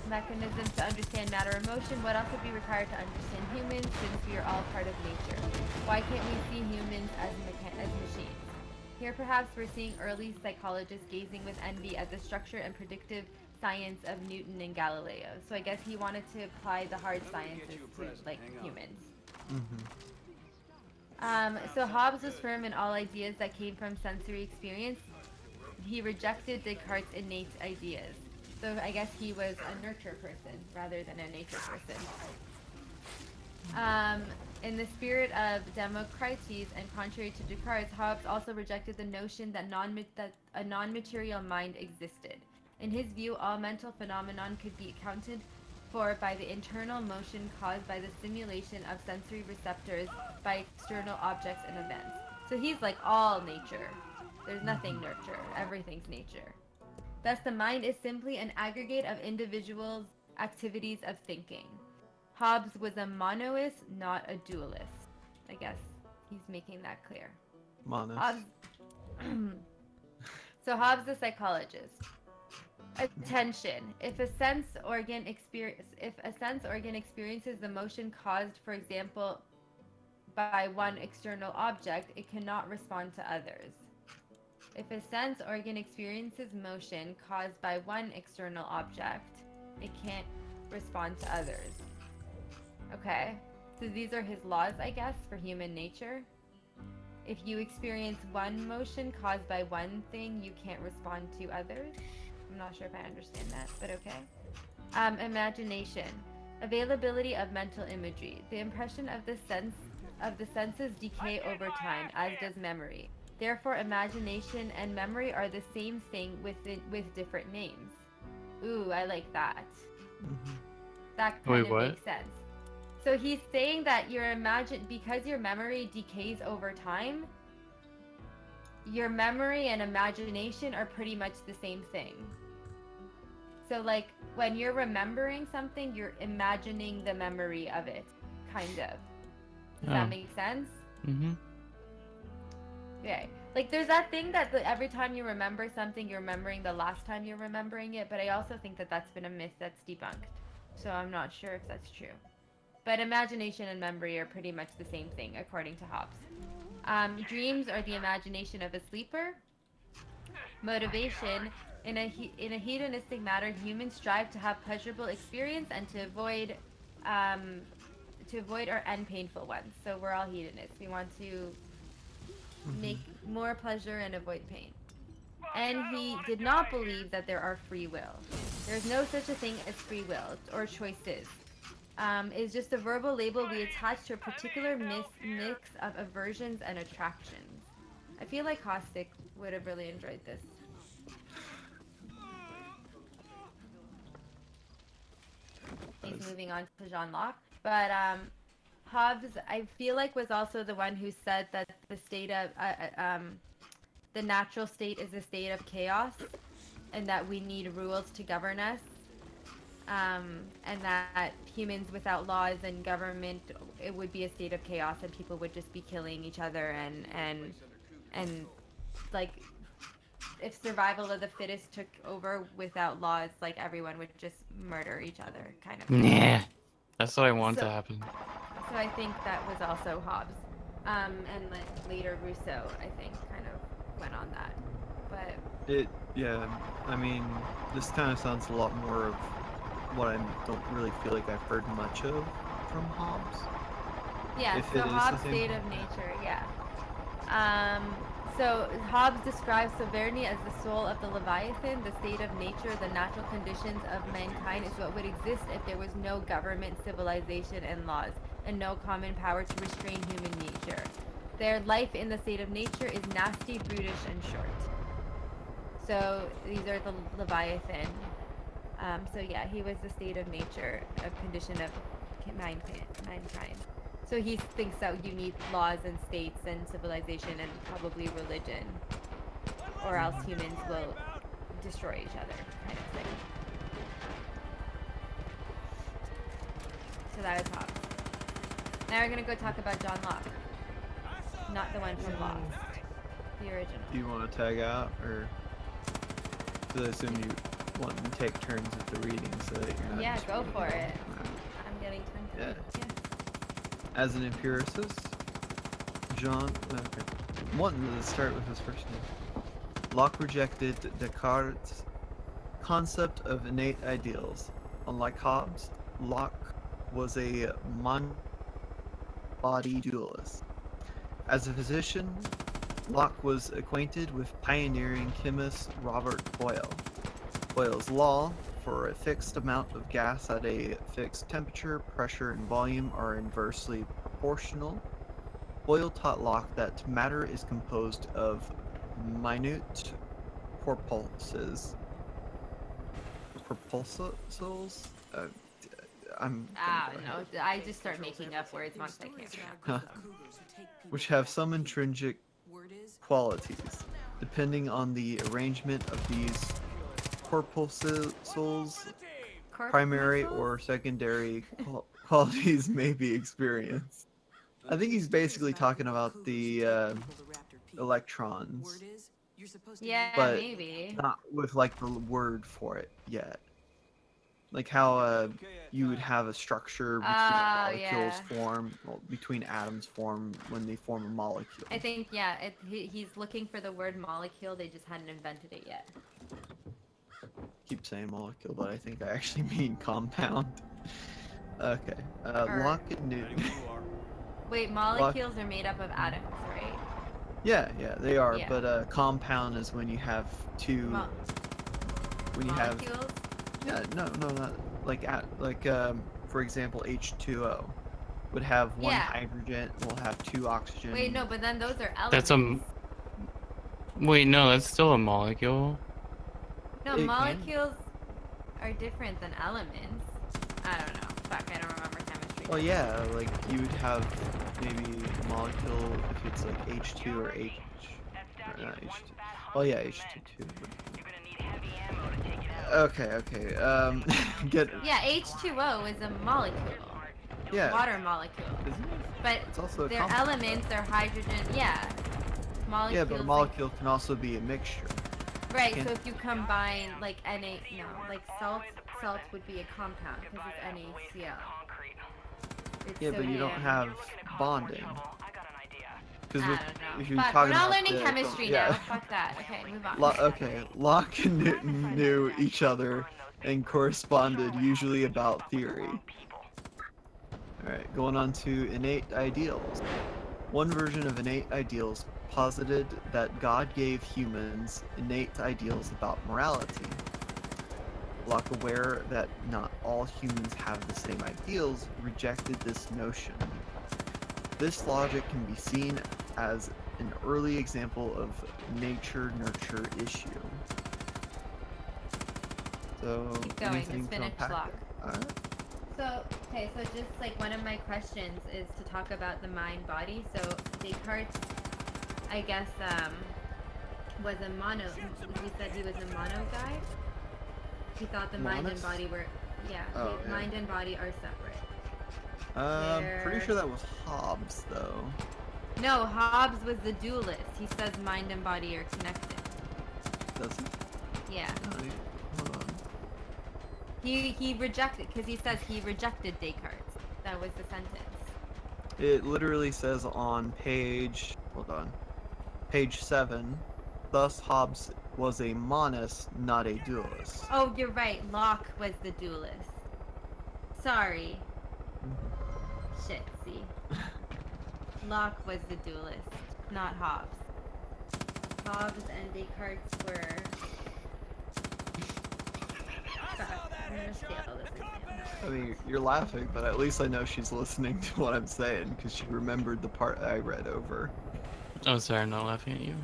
mechanisms to understand matter and motion, what else would be required to understand humans, since we are all part of nature? Why can't we see humans as machines? Here perhaps we're seeing early psychologists gazing with envy at the structure and predictive science of Newton and Galileo. So I guess he wanted to apply the hard sciences to, like, humans. So Hobbes was firm in all ideas that came from sensory experience. He rejected Descartes' innate ideas. So I guess he was a nurture person rather than a nature person. In the spirit of Democritus and contrary to Descartes, Hobbes also rejected the notion that a non-material mind existed. In his view, all mental phenomenon could be accounted for by the internal motion caused by the stimulation of sensory receptors by external objects and events. So he's like all nature. There's nothing nurture. Everything's nature. Thus, the mind is simply an aggregate of individuals' activities of thinking. Hobbes was a monoist, not a dualist. I guess he's making that clear. Monist. So Hobbes, the psychologist. Attention. If a sense organ experiences the motion caused, for example, by one external object, it cannot respond to others. If a sense organ experiences motion caused by one external object, it can't respond to others. Okay, so these are his laws, I guess, for human nature. If you experience one motion caused by one thing, you can't respond to others. I'm not sure if I understand that, but okay. Imagination. Availability of mental imagery. The impression of the senses decay over time, as does memory. Therefore, imagination and memory are the same thing with different names. Ooh, I like that. That kind of makes sense. So he's saying that because your memory decays over time, your memory and imagination are pretty much the same thing. So like when you're remembering something, you're imagining the memory of it, kind of. Does that make sense? Okay. Like there's that thing that every time you remember something, you're remembering the last time you're remembering it, but I also think that that's been a myth that's debunked. So I'm not sure if that's true. But imagination and memory are pretty much the same thing, according to Hobbes. Dreams are the imagination of a sleeper. Motivation. In a hedonistic matter, humans strive to have pleasurable experience and to avoid or end painful ones. So we're all hedonists. We want to make more pleasure and avoid pain. And he did not believe that there are free will. There's no such a thing as free will or choices. Is just a verbal label we attach to a particular mix of aversions and attractions. I feel like Hostic would have really enjoyed this. He's moving on to Jean Locke. But Hobbes, I feel like, was also the one who said that the state of the natural state is a state of chaos, and that we need rules to govern us. And that humans without laws and government, it would be a state of chaos, and people would just be killing each other and like if survival of the fittest took over without laws, like everyone would just murder each other, kind of. Nah. That's what I want So- to happen. So I think that was also Hobbes, and like later Rousseau, I think, kind of went on that. But Yeah, I mean, this kind of sounds a lot more of what I don't really feel like I've heard much of from Hobbes. yeah, If so it is Hobbes' the same- state of nature, yeah. So Hobbes describes sovereignty as the soul of the Leviathan, the state of nature, the natural conditions of mankind is what would exist if there was no government, civilization, and laws, and no common power to restrain human nature. Their life in the state of nature is nasty, brutish, and short. So these are the Leviathan. So yeah, he was the state of nature, a condition of mankind. So he thinks that you need laws and states and civilization and probably religion, or else humans will destroy each other, kind of thing. So that is Hobbes. Now we're gonna go talk about John Locke, not the one from Lost, the original. Do you want to tag out, or? Because I assume you want to take turns at the reading so that you're not. Yeah, just go reading for it. it. Alright. I'm getting tempted. Yeah. As an empiricist, John. Okay. Wanting to start with his first name. Locke rejected Descartes' concept of innate ideals. Unlike Hobbes, Locke was a mind-body dualist. As a physician, Locke was acquainted with pioneering chemist Robert Boyle. Boyle's law for a fixed amount of gas at a fixed temperature, pressure, and volume are inversely proportional. Boyle taught Locke that matter is composed of minute corpuscles. Corpuscles? No, I just start making up words once I can't pronounce them. Which have some intrinsic qualities. Depending on the arrangement of these corpuscles, primary or secondary qualities may be experienced. I think he's basically talking about the electrons, Yeah, but maybe. not with like the word for it yet. Like how you would have a structure between molecules form, well, between atoms form when they form a molecule. I think, yeah, he's looking for the word molecule, they just hadn't invented it yet. Keep saying molecule, but I think I actually mean compound. Okay, Or- Locke and Newton. Wait, molecules are made up of atoms, right? Yeah, they are, Yeah. but compound is when you have two. When you have. Molecules? Yeah, no, not like for example, H2O would have one Yeah. hydrogen, will have two oxygen. Wait, no, but then those are elements. That's Wait, no, that's still a molecule. No, It can- molecules are different than elements. I don't know. Fuck, I don't remember chemistry. Well, yeah, like you would have maybe a molecule if it's like H2 or H. Or not H2. Well, yeah, H2 too. Okay. Get. Yeah, H2O is a molecule. Yeah. Water molecule. Isn't it? But It's also a their compound, elements though. are hydrogen. Yeah. Molecules. Yeah, but a like- molecule can also be a mixture. Right, can- so if you combine like like salt would be a compound because it's NaCl. It's Yeah, but you don't sodium. have bonding. Because I don't know. if you're Fuck, talking we're not about learning the- chemistry yeah. now. Fuck that. Okay, move on. Okay, Locke and Newton knew each other and corresponded usually about theory. Alright, going on to innate ideals. One version of innate ideals posited that God gave humans innate ideals about morality. Locke, aware that not all humans have the same ideals, rejected this notion. This logic can be seen as an early example of nature-nurture issue. So, Keep going, anything just to finish unpack Locke. there? Alright. So, okay, so just like one of my questions is to talk about the mind-body. So Descartes, I guess, was a mono. He said he was a mono guy. He thought the mind and Monist? body were, Oh, yeah. mind and body are separate. Pretty sure that was Hobbes, though. No, Hobbes was the dualist. He says mind and body are connected. Does he? Yeah. No, hold on. He rejected, because he says he rejected Descartes. That was the sentence. It literally says on page, hold on, page 7, thus Hobbes was a monist, not a dualist. Oh, you're right. Locke was the dualist. Sorry. Shit, see. Locke was the dualist, not Hobbes. Hobbes and Descartes were... I'm gonna scale this exam. I mean, you're laughing, but at least I know she's listening to what I'm saying, because she remembered the part I read over. Oh, sorry, I'm not laughing at you.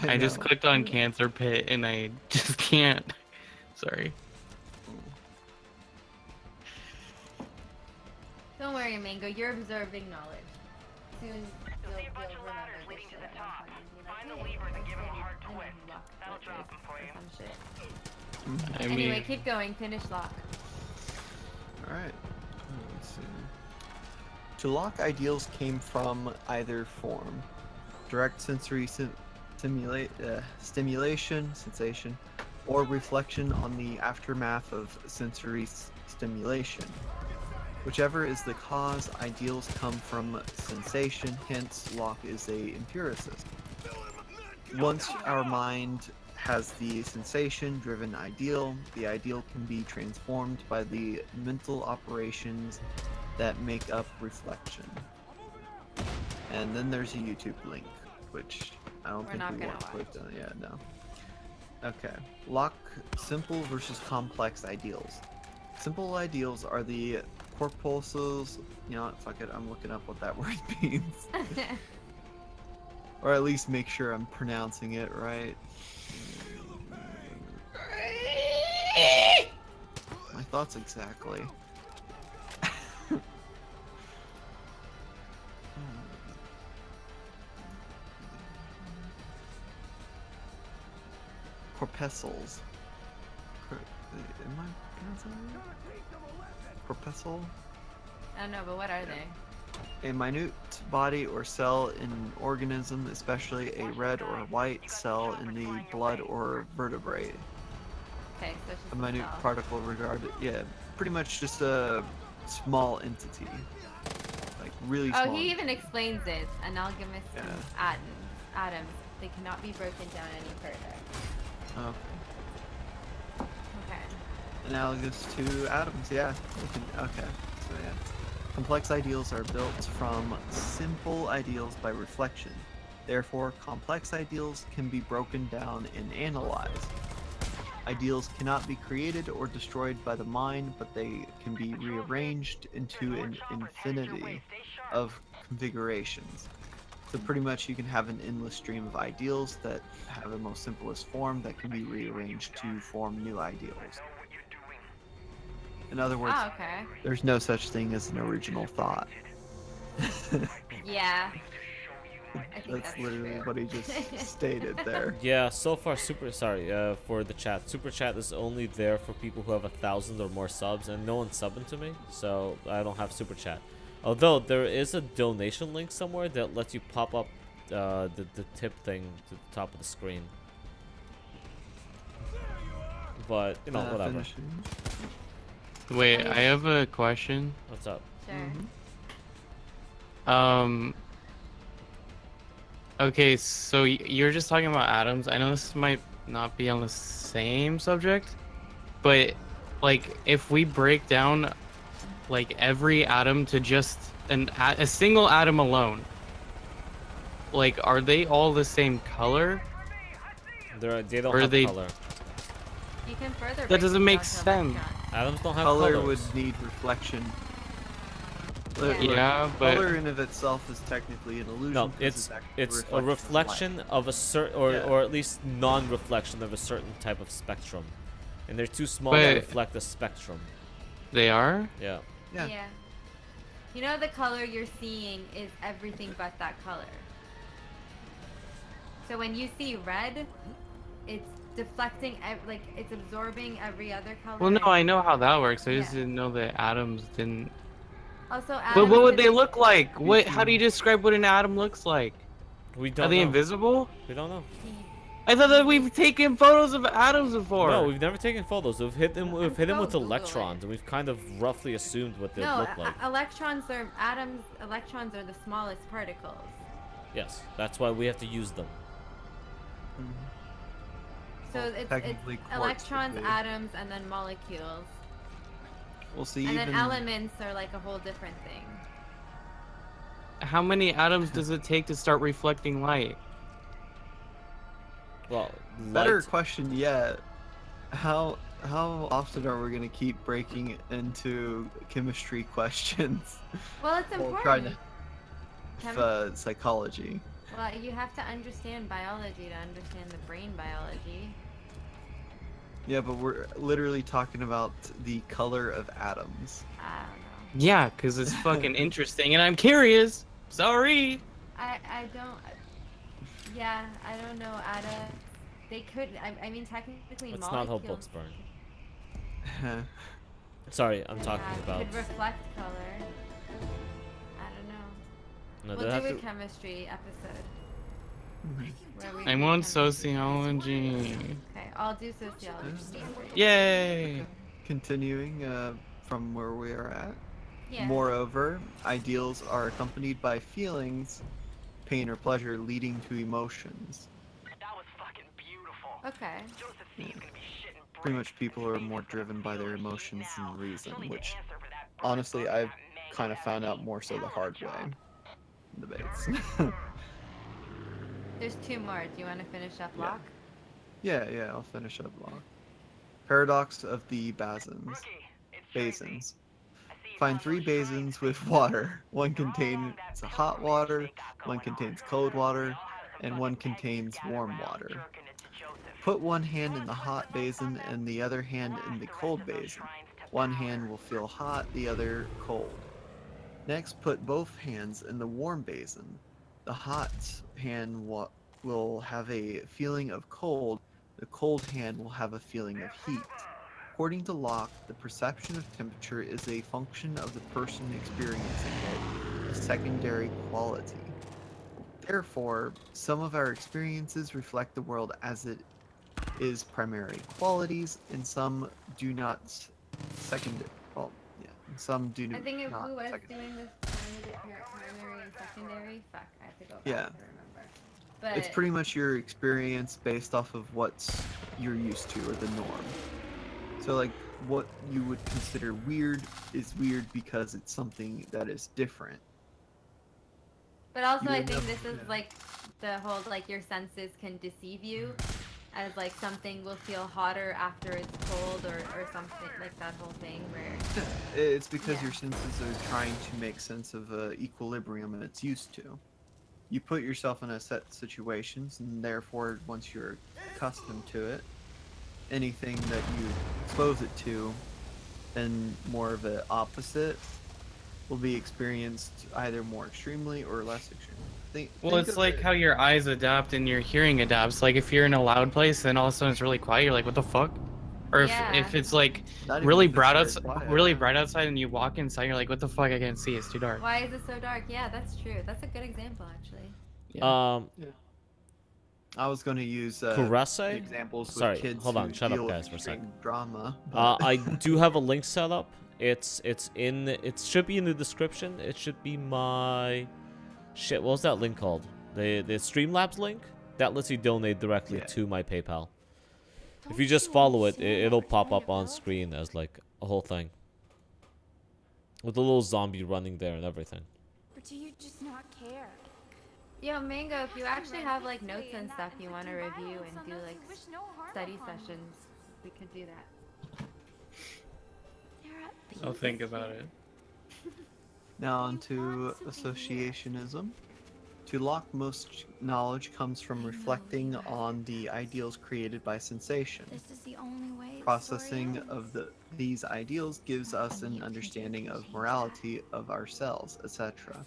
I I just know. clicked on Cancer Pit and I just can't. Sorry. Don't worry, Mango. You're absorbing knowledge. Soon You'll see a bunch of ladders remember leading this to the shit top. at one point Find the and be like, levers and hey, give 'em a I hard know twist. Locke That'll wrote drop this 'em for or you. some shit. I Anyway, mean, keep going. Finish Locke. Alright. Let's see. To Locke, ideals came from either form. Direct sensory stimulation, sensation, or reflection on the aftermath of sensory stimulation. Whichever is the cause, ideals come from sensation, hence Locke is a empiricist. Once our mind has the sensation-driven ideal, the ideal can be transformed by the mental operations that make up reflection. And then there's a YouTube link, which I don't We're think not we gonna want watch. clicked on. Yeah, no. Okay. Locke, simple versus complex ideals. Simple ideals are the corpuscles. You know what? Fuck it. I'm looking up what that word means. Or at least make sure I'm pronouncing it right. My thoughts exactly. Corpuscles. Am I pronouncing that right? Corpuscle? I don't know, but what are they? A minute body or cell in an organism, especially a red or white cell in the blood or vertebrae. Okay, so it's just A minute cell. particle regarded, yeah, pretty much just a small entity. Like really small. Oh, he even explains it. Analogous Yeah. atoms. They cannot be broken down any further. Okay. Okay. Analogous to atoms, yeah. Okay, so yeah. Complex ideals are built from simple ideals by reflection. Therefore, complex ideals can be broken down and analyzed. Ideals cannot be created or destroyed by the mind, but they can be rearranged into an infinity of configurations. So pretty much you can have an endless stream of ideals that have a most simplest form that can be rearranged to form new ideals. In other words, Oh, okay. there's no such thing as an original thought. Yeah. I think That's that's literally true. what he just stated there. Yeah, so far for the chat. Super chat is only there for people who have 1,000 or more subs, and no one's subbing to me, so I don't have super chat. Although there is a donation link somewhere that lets you pop up the tip thing to the top of the screen. But you know, whatever. Finishing. wait, I have a question. What's up? Sure. Okay, so you're just talking about atoms. I know this might not be on the same subject, but like if we break down like every atom to just a single atom alone, like are they all the same color? They don't Or have they- color. You can further That break doesn't it make down to sense. electrons. Atoms don't have Color colors. would need reflection. Yeah, but color in of itself is technically an illusion. No, 'cause it's actually a reflection of a certain, or Yeah. or at least non-reflection of a certain type of spectrum, and they're too small to But- reflect the spectrum. they are? Yeah. Yeah. You know the color you're seeing is everything but that color. So when you see red, it's deflecting, like it's absorbing every other color. Well, no, and- I know how that works. I just Yeah. didn't know that atoms didn't. Also, But atoms what would could they be- look like? What? How do you describe what an atom looks like? We Are don't they know. invisible? We don't know. I thought that we've taken photos of atoms before. No, we've never taken photos. We've hit them. We've hit them Go with Google electrons, it. and we've kind of roughly assumed what they No, look like. electrons are atoms. Electrons are the smallest particles. Yes, that's why we have to use them. So Well, it's technically quartz would electrons, be. atoms, and then molecules. We'll see. And even then elements are like a whole different thing. How many atoms does it take to start reflecting light? Well, better light. question yet. How often are we gonna keep breaking into chemistry questions? Well, it's While trying important. psychology. Well, you have to understand biology to understand the brain biology. Yeah, but we're literally talking about the color of atoms. I don't know. Yeah, because it's fucking interesting, and I'm curious. Sorry. I don't. Yeah, I don't know. They could. I mean, technically, That's not how molecules books burn. Sorry, I'm talking about. could reflect color. I don't know. No, We'll they have do a to. chemistry episode. Where we I do want chemistry. sociology. Okay, I'll do sociology. Yay! Continuing from where we are at. Yeah. Moreover, ideals are accompanied by feelings, pain or pleasure, leading to emotions. That was fucking beautiful. Okay. Josephine's gonna be shitting Pretty bricks. much people are more driven by their emotions than reason, which honestly I've kind of found out more so the hard way in debates. There's 2 more. Do you want to finish up Yeah. Locke? Yeah, I'll finish up Locke. Paradox of the basins. Find 3 basins with water. One contains hot water, one contains cold water, and one contains warm water. Put one hand in the hot basin and the other hand in the cold basin. One hand will feel hot, the other cold. Next, put both hands in the warm basin. The hot hand will have a feeling of cold, the cold hand will have a feeling of heat. According to Locke, the perception of temperature is a function of the person experiencing it, a secondary quality. Therefore, some of our experiences reflect the world as it is primary qualities, and some do not some do I think if not who was secondary. doing this primary and secondary, fuck, I have to go back Yeah. to remember. But It's pretty much your experience based off of what you're used to or the norm. So like what you would consider weird is weird because it's something that is different. But also, You I end think up- this is yeah. like the whole like your senses can deceive you, as like something will feel hotter after it's cold or something like that whole thing where. It's because Yeah. your senses are trying to make sense of equilibrium it's used to. You put yourself in a set situations, and therefore, once you're accustomed to it, anything that you expose it to, and more of the opposite, will be experienced either more extremely or less extremely. Well, Think it's of like it- how your eyes adapt and your hearing adapts. Like if you're in a loud place, then all of a sudden it's really quiet. You're like, what the fuck? Or Yeah. if it's like not even really if it's bright very outside, quiet. really bright outside, and you walk inside, you're like, what the fuck? I can't see. It's too dark. Why is it so dark? Yeah, that's true. That's a good example, actually. Yeah. I was going to use Kurase? examples with Sorry, kids hold on, who shut up, deal with guys, for a sec. extreme drama. But I do have a link set up. It should be in the description. It should be my shit. What was that link called? The Streamlabs link that lets you donate directly Yeah. to my PayPal. If you just follow it, it'll pop up on screen as like a whole thing with a little zombie running there and everything. Or do you just not care? Yo, Mango, if you actually have like notes and stuff you want to review and do like study sessions, we could do that. I'll think about it. now onto associationism. To Locke, most knowledge comes from reflecting on the ideals created by sensation. This is the only way. Processing of these ideals gives us an understanding of morality of ourselves, etc.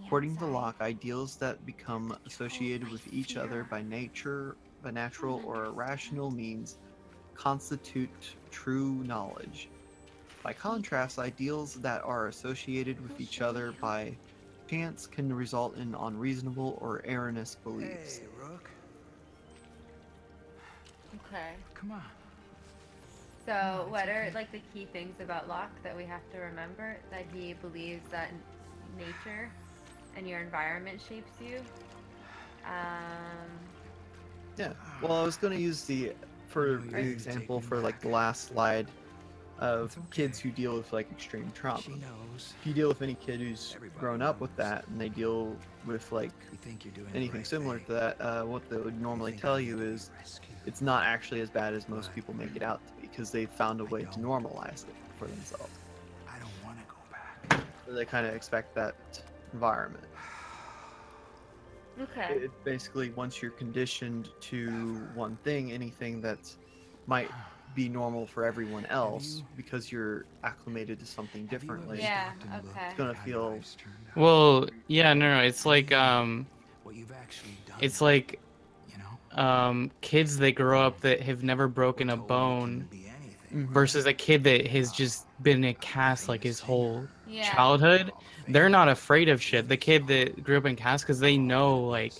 According to Locke, ideals that become associated with each other by natural or irrational means constitute true knowledge. By contrast, ideals that are associated with each other by chance can result in unreasonable or erroneous beliefs. Hey, Rook. Okay. Come on. So, what are like the key things about Locke that we have to remember? That he believes that nature and your environment shapes you. Yeah. Well, I was going to use for you're the ready to example take me for like back. the last slide of It's okay. kids who deal with like extreme trauma. She knows. If you deal with any kid who's Everybody grown up with knows. that and they deal with like You think you're doing the anything right similar thing. to that, what they would You normally think tell I you need to be is rescued. it's not actually as bad as most But people make it out to be because they've found a way to don't. normalize it for themselves. I don't want to go back. So they kind of expect that environment. okay. It basically, once you're conditioned to one thing, anything that might be normal for everyone else, because you're acclimated to something Have you ever differently, Yeah, stopped and looked okay. at It's gonna how feel- your life's turned out? Well, yeah, no, it's like What you've actually done. it's like You know. kids that grow up that have never broken We're a told we can bone be anything, Mhm. versus a kid that has just been in a cast like his whole Yeah. childhood. They're not afraid of shit. The kid that grew up in cast, because they know like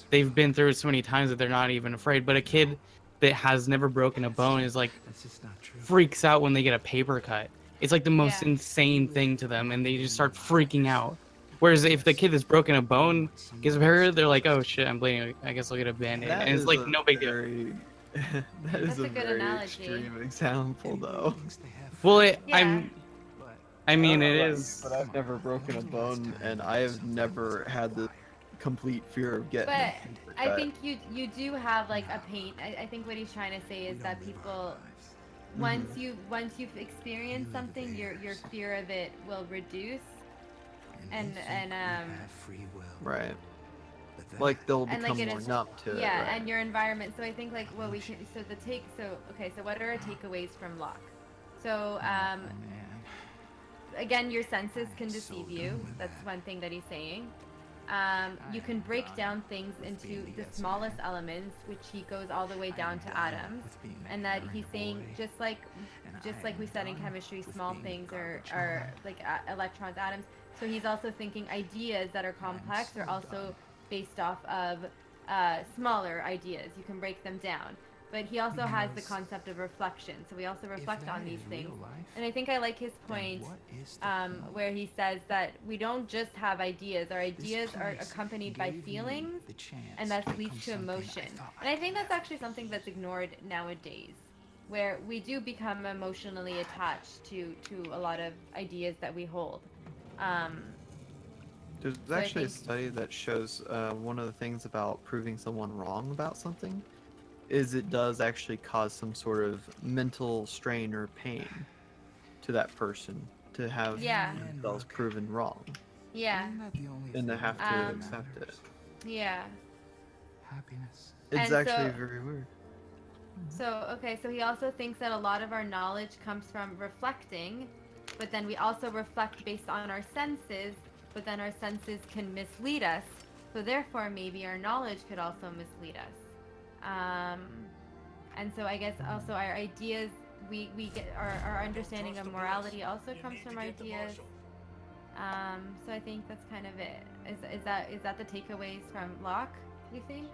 they've been through it so many times that they're not even afraid. But a kid that has never broken a bone is like That's just not true. freaks out when they get a paper cut. It's like the most Yeah. insane thing to them, and they just start freaking out. Whereas if the kid that's broken a bone gets a paper, they're like, "Oh shit, I'm bleeding. I guess I'll get a band-aid," That and it's is like a no big deal. very, that That's is a a good very analogy. extreme example, though. Well, Yeah. I mean, I it don't know, is. but I've never broken a bone, and I have never had the complete fear of getting But a paper I cut. think you do have like a pain. I think what he's trying to say is that people once you've experienced something, your fear of it will reduce. And Right. Like they'll And, like, become it more is- numb to it. yeah, Right. and your environment. So I think like what we can. So okay. So what are our takeaways from Locke? So again, your senses can deceive you. That's one thing that he's saying. You can break down things into the smallest elements, which he goes all the way down to atoms, and that he's saying just like we said in chemistry, small things are like electrons, atoms. So he's also thinking ideas that are complex are also based off of smaller ideas. You can break them down. But he also has the concept of reflection. So we also reflect on these things. And I think I like his point where he says that we don't just have ideas. Our ideas are accompanied by feelings, and that leads to emotion. And I think that's actually something that's ignored nowadays, where we do become emotionally attached to a lot of ideas that we hold. There's So I actually a think- study that shows one of the things about proving someone wrong about something is it does actually cause some sort of mental strain or pain to that person to have Yeah. themselves proven wrong, Yeah, and they have to Um, accept it. yeah. Happiness. It's and actually so- very weird. So, okay, so he also thinks that a lot of our knowledge comes from reflecting, but then we also reflect based on our senses, but then our senses can mislead us. So therefore, maybe our knowledge could also mislead us. And so I guess also our ideas, we get our understanding of morality also comes from ideas. So I think that's kind of it. Is that the takeaways from Locke, you think?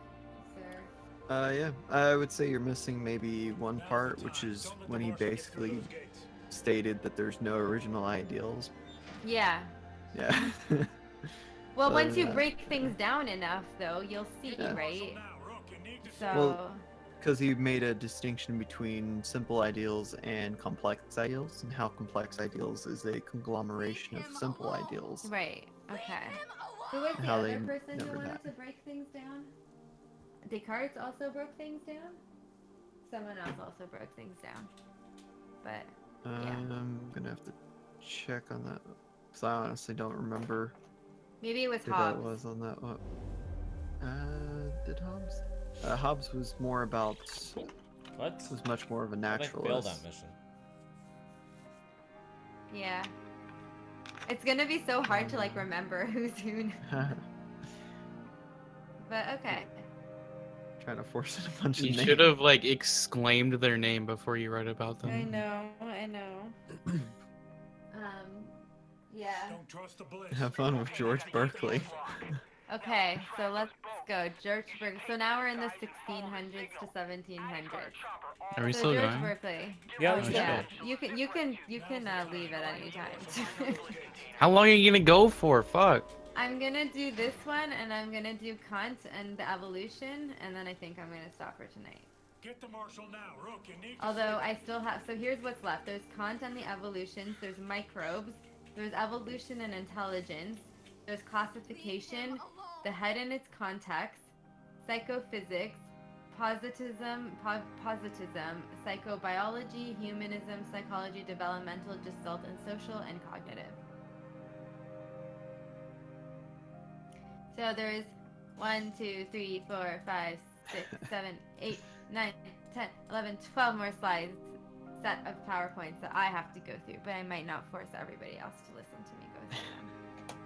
Yeah, I would say you're missing maybe one part, which is when he basically stated that there's no original ideals. Yeah. Yeah. Well, So, once you yeah, break things down enough, though, you'll see, Yeah. right? So, Well, because he made a distinction between simple ideals and complex ideals, and how complex ideals is a conglomeration of simple ideals. right, okay. Who was the How other they person who never wanted die. to break things down? Descartes also broke things down? Someone else also broke things down. But, yeah. I'm gonna have to check on that, because I honestly don't remember maybe it was who Hobbes. that was on that one. Did Hobbes? Hobbes was more about, What? was much more of a I failed that naturalist. mission. Yeah. It's gonna be so hard to, like, remember who's who. But, okay. Trying to force in a bunch You of should names. have like exclaimed their name before you wrote about them. I know. Yeah. Don't trust the bliss. Have fun with George Berkeley. Okay, so go. George Berkeley. So now we're in the 1600s to 1700s. Are we So still George going? Berkeley. Yeah, Oh, we should yeah. go. You can leave at any time. How long are you gonna go for? Fuck. I'm gonna do this one, and I'm gonna do Kant and the evolution, and then I think I'm gonna stop for tonight. Get the marshal now, Rook. You need to Although I still have, so here's what's left. There's Kant and the evolutions, there's microbes, there's evolution and intelligence, there's classification, the head and its context, psychophysics, positivism, psychobiology, humanism, psychology, developmental, gestalt, and social and cognitive. So there's 1, 2, 3, 4, 5, 6, 7, 8, 9, 10, 11, 12 more slides set of PowerPoints that I have to go through, but I might not force everybody else to listen to me go through them.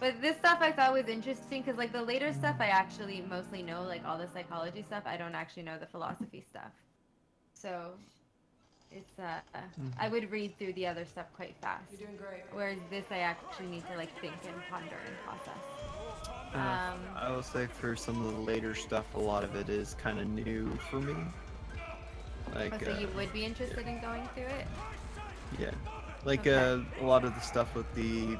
But this stuff I thought was interesting because like the later stuff I actually mostly know, like all the psychology stuff, I don't actually know the philosophy stuff. So it's I would read through the other stuff quite fast. You're doing great. Whereas this I actually need to like think and ponder and process. I will say for some of the later stuff, a lot of it is kind of new for me. Like, So you would be interested in going through it? yeah, like Okay. a lot of the stuff with the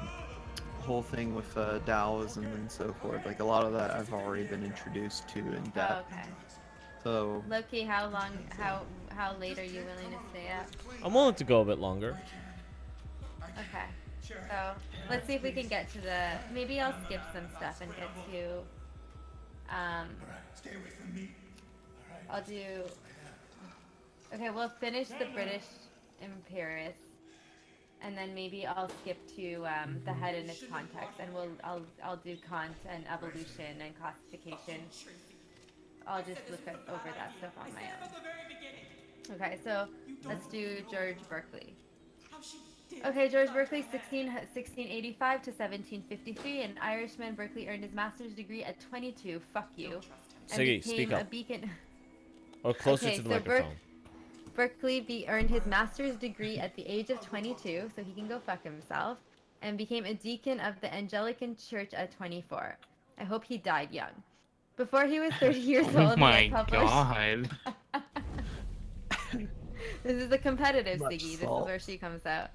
whole thing with Taoism and so forth. Like a lot of that I've already been introduced to in Oh, depth. okay. So Loki, how late are you willing to stay up? I'm willing to go a bit longer. Okay. So let's see if we can get to the. Maybe I'll skip some stuff and get to. I'll do. Okay, we'll finish the British Imperius, and then maybe I'll skip to the head and its context, and I'll do Kant and evolution and classification. I'll just look over that stuff on my own. Okay, so let's do George Berkeley. Okay, George Berkeley, 1685 to 1753, an Irishman. Berkeley earned his master's degree at 22. Fuck you. And Siggy, became speak a up. beacon. Or closer Okay, to the so microphone. Berkeley earned his master's degree at the age of 22, so he can go fuck himself, and became a deacon of the Anglican Church at 24. I hope he died young. Before he was 30 years Oh old, my he had published. god. This is a competitive Much Siggy. This salt. is where she comes out.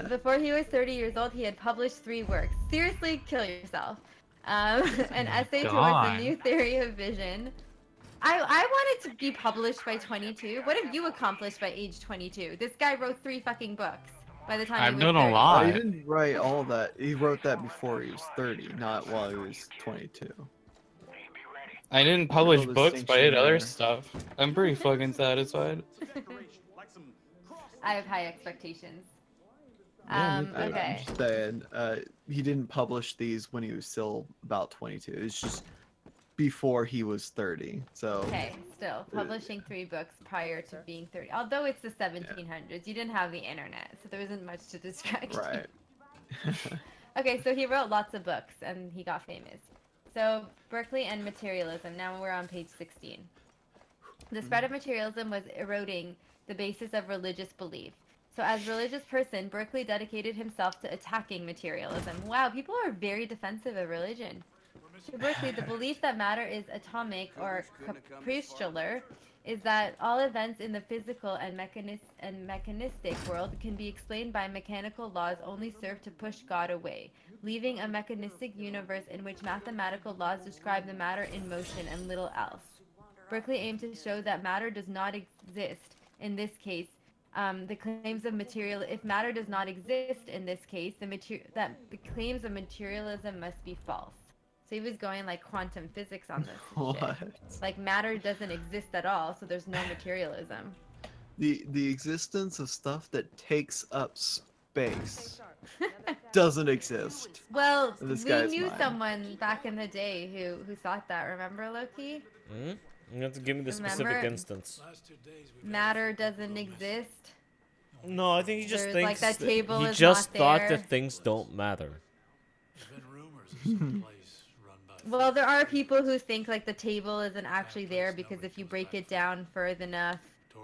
Before he was 30 years old, he had published 3 works. Seriously, kill yourself. An essay towards God. the new theory of vision. I wanted to be published by 22. What have you accomplished by age 22? This guy wrote 3 fucking books by the time I've he was done a 30. lot. he didn't write all that. He wrote that before he was 30, not while he was 22. I didn't publish No books, but I did distinction other there. stuff. I'm pretty fucking satisfied. I have high expectations. Yeah, me too. I'm Okay. just saying, he didn't publish these when he was still about 22. It's just before he was 30. So Okay, still publishing 3 books prior to being 30. Although it's the 1700s, you didn't have the internet, so there wasn't much to distract you. right. Okay, so he wrote lots of books and he got famous. So Berkeley and materialism. Now we're on page 16. The spread of materialism was eroding the basis of religious belief. So as a religious person, Berkeley dedicated himself to attacking materialism. Wow, people are very defensive of religion. To Berkeley, the belief that matter is atomic or capricious is that all events in the physical and mechanistic world can be explained by mechanical laws only serve to push God away, leaving a mechanistic universe in which mathematical laws describe the matter in motion and little else. Berkeley aimed to show that matter does not exist in this case. The claims of material, if matter does not exist in this case, the claims of materialism must be false. So he was going like quantum physics on this and shit. What? Like matter doesn't exist at all, so there's no materialism. The existence of stuff that takes up space doesn't exist. Well, This we guy's knew mine. someone back in the day who thought that. Remember, Loki? Hmm? You have to give me the specific Remember? instance. Matter doesn't exist. No, I think he just There's, thinks like, that table he is just not thought there. that things don't matter. Well, there are people who think like the table isn't actually there because if you break it down further enough,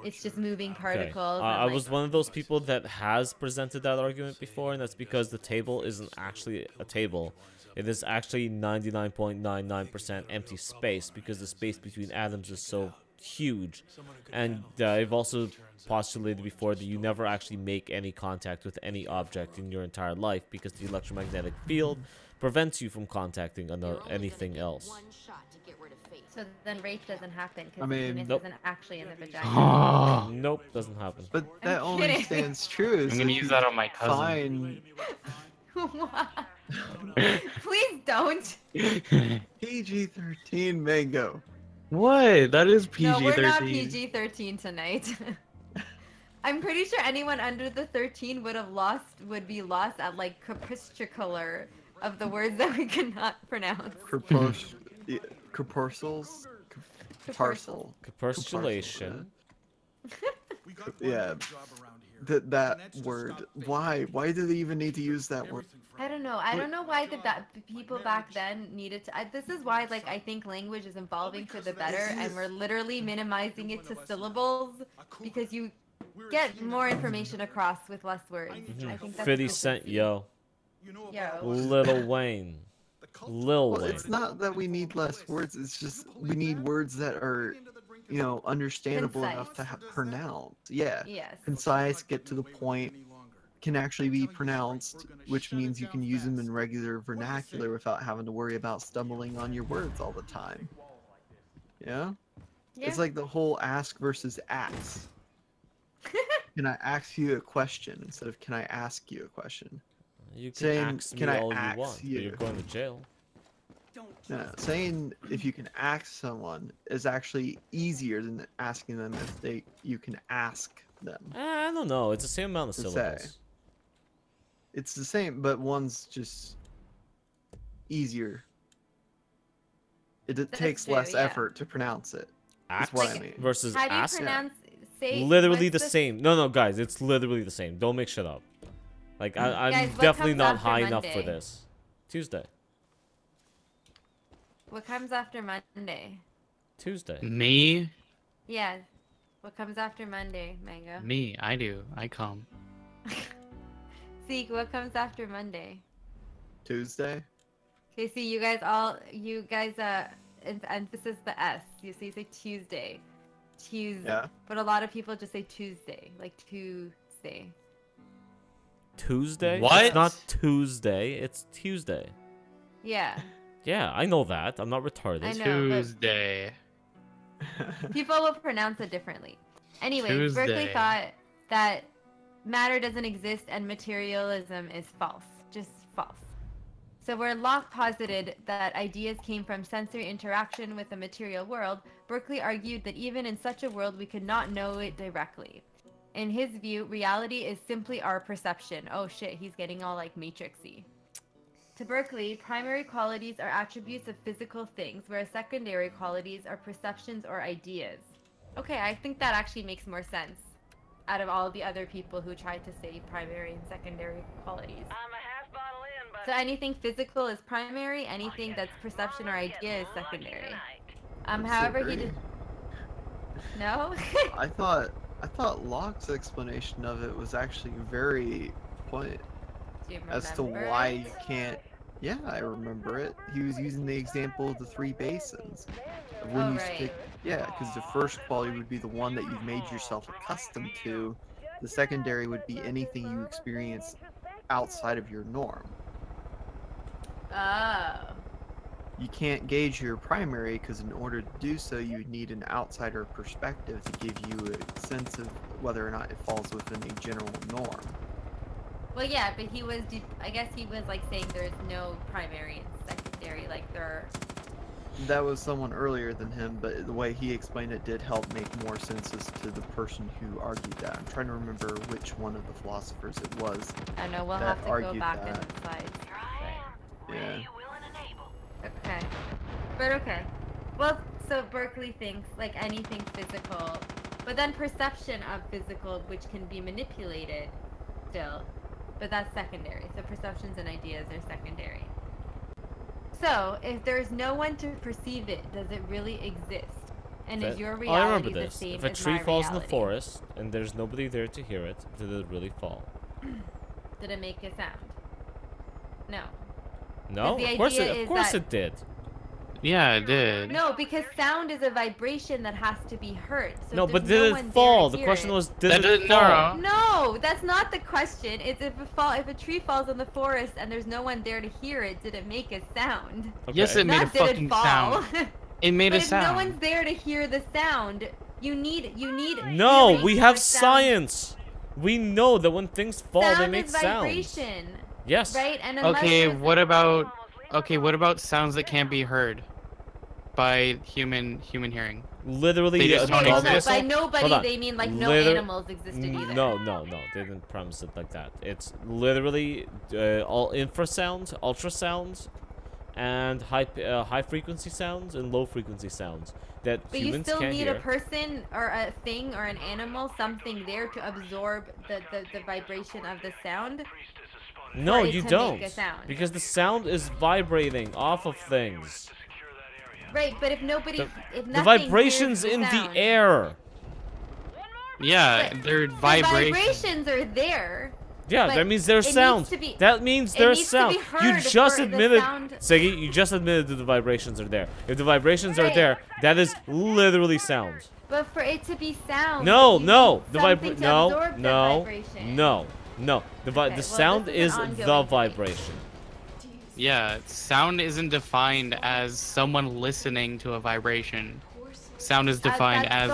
it's just moving Okay. particles. and, I like, was one of those people that has presented that argument before, and that's because the table isn't actually a table. It is actually 99.99% empty space because the space between atoms is so huge. And I've also postulated before that you never actually make any contact with any object in your entire life because the electromagnetic field prevents you from contacting anything else. So then rape doesn't happen because I the mean, penis nope. isn't actually in the vagina. Nope, doesn't happen. But that only kidding. stands true. I'm gonna use that on my cousin. Please don't. PG-13 mango. What? That is No, we're not PG-13. PG-13 tonight. I'm pretty sure anyone under the 13 would be lost at like capricular of the words that we cannot pronounce. Corporsals? Parcel. Capitulation. Yeah. That word. Why? Why do they even need to use that word? I don't know. I don't know why the people back then needed to. This is why, like, I think language is evolving for the better, and we're literally minimizing it to syllables because you get more information across with less words. I think that's 50 Cent, yo. Yo. Lil Wayne. Lil Well, Wayne. it's not that we need less words. It's just we need words that are, you know, understandable enough to pronounce. Yeah. Yes. Concise, get to the point, can actually be pronounced, which means you can use them in regular vernacular without having to worry about stumbling on your words all the time. Yeah? It's like the whole ask versus ask. Can I ask you a question instead of can I ask you a question? You can saying, ask me can I all you ask want, but you? you're going to jail. No, saying if you can ask someone is actually easier than asking them if you can ask them. I don't know. It's the same amount of To say. syllables. It's the same, but one's just easier. It takes true, less yeah. effort to pronounce it. That's Ask what I mean. versus How do you ask. pronounce? Say Literally what's the same. No, guys, it's literally the same. Don't make shit up. Like I'm Guys, what definitely comes not after high enough for Monday? this. Tuesday. What comes after Monday? Tuesday. Me? Yeah. What comes after Monday, Mango? Me. I do. I come. Zeke, what comes after Monday? Tuesday? Okay, see, you guys, emphasis the S. You say Tuesday. Tuesday. Yeah. But a lot of people just say Tuesday. Like Tuesday. Tuesday? What? It's not Tuesday. It's Tuesday. Yeah. Yeah, I know that. I'm not retarded. I know, but Tuesday. people will pronounce it differently. Anyways, Berkeley Tuesday. thought that matter doesn't exist and materialism is false. Just false. So where Locke posited that ideas came from sensory interaction with the material world, Berkeley argued that even in such a world we could not know it directly. In his view, reality is simply our perception. Oh shit, he's getting all like matrixy. To Berkeley, primary qualities are attributes of physical things, whereas secondary qualities are perceptions or ideas. Okay, I think that actually makes more sense out of all the other people who tried to say primary and secondary qualities. I'm a half bottle in, but So anything physical is primary, anything that's perception or idea is secondary. However, he did. No. I thought Locke's explanation of it was actually very poignant Do you as to remember why it? you can't. Yeah, I remember it. He was using the example of the three basins. Of when Oh, you right. stick, yeah, because the first quality would be the one that you've made yourself accustomed to. The secondary would be anything you experience outside of your norm. Oh. You can't gauge your primary because in order to do so, you would need an outsider perspective to give you a sense of whether or not it falls within a general norm. Well, yeah, but he was. I guess he was like saying there's no primary and secondary. Like there are. That was someone earlier than him, but the way he explained it did help make more sense as to the person who argued that. I'm trying to remember which one of the philosophers it was. I know we'll that have to go argued back in that. the slides. Yeah. Okay. But okay. Well, so Berkeley thinks like anything physical, but then perception of physical, which can be manipulated, still, but that's secondary. So perceptions and ideas are secondary. So if there's no one to perceive it, does it really exist? And is your I remember reality the this. same If a as tree my falls in the reality? forest and there's nobody there to hear it, did it really fall? Did it make a sound? No. No, the of course idea it, is of course that- it did. Yeah, it did. No, because sound is a vibration that has to be heard. So No, if but there's did no it one fall? there to The hear question it- was, did That it didn't- fall? No, that's not the question. It's if a tree falls in the forest and there's no one there to hear it, did it make a sound? Okay. Yes, it made a Not did it fucking fall. sound. It made But a if no sound. one's there to hear the sound, you need No, hearing we have for sound. science. We know that when things fall, they Sound make is sounds. vibration, Yes. right? And unless Okay, there's- what about sounds that can't be heard by human hearing? Literally, They just Okay, don't well, no, exist. by Hold nobody on. they mean like no animals existed either. No, they didn't promise it like that. It's literally all infrasounds, ultrasounds, and high frequency sounds and low frequency sounds that But you humans still can't need hear. a person or a thing or an animal, something there to absorb the vibration of the sound. No, for it you to don't, make a sound. because the sound is vibrating off of things. Right, but if nobody, if The nothing vibrations hears in sound, the air. Yeah, But they're the vibrations. vibrations are there. Yeah, But that means there's it needs sound. to be- That means it there's needs to sound. be You heard just for the admitted, sound- Siggy, you just admitted that the vibrations are there. If the vibrations are Right. there, that is literally sound. But for it to be sound, No, you no, need the something to no, absorb the no, vibration. no, no. Okay, The well, sound this is is an the ongoing debate. vibration. Yeah, sound isn't defined as someone listening to a vibration. Sound is defined as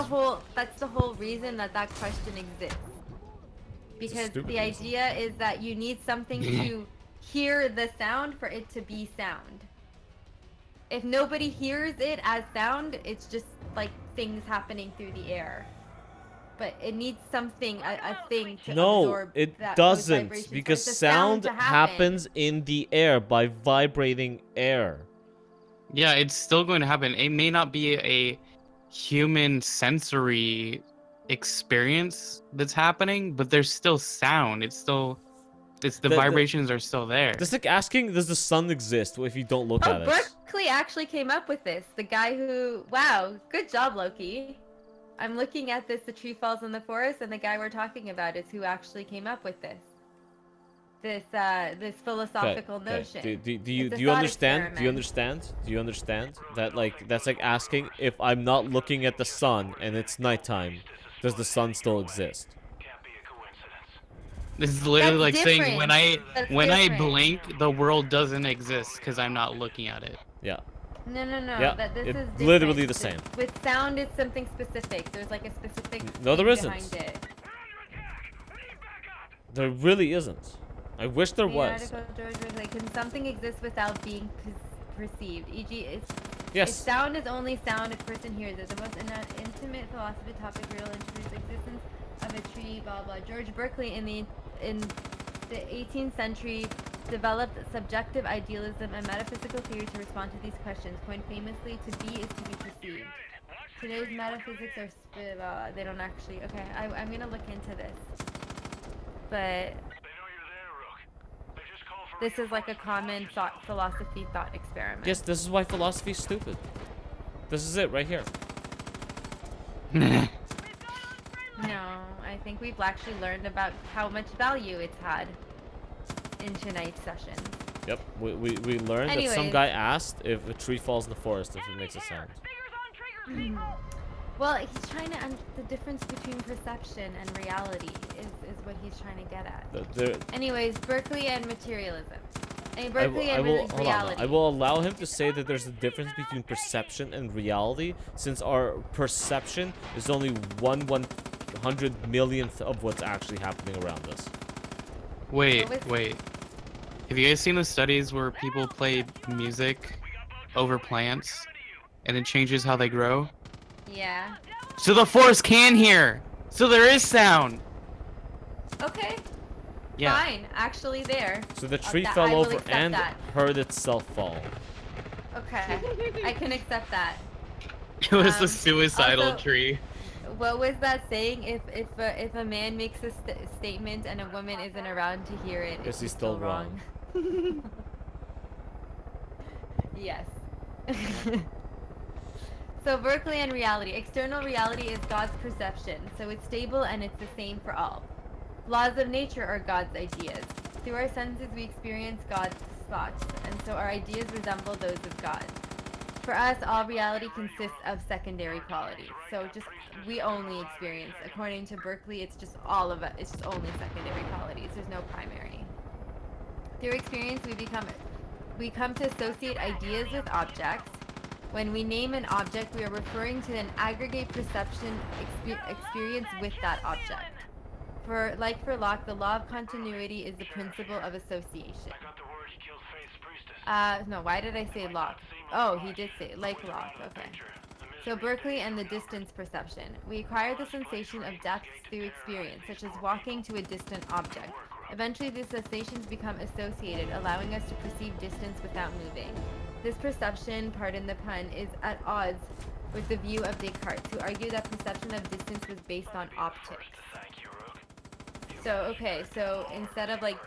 that's the whole reason that question exists. Because stupid the reason. idea is that you need something to hear the sound for it to be sound. If nobody hears it as sound, it's just like things happening through the air. But it needs something, a thing to No, absorb it those doesn't, vibrations for because the sound to happen. happens in the air by vibrating air. yeah, it's still going to happen. It may not be a human sensory experience that's happening, but there's still sound. It's the vibrations are still there. That's like asking, does the sun exist if you don't look Oh, at it? Berkeley actually came up with this. The guy who, wow, good job, Loki. I'm looking at this, the tree falls in the forest, and the guy we're talking about is who actually came up with this. This philosophical notion. Do It's you a do you thought understand? Do you experiment. understand? Do you understand that like that's like asking if I'm not looking at the sun and it's nighttime, does the sun still exist? This is literally That's like saying different. when That's I different. blink, the world doesn't exist because I'm not looking at it. Yeah. No. Yeah, That this it's is different. literally the same. With sound, it's something specific. There's like a specific. No, there thing isn't. behind it. There really isn't. I wish there The was. article, George was like, can something exist without being perceived? E.g., if Yes. sound is only sound, a person hears it. The most intimate philosophy topic, real introduced existence of a tree, blah blah. George Berkeley in the 18th century developed subjective idealism and metaphysical theory to respond to these questions. Coined famously, "To be is to be perceived." Today's metaphysics are they don't actually. Okay, I'm gonna look into this, but. This is like a common philosophy thought experiment. Yes, this is why philosophy is stupid. This is it right here. No, I think we've actually learned about how much value it's had in tonight's session. Yep. We learned that some Anyways. guy asked if a tree falls in the forest if it makes a sound. Well, he's trying to the difference between perception and reality is what he's trying to get at. Anyways, Berkeley and materialism. And Berkeley and hold on. reality. I will allow him to say that there's a difference between perception and reality, since our perception is only 1/100 millionth of what's actually happening around us. Wait. Have you guys seen the studies where people play music over plants and it changes how they grow? Yeah. So the forest can hear. So there is sound. Okay. Yeah. Fine. Actually, there. So the tree I fell will over accept and that. heard itself fall. Okay. I can accept that. It was a suicidal also- tree. What was that saying? If a man makes a statement and a woman isn't around to hear it, Is he he's still wrong? Yes. So Berkeley and reality. External reality is God's perception, so it's stable and it's the same for all. Laws of nature are God's ideas. Through our senses, we experience God's thoughts, and so our ideas resemble those of God. For us, all reality consists of secondary qualities. So just we only experience, according to Berkeley, it's just all of it. It's just only secondary qualities. There's no primary. Through experience, we come to associate ideas with objects. When we name an object, we are referring to an aggregate perception experience with that object. For Locke, the law of continuity is the principle of association. No, why did I say Locke? Oh, he did say, like Locke, okay. So Berkeley and the distance perception. We acquire the sensation of depth through experience, such as walking to a distant object. Eventually, these sensations become associated, allowing us to perceive distance without moving. This perception, pardon the pun, is at odds with the view of Descartes, who argued that perception of distance was based on optics. So, okay, so instead of like...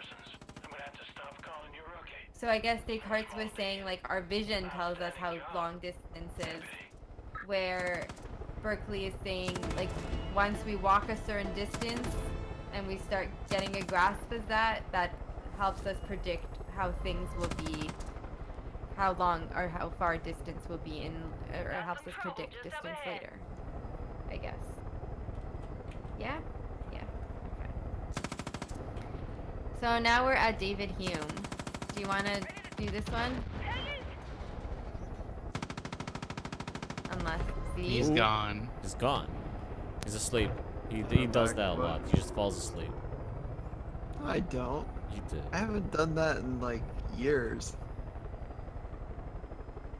So I guess Descartes was saying like our vision tells us how long distance is, where Berkeley is saying like once we walk a certain distance and we start getting a grasp of that, that helps us predict how things will be, how long or how far distance will be in, or helps us predict distance later, I guess. Yeah? Yeah. Okay. So now we're at David Hume. Do you want to do this one? Unless, see? He's gone. He's gone. He's asleep. He does that a lot. He just falls asleep. I don't. You did. I haven't done that in like years.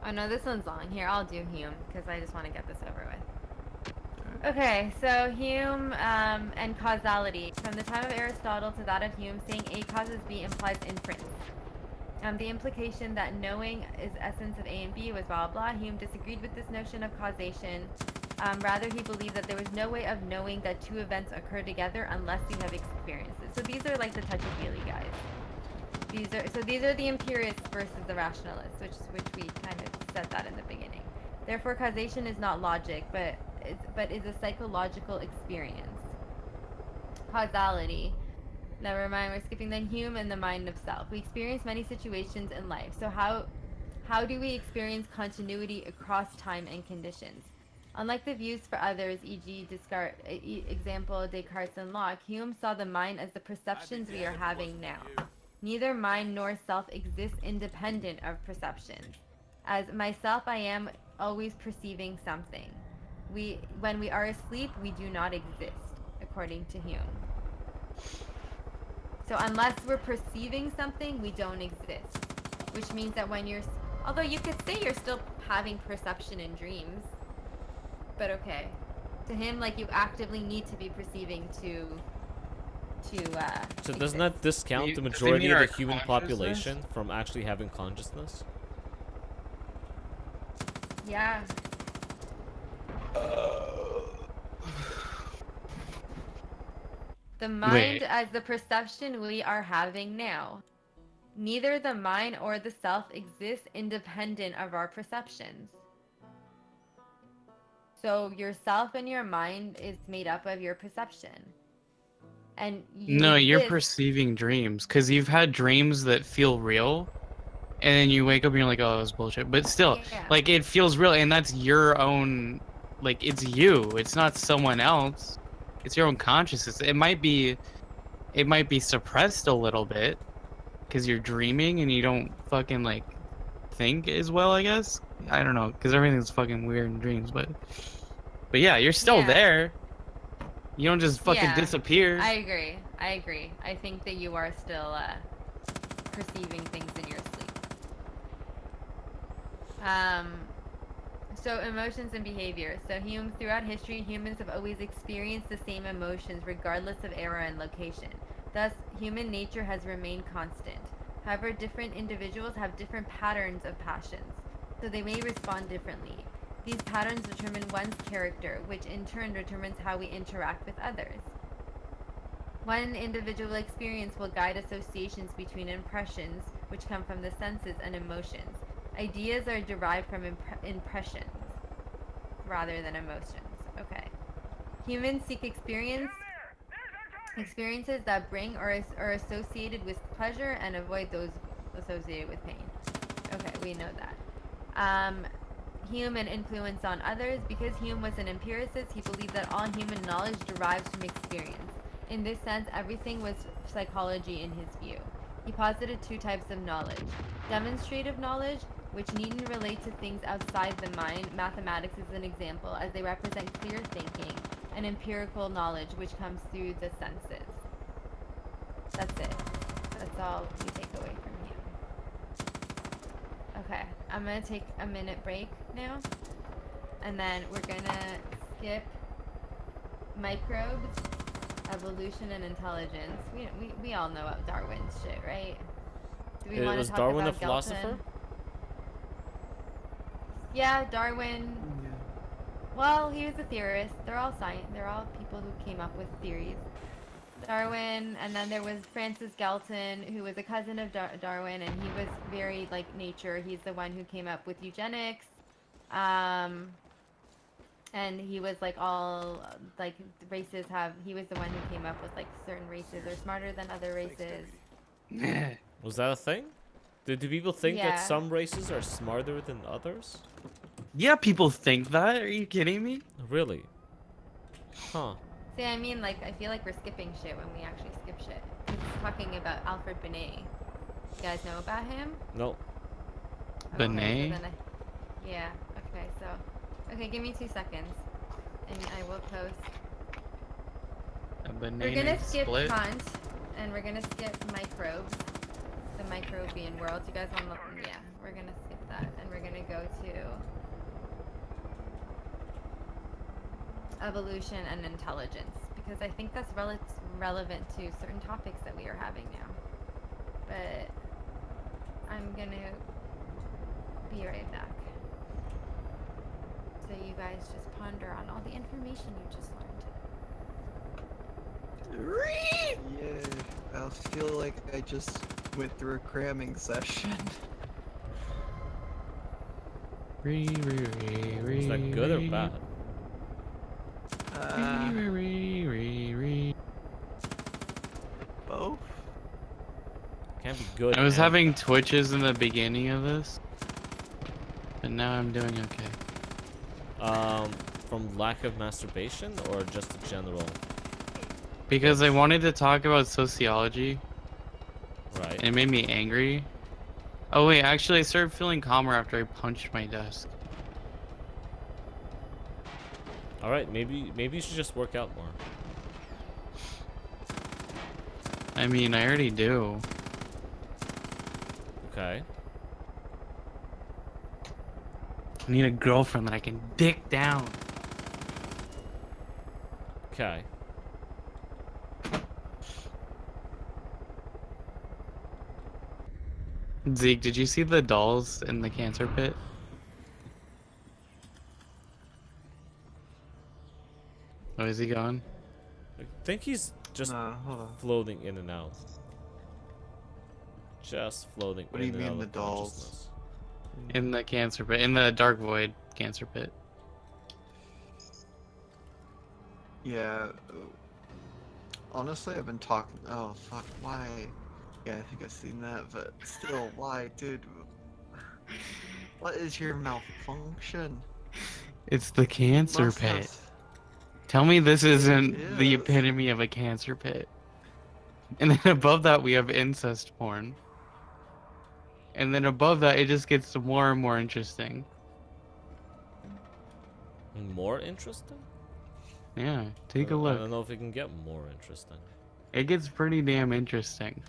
Oh no, this one's long. Here, I'll do Hume, because I just want to get this over with. Okay, so Hume and causality. From the time of Aristotle to that of Hume, saying A causes B implies inference. The implication that knowing is essence of A and B was blah blah blah. Hume disagreed with this notion of causation. Rather, he believed that there was no way of knowing that two events occur together unless you have experiences. So these are like the touchy-feely guys. These are the empirists versus the rationalists, which we kind of said that in the beginning. Therefore, causation is not logic, but is a psychological experience. Causality. Never mind, we're skipping then. Hume and the mind of self. We experience many situations in life. So how do we experience continuity across time and conditions? Unlike the views for others, e.g. example Descartes and Locke, Hume saw the mind as the perceptions we are having now. Neither mind nor self exists independent of perceptions. As myself, I am always perceiving something. When we are asleep, we do not exist, according to Hume. So unless we're perceiving something, we don't exist. Which means that when you're... Although you could say you're still having perception in dreams. But okay. To him, like, you actively need to be perceiving to So doesn't that discount the majority of the human population from actually having consciousness? Yeah. The mind as the perception we are having now. Neither the mind or the self exists independent of our perceptions. So yourself and your mind is made up of your perception. And you're perceiving dreams, because you've had dreams that feel real, and then you wake up and you're like, oh, that was bullshit. But still, like, it feels real, and that's your own, like, it's you. It's not someone else. It's your own consciousness. It might be suppressed a little bit, because you're dreaming and you don't fucking, like, think as well, I guess. I don't know, because everything's fucking weird in dreams, but yeah, you're still there. You don't just fucking disappear. I agree. I think that you are still perceiving things in your sleep. So emotions and behavior. So throughout history, humans have always experienced the same emotions regardless of era and location. Thus, human nature has remained constant. However, different individuals have different patterns of passions, so they may respond differently. These patterns determine one's character, which in turn determines how we interact with others. One individual experience will guide associations between impressions, which come from the senses, and emotions. Ideas are derived from impressions rather than emotions. Okay. Humans seek experiences that bring or are associated with pleasure and avoid those associated with pain. Okay, we know that. Human influence on others. Because Hume was an empiricist, he believed that all human knowledge derives from experience. In this sense, everything was psychology in his view. He posited two types of knowledge. Demonstrative knowledge, which needn't relate to things outside the mind. Mathematics is an example, as they represent clear thinking. And empirical knowledge, which comes through the senses. That's it. That's all we take away from Hume. Okay, I'm gonna take a minute break now. And then we're gonna skip microbes, evolution, and intelligence. We all know about Darwin's shit, right? Do we want to Was talk Darwin a about philosopher? Galton? Yeah, Darwin. Yeah. Well, he was a theorist. They're all science. They're all people who came up with theories. Darwin, and then there was Francis Galton, who was a cousin of Darwin, and he was very like nature. He's the one who came up with eugenics. And he was like all like races have. He was the one who came up with like certain races are smarter than other races. Was that a thing? Do people think Yeah. that some races are smarter than others? Yeah, people think that. Are you kidding me? Really? Huh. See, I mean, like, I feel like we're skipping shit when we actually skip shit. It's talking about Alfred Binet. You guys know about him? No. Binet? So yeah. Okay, so... Okay, give me 2 seconds. And I will post... A We're banana gonna skip split? Kant, and we're gonna skip microbes. The microbian world. You guys want to... Yeah, we're gonna skip that. And we're gonna go to... evolution and intelligence, because I think that's relevant to certain topics that we are having now. But I'm gonna be right back, so you guys just ponder on all the information you just learned. Yeah, I feel like I just went through a cramming session. Is that good or bad? Both? Can't be good. I was and having bad. twitches in the beginning of this, but now I'm doing okay. From lack of masturbation or just a general? Because I wanted to talk about sociology. Right. And it made me angry. Oh wait, actually I started feeling calmer after I punched my desk. All right, maybe you should just work out more. I mean, I already do. Okay. I need a girlfriend that I can dick down. Okay. Zeke, did you see the dolls in the cancer pit? Oh, is he gone? I think he's just Hold on. floating in and out. Just floating What do in you and mean out the of dolls? consciousness. In the cancer pit, in the dark void cancer pit. Yeah. Honestly, I've been talking. Oh fuck! Why? Yeah, I think I've seen that, but still, why, dude? What is your malfunction? It's the cancer Must have- pit. Tell me this isn't the is. epitome of a cancer pit. And then above that we have incest porn. And then above that it just gets more and more interesting. More interesting? Yeah, take a I look. don't know if it can get more interesting. It gets pretty damn interesting.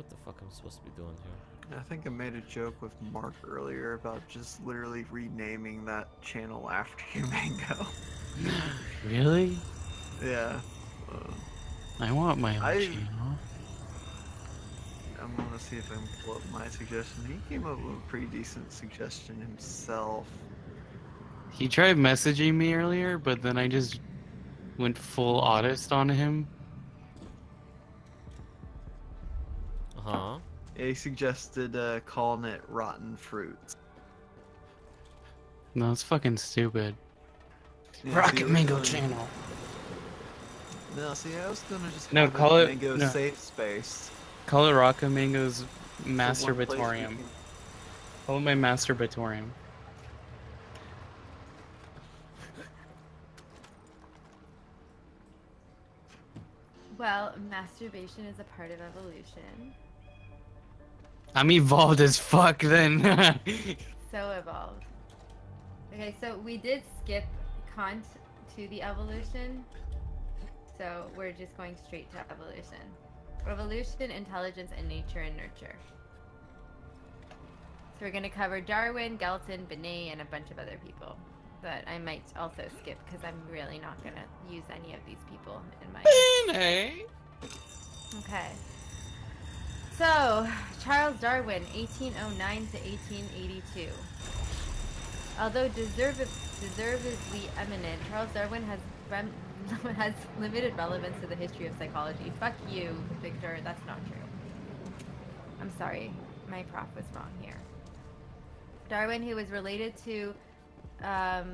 what the fuck I'm supposed to be doing here. I think I made a joke with Mark earlier about just literally renaming that channel after you, Mango. Really? Yeah. I want my own I- channel. I'm gonna see if I can pull up my suggestion. He came up with a pretty decent suggestion himself. He tried messaging me earlier, but then I just went full autist on him. Huh? He suggested calling it Rotten Fruits. No, it's fucking stupid. Yeah, Rocket see, Mango originally- channel. No, see, I was gonna just No, have call it- Mango no. Safe Space. Call it Rocket Mango's So one place we masturbatorium. can- Call it my masturbatorium. Well, masturbation is a part of evolution. I'm evolved as fuck then. So evolved. Okay, so we did skip Kant to the evolution. So we're just going straight to evolution. Evolution, intelligence, and nature and nurture. So we're going to cover Darwin, Galton, Binet, and a bunch of other people. But I might also skip because I'm really not going to use any of these people in my... Binet? Okay. So, Charles Darwin, 1809 to 1882. Although deservedly eminent, Charles Darwin has has limited relevance to the history of psychology. Fuck you, Victor. That's not true. I'm sorry. My prof was wrong here. Darwin, who was related to a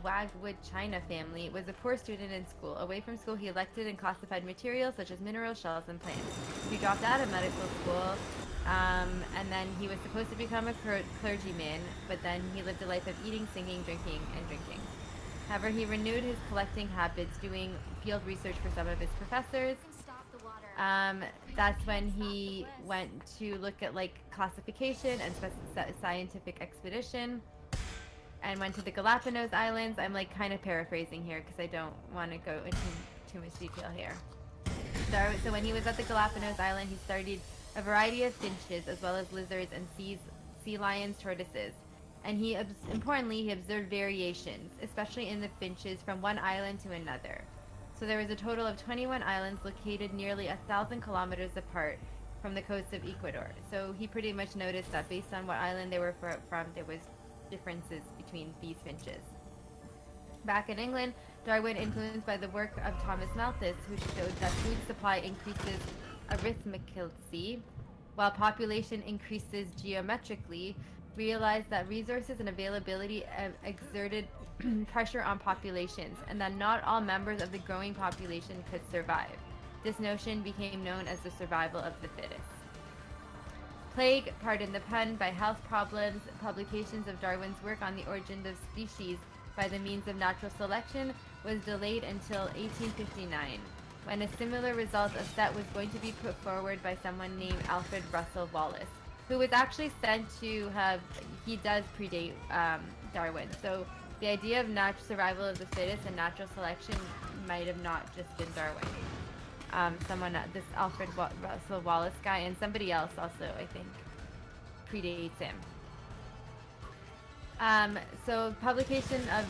Wagwood China family, was a poor student in school. Away from school, he collected and classified materials such as minerals, shells, and plants. He dropped out of medical school, and then he was supposed to become a clergyman, but then he lived a life of eating, singing, drinking, and drinking. However, he renewed his collecting habits, doing field research for some of his professors. That's when he went to look at like classification and scientific expedition, and went to the Galapagos Islands. I'm like kind of paraphrasing here because I don't want to go into too much detail here. So when he was at the Galapagos Island, he studied a variety of finches as well as lizards and sea lions, tortoises. And importantly, he observed variations, especially in the finches from one island to another. So there was a total of 21 islands located nearly 1,000 kilometers apart from the coast of Ecuador. So he pretty much noticed that based on what island they were from, there was differences between these finches. Back in England, Darwin, influenced by the work of Thomas Malthus, who showed that food supply increases arithmetically, while population increases geometrically, realized that resources and availability exerted pressure on populations, and that not all members of the growing population could survive. This notion became known as the survival of the fittest. Plague, pardon the pun, by health problems, publications of Darwin's work on the origin of species by the means of natural selection was delayed until 1859, when a similar result of set was going to be put forward by someone named Alfred Russel Wallace, who was actually said to have, he does predate Darwin. So the idea of natural survival of the fittest and natural selection might have not just been Darwin. This Alfred Russel Wallace guy, and somebody else also, I think, predates him. So publication of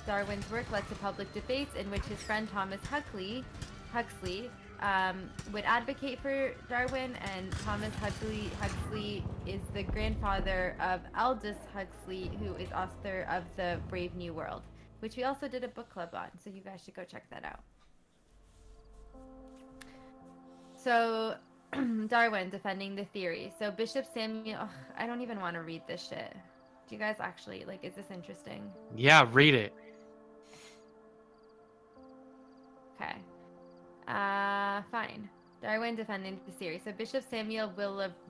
Darwin's work led to public debates in which his friend Thomas Huxley would advocate for Darwin, and Thomas Huxley is the grandfather of Aldous Huxley, who is author of The Brave New World, which we also did a book club on, so you guys should go check that out. So, Darwin defending the theory. So Bishop Samuel, I don't even want to read this shit. Do you guys actually, like, is this interesting? Yeah, read it. Okay. Fine. Darwin defending the theory. So Bishop Samuel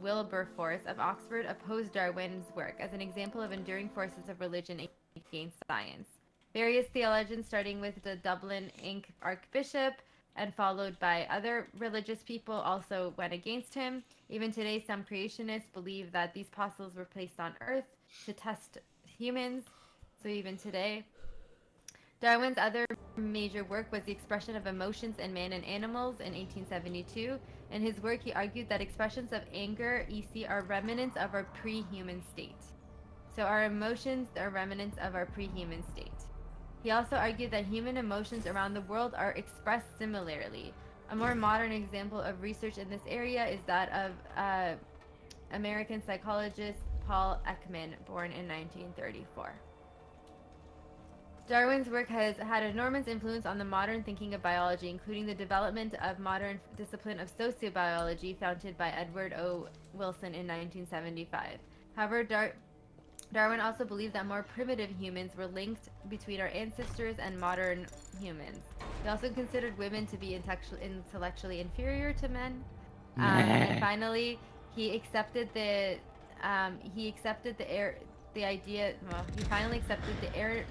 Wilberforce of Oxford opposed Darwin's work as an example of enduring forces of religion against science. Various theologians, starting with the Dublin Archbishop and followed by other religious people, also went against him. Even today, some creationists believe that these fossils were placed on Earth to test humans. So even today. Darwin's other major work was The Expression of Emotions in Man and Animals in 1872. In his work, he argued that expressions of anger, EC, are remnants of our pre-human state. So our emotions are remnants of our pre-human state. He also argued that human emotions around the world are expressed similarly. A more modern example of research in this area is that of American psychologist Paul Ekman, born in 1934. Darwin's work has had enormous influence on the modern thinking of biology, including the development of modern discipline of sociobiology founded by Edward O. Wilson in 1975. However, Darwin also believed that more primitive humans were linked between our ancestors and modern humans. He also considered women to be intellectually inferior to men. And finally, he accepted the idea. Well, he finally accepted the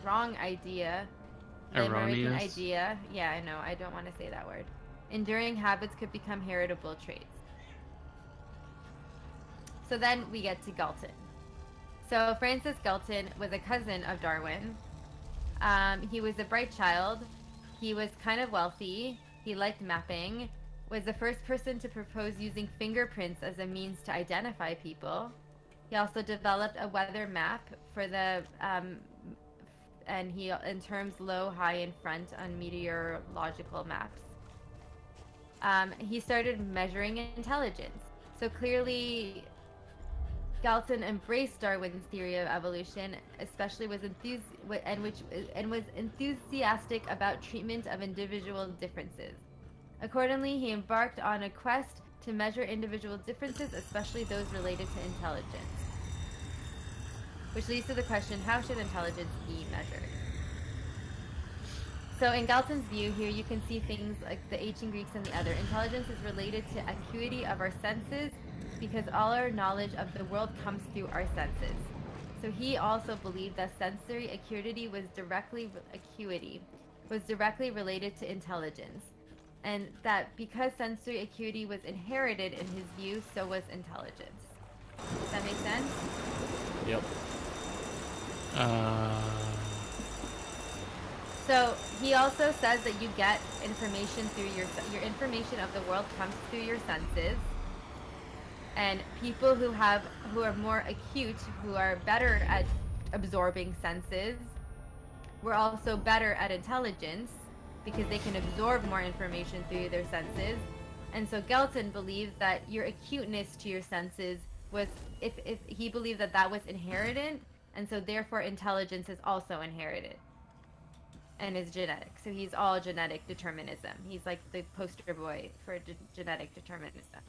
wrong idea, the American idea. Yeah, I know. I don't want to say that word. Enduring habits could become heritable traits. So then we get to Galton. So Francis Galton was a cousin of Darwin. He was a bright child. He was kind of wealthy. He liked mapping. Was the first person to propose using fingerprints as a means to identify people. He also developed a weather map for the, and he in terms low, high, and front on meteorological maps. He started measuring intelligence. So clearly, Galton embraced Darwin's theory of evolution, especially was enthusiastic about treatment of individual differences. Accordingly, he embarked on a quest to measure individual differences, especially those related to intelligence. Which leads to the question, how should intelligence be measured? So in Galton's view, here you can see things like the ancient Greeks and the other. Intelligence is related to acuity of our senses because all our knowledge of the world comes through our senses. So he also believed that sensory acuity was directly related to intelligence. And that because sensory acuity was inherited in his view, so was intelligence. Does that make sense? Yep. So he also says that you get information through your information of the world comes through your senses. And people who are more acute, who are better at absorbing senses, were also better at intelligence because they can absorb more information through their senses. And so Galton believed that your acuteness to your senses was, if he believed that was inherited, and so therefore intelligence is also inherited and is genetic. So he's all genetic determinism. He's like the poster boy for genetic determinism.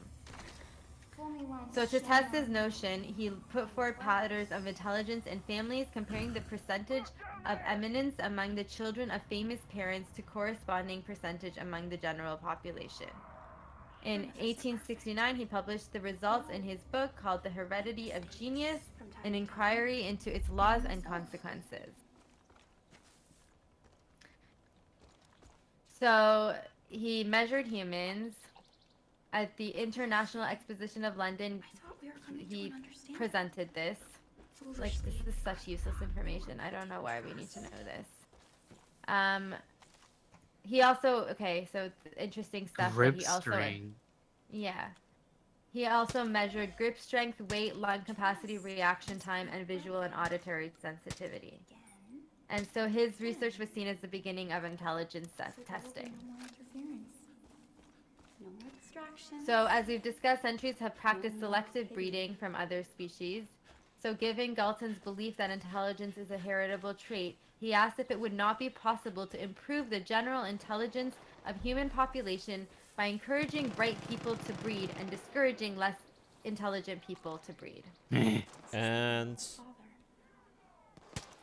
So to test his notion, he put forward patterns of intelligence in families, comparing the percentage of eminence among the children of famous parents to corresponding percentage among the general population. In 1869, he published the results in his book called The Heredity of Genius, an inquiry into its laws and consequences. So he measured humans. At the International Exposition of London, he presented this. Like, this is such useless information. I don't know why we need to know this. He also, okay, so interesting stuff. Grip that he also, string. Yeah. He also measured grip strength, weight, lung capacity, reaction time, and visual and auditory sensitivity. And so his research was seen as the beginning of intelligence testing. So as we've discussed, sentries have practiced selective breeding from other species. So given Galton's belief that intelligence is a heritable trait, he asked if it would not be possible to improve the general intelligence of human population by encouraging bright people to breed and discouraging less intelligent people to breed. And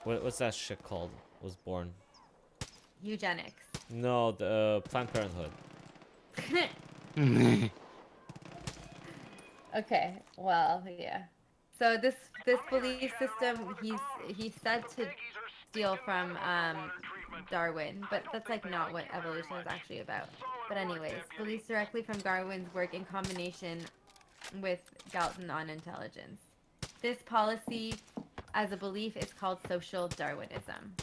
what's that shit called? Was born? Eugenics. No, the Planned Parenthood. Okay, well, yeah. So this belief system he's said to steal from Darwin, but that's like not what evolution is actually about. But anyways, beliefs directly from Darwin's work in combination with Galton on intelligence. This policy as a belief is called social Darwinism.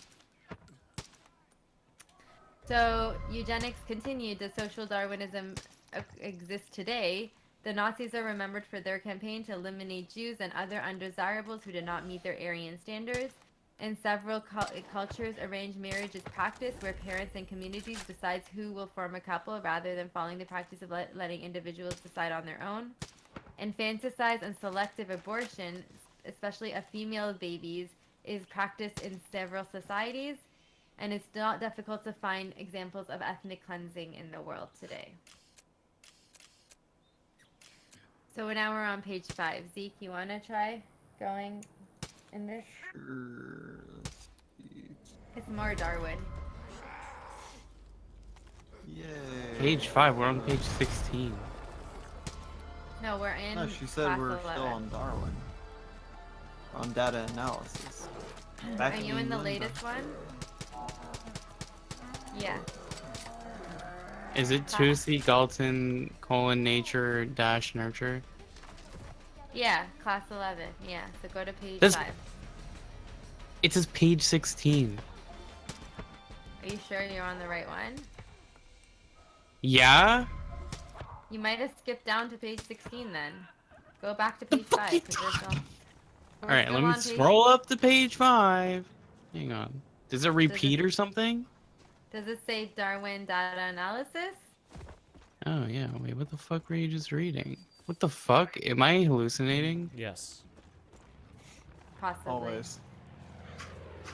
So eugenics continued. The social Darwinism exist today, the Nazis are remembered for their campaign to eliminate Jews and other undesirables who did not meet their Aryan standards. In several cultures, arranged marriage is practiced where parents and communities decides who will form a couple rather than following the practice of letting individuals decide on their own. Infanticide and selective abortion, especially of female babies, is practiced in several societies, and it's not difficult to find examples of ethnic cleansing in the world today. So now we're on page 5. Zeke, you want to try going in this? Sure. Let's see. It's more Darwin. Yay. Page 5. We're on page 16. No, we're in. No, she said class we're 11. still on Darwin. We're on data analysis. Are you in the latest one? Yeah. Is it 2C Galton nature dash nurture? Yeah, class 11. Yeah, so go to page That's- 5. It says page 16. Are you sure you're on the right one? Yeah? You might have skipped down to page 16 then. Go back to page 5. 'Cause we're still Alright, let me on page- scroll up to page 5. Hang on. Does it repeat or something? Does it say Darwin data analysis? Oh, yeah. Wait, what the fuck were you just reading? What the fuck? Am I hallucinating? Yes. Possibly. Always.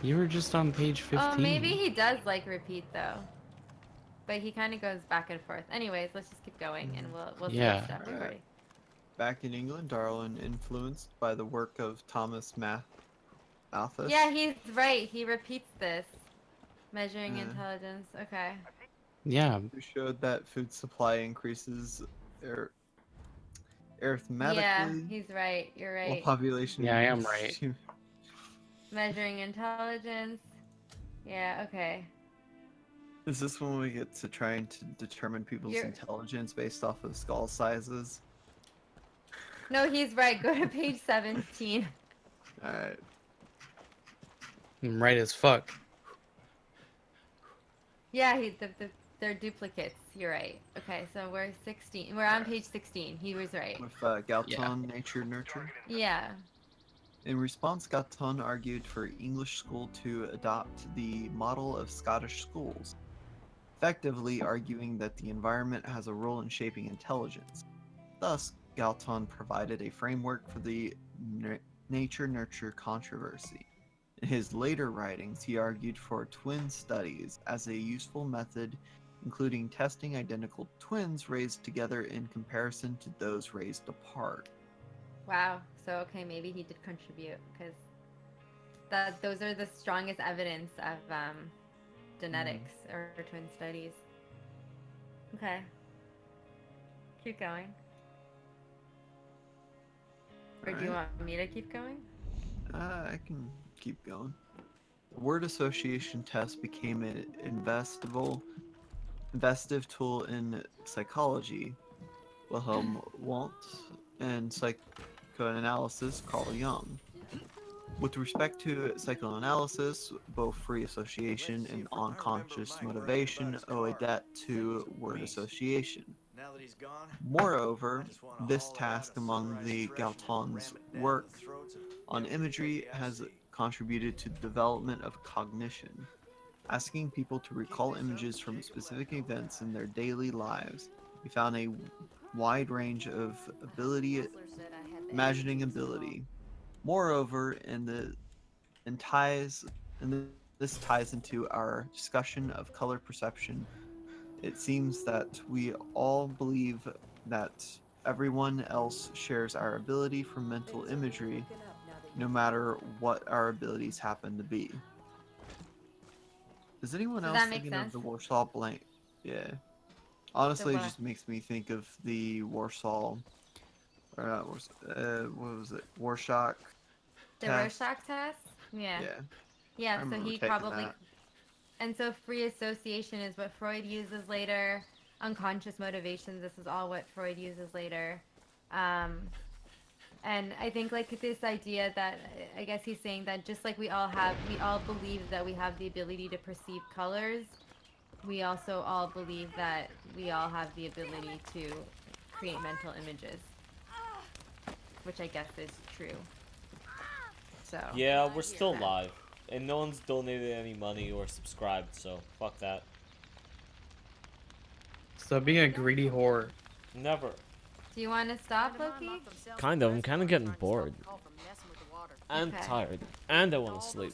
You were just on page 15. Oh, maybe he does like repeat though. But he kind of goes back and forth. Anyways, let's just keep going and we'll Yeah. switch to everybody. Back in England, Darwin, influenced by the work of Thomas Malthus. Yeah, he's right. He repeats this. Measuring Yeah. intelligence. Okay. Yeah. Who showed that food supply increases arithmetically Yeah, he's right. You're while right. population. Yeah, I am right. Measuring intelligence. Yeah, okay. Is this when we get to trying to determine people's You're- intelligence based off of skull sizes? No, he's right. Go to page 17. Alright. I'm right as fuck. Yeah, they're duplicates. You're right. Okay, so we're 16. We're on page 16. He was right. With Galton, nature, nurture. Yeah. In response, Galton argued for English school to adopt the model of Scottish schools, effectively arguing that the environment has a role in shaping intelligence. Thus, Galton provided a framework for the nature-nurture controversy. In his later writings, he argued for twin studies as a useful method, including testing identical twins raised together in comparison to those raised apart. Wow. So okay, maybe he did contribute because those are the strongest evidence of genetics or twin studies. Okay. Keep going. Or do you want me to keep going? I can keep going. The word association test became an investive tool in psychology. Wilhelm Wundt and psychoanalysis Carl Jung. With respect to psychoanalysis, both free association and unconscious motivation owe a debt to word association. Moreover, this task among the Galton's work on imagery has contributed to the development of cognition. Asking people to recall images from specific events in their daily lives, we found a wide range of imagining ability. Moreover, this ties into our discussion of color perception. It seems that we all believe that everyone else shares our ability for mental imagery, no matter what our abilities happen to be. Is anyone Does else that make thinking of sense? the Warsaw blank? Yeah. Honestly, it what? just makes me think of the Warsaw. Or not Warsaw. What was it? Warsaw. The test? Rorschach test? Yeah. Yeah. I Yeah, so remember he taking probably. that. And so free association is what Freud uses later. Unconscious motivations, this is all what Freud uses later. And I think like this idea that, I guess he's saying that just like we all believe that we have the ability to perceive colors, we also all believe that we all have the ability to create mental images, which I guess is true. So Yeah, we're still live, and no one's donated any money or subscribed, so fuck that. Stop being a greedy whore. Never. do you want to stop, Loki? Kind of. I'm kind of getting bored. I'm Okay. tired, and I want to sleep.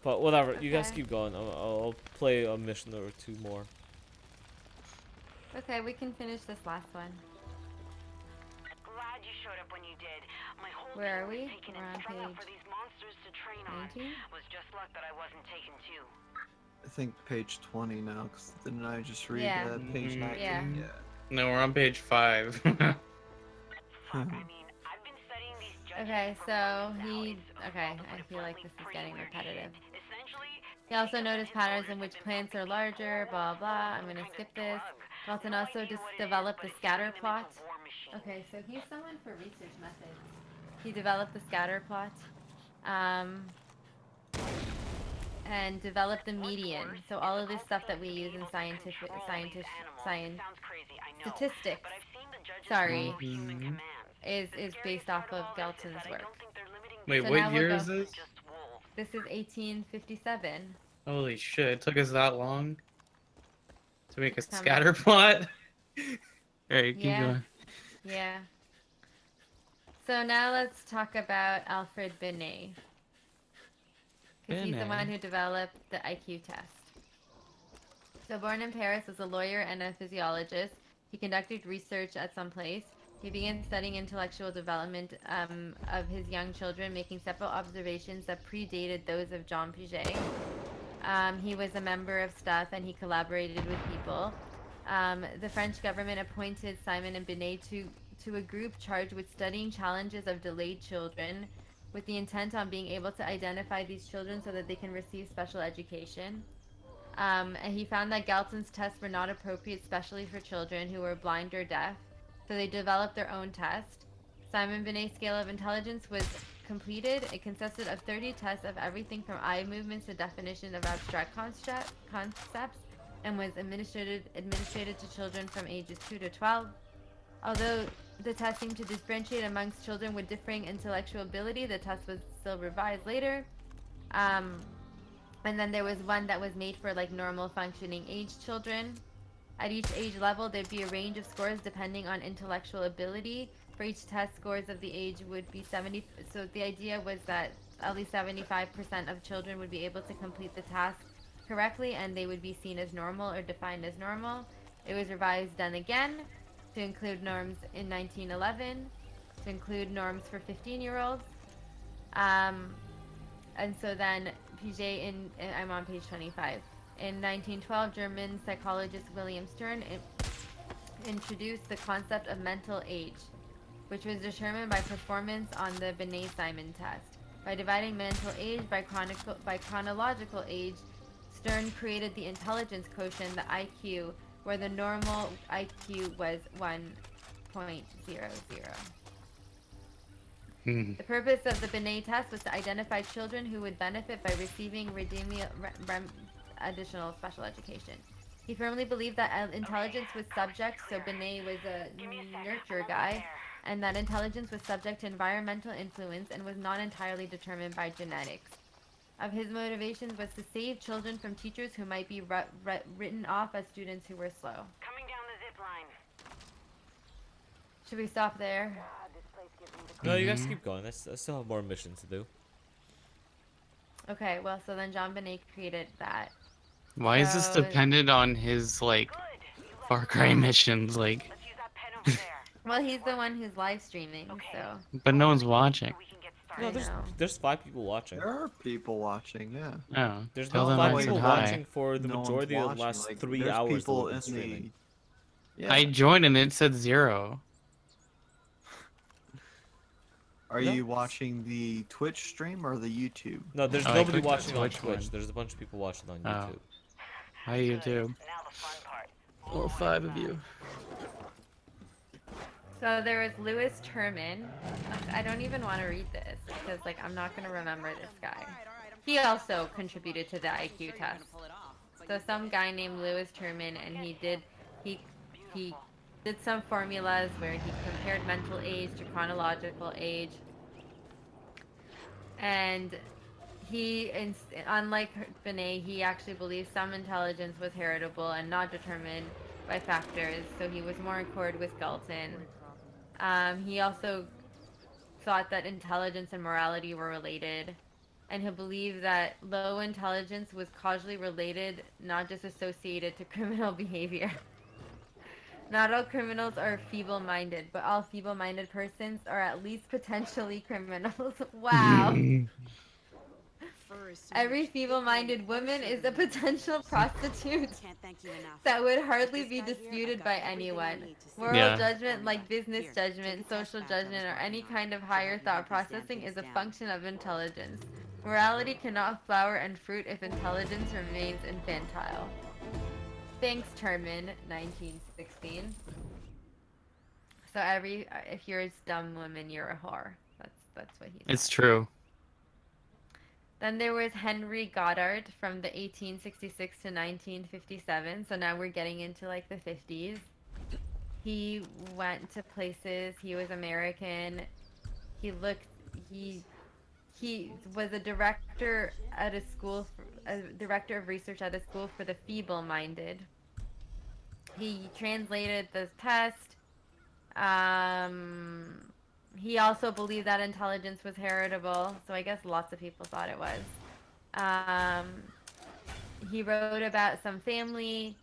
But whatever, you guys Okay. keep going. I'll play a mission or two more. Okay, we can finish this last one. Glad you showed up when you did. My whole Where are team was we? taken We're in on training page for these monsters to train on. 19? Was just luck that I wasn't taken too. I think page 20 now, because didn't I just read Yeah. page 19? Yeah. No, we're on page 5. Fuck, I mean, I've been studying these judges Okay, for so months now. he. It's Okay, all I the feel like bluntly this is pretty getting weird repetitive. shit. Essentially, He also each of noticed his patterns soldiers in which have been plants are pumping larger, these blah blah. I'm some gonna kind skip of this. drug. Galton No also idea just what it is, developed but the it's scatter turning them into plot. war machines. Okay, so he's someone for research methods. He developed the scatter plot, and developed the median. So all of this stuff that we use in science, Sounds crazy, I know. statistics, But I've seen the judges sorry, follow human commands. is based off of Galton's work. Wait, So what now we'll year go. is this? This is 1857. Holy shit, it took us that long to make a It's coming. scatter plot? Alright, keep Yeah. going. Yeah. So now let's talk about Alfred Binet. Because he's the Binet. one who developed the IQ test. So born in Paris as a lawyer and a physiologist, he conducted research at some place. He began studying intellectual development of his young children, making several observations that predated those of Jean Piaget. He was a member of staff and he collaborated with people. The French government appointed Simon and Binet to a group charged with studying challenges of delayed children, with the intent on being able to identify these children so that they can receive special education. And he found that Galton's tests were not appropriate, especially for children who were blind or deaf, so they developed their own test. Simon Binet's scale of intelligence was completed. It consisted of 30 tests of everything from eye movements to definition of abstract concepts, and was administered to children from ages 2 to 12. Although the test seemed to differentiate amongst children with differing intellectual ability, the test was still revised later. And then there was one that was made for like normal functioning age children. At each age level, there'd be a range of scores depending on intellectual ability. For each test, scores of the age would be 70. So the idea was that at least 75% of children would be able to complete the task correctly, and they would be seen as normal or defined as normal. It was revised then again to include norms in 1911, to include norms for 15-year-olds. And so then Piaget, I'm on page 25. In 1912, German psychologist William Stern introduced the concept of mental age, which was determined by performance on the Binet-Simon test. By dividing mental age by chronological age, Stern created the intelligence quotient, the IQ, where the normal IQ was 1.00. The purpose of the Binet test was to identify children who would benefit by receiving additional special education. He firmly believed that intelligence was subject, so Binet was a nurture guy, and that intelligence was subject to environmental influence and was not entirely determined by genetics. Of his motivations was to save children from teachers who might be written off as students who were slow. Coming down the zip line. Should we stop there? No, you guys keep going. I still have more missions to do. Okay, well, so then Jean Binet created that. Why is this dependent on his, like, Far Cry missions, like... Let's use that pen over there. Well, he's the one who's live streaming, so... But no one's watching. No, there's 5 people watching. There are people watching, yeah. Oh, There's tell not them 5 I said people hi. watching for the No one's majority of the watching, last like, 3 there's hours people that we've been in streaming. Yeah. I joined and it said 0. Are you watching the Twitch stream or the YouTube? No, there's I nobody clicked the watching on Twitch Twitch. one. There's a bunch of people watching on Oh. YouTube. Hi, YouTube. Now the fun part. All 5 of you. So there was Louis Terman. I don't even want to read this because, like, I'm not going to remember this guy. He also contributed to the IQ test. So some guy named Lewis Terman, and he he did some formulas where he compared mental age to chronological age, and unlike Binet, he actually believed some intelligence was heritable and not determined by factors. So he was more in accord with Galton. He also thought that intelligence and morality were related, and he believed that low intelligence was causally related, not just associated to criminal behavior. Not all criminals are feeble-minded, but all feeble-minded persons are at least potentially criminals. Wow. Every feeble-minded woman is a potential prostitute that would hardly be disputed by anyone. Moral judgment, like business judgment, social judgment, or any kind of higher thought processing, is a function of intelligence. Morality cannot flower and fruit if intelligence remains infantile. Thanks, Terman, 1916. So if you're a dumb woman, you're a whore. That's what he said. It's true. Then there was Henry Goddard from the 1866 to 1957. So now we're getting into like the 50s. He went to places. He was American. He was a director at a school, a director of research at a school for the feeble-minded. He translated the test. He also believed that intelligence was heritable, so I guess lots of people thought it was. He wrote about some family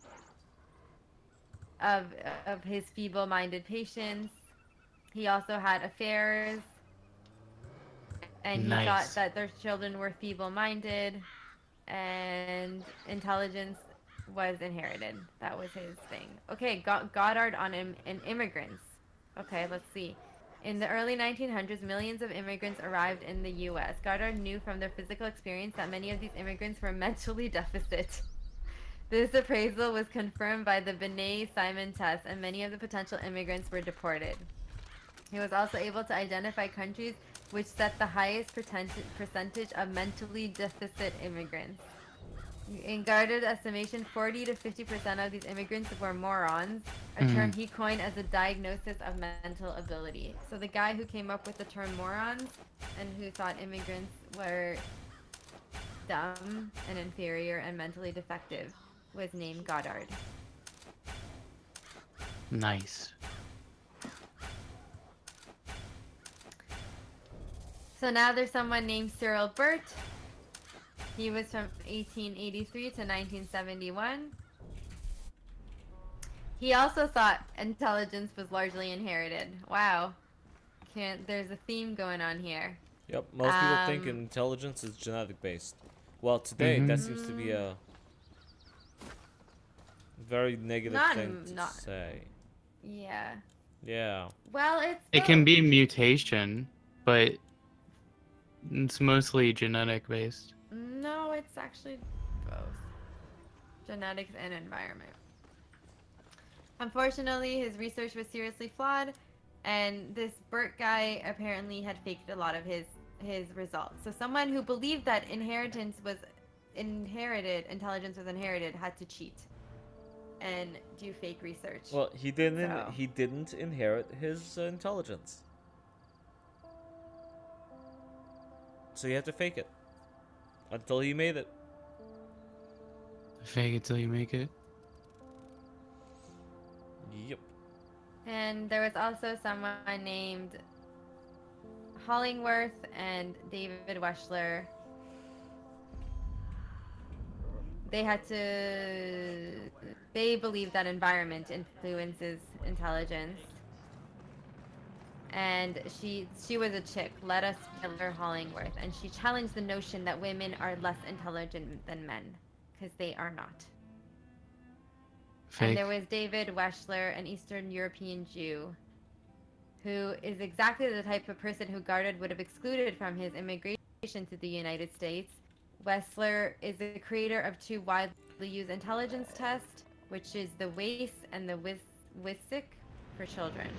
of his feeble-minded patients. He also had affairs, and he thought that their children were feeble-minded, and intelligence was inherited. That was his thing. Okay, Goddard on immigrants. Okay, let's see. In the early 1900s, millions of immigrants arrived in the U.S. Goddard knew from their physical experience that many of these immigrants were mentally deficit. This appraisal was confirmed by the Binet-Simon test, and many of the potential immigrants were deported. He was also able to identify countries which set the highest percentage of mentally deficit immigrants. In Goddard's estimation, 40 to 50% of these immigrants were morons, a term he coined as a diagnosis of mental ability. So the guy who came up with the term morons and who thought immigrants were dumb and inferior and mentally defective was named Goddard. Nice. So now there's someone named Cyril Burt. He was from 1883 to 1971. He also thought intelligence was largely inherited. Wow. There's a theme going on here. Yep, most people think intelligence is genetic based. Well, today that seems to be a very negative thing to say. Yeah. Yeah. Well, it can be mutation, but it's mostly genetic based. No, it's actually both. Genetics and environment. Unfortunately, his research was seriously flawed, and this Burt guy apparently had faked a lot of his results. So someone who believed that intelligence was inherited had to cheat and do fake research. Well, he didn't inherit his intelligence. So you have to fake it until he made it. Fake it till you make it. Yep. And there was also someone named Hollingworth and David Weschler. They believed that environment influences intelligence. And she was a chick, Letta Spiller Hollingworth, and she challenged the notion that women are less intelligent than men, because they are not. Fake. And there was David Weschler, an Eastern European Jew, who is exactly the type of person who Goddard would have excluded from his immigration to the United States. Weschler is the creator of two widely used intelligence tests, which is the WAIS and the WISC for children.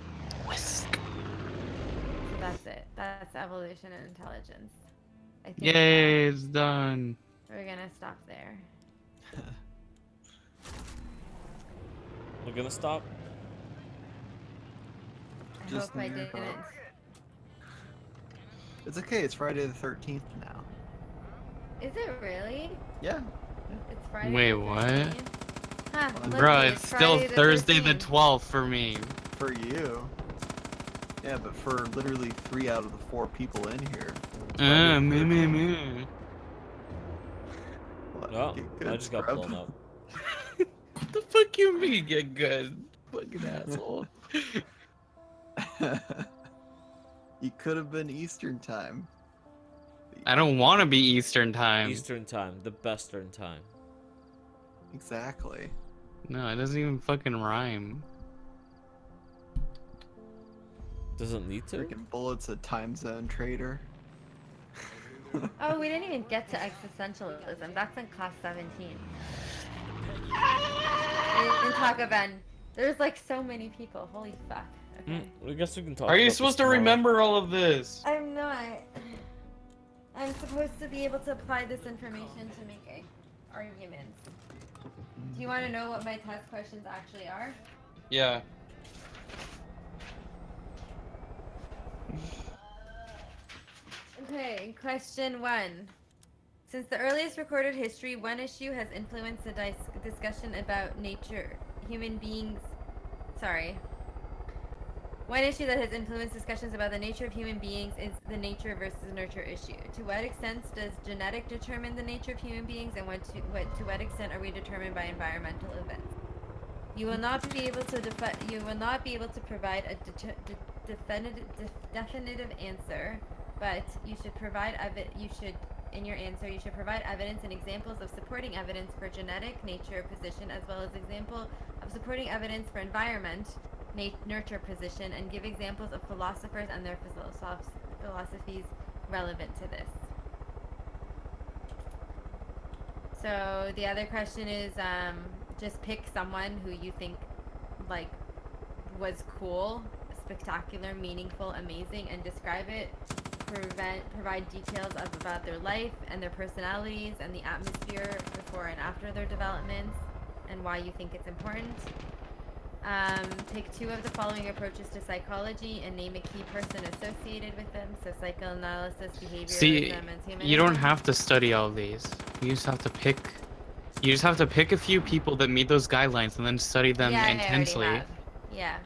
WISC. So that's it. That's evolution and intelligence. I think Yay, it's done. we're gonna stop there. We're gonna stop. I Just hope I near didn't. her. It's okay. It's Friday the 13th now. Is it really? Yeah. It's Friday. Wait, the what? 13th? Huh, Bruh, looky, it's still Friday Thursday the 13th. 12th for me. For you. Yeah, but for literally 3 out of the 4 people in here. it's Friday the Me, 13th. me. What, Oh, get good, I just got scrub? blown up. What the fuck you mean get good? Fucking asshole. You could have been Eastern time. I don't want to be Eastern time. Eastern time, the bestern time. Exactly. No, it doesn't even fucking rhyme. Doesn't need to. Freaking bullets, a time zone traitor. Oh, we didn't even get to existentialism. That's in class 17. In Takaben. There's like so many people. Holy fuck. Okay. I guess we can talk. Are you about supposed this to tomorrow. remember all of this? I'm not. I'm supposed to be able to apply this information to make arguments. Do you want to know what my test questions actually are? Yeah. Okay, question 1. Since the earliest recorded history, one issue has influenced the discussion about nature, human beings. Sorry. One issue that has influenced discussions about the nature of human beings is the nature versus nurture issue. To what extent does genetic determine the nature of human beings, and to what extent are we determined by environmental events? You will not be able to provide a definitive answer, but you should provide in your answer you should provide evidence and examples of supporting evidence for genetic nature position, as well as example of supporting evidence for environment nurture position, and give examples of philosophers and their philosophies relevant to this. So the other question is just pick someone who you think like was cool, spectacular, meaningful, amazing, and describe it. Provide details about their life and their personalities and the atmosphere before and after their developments, and why you think it's important. Pick 2 of the following approaches to psychology and name a key person associated with them. So psychoanalysis, behaviorism, See, and humanism. you don't have to study all these. You just have to pick. You just have to pick a few people that meet those guidelines and then study them intensely. I already have. Yeah,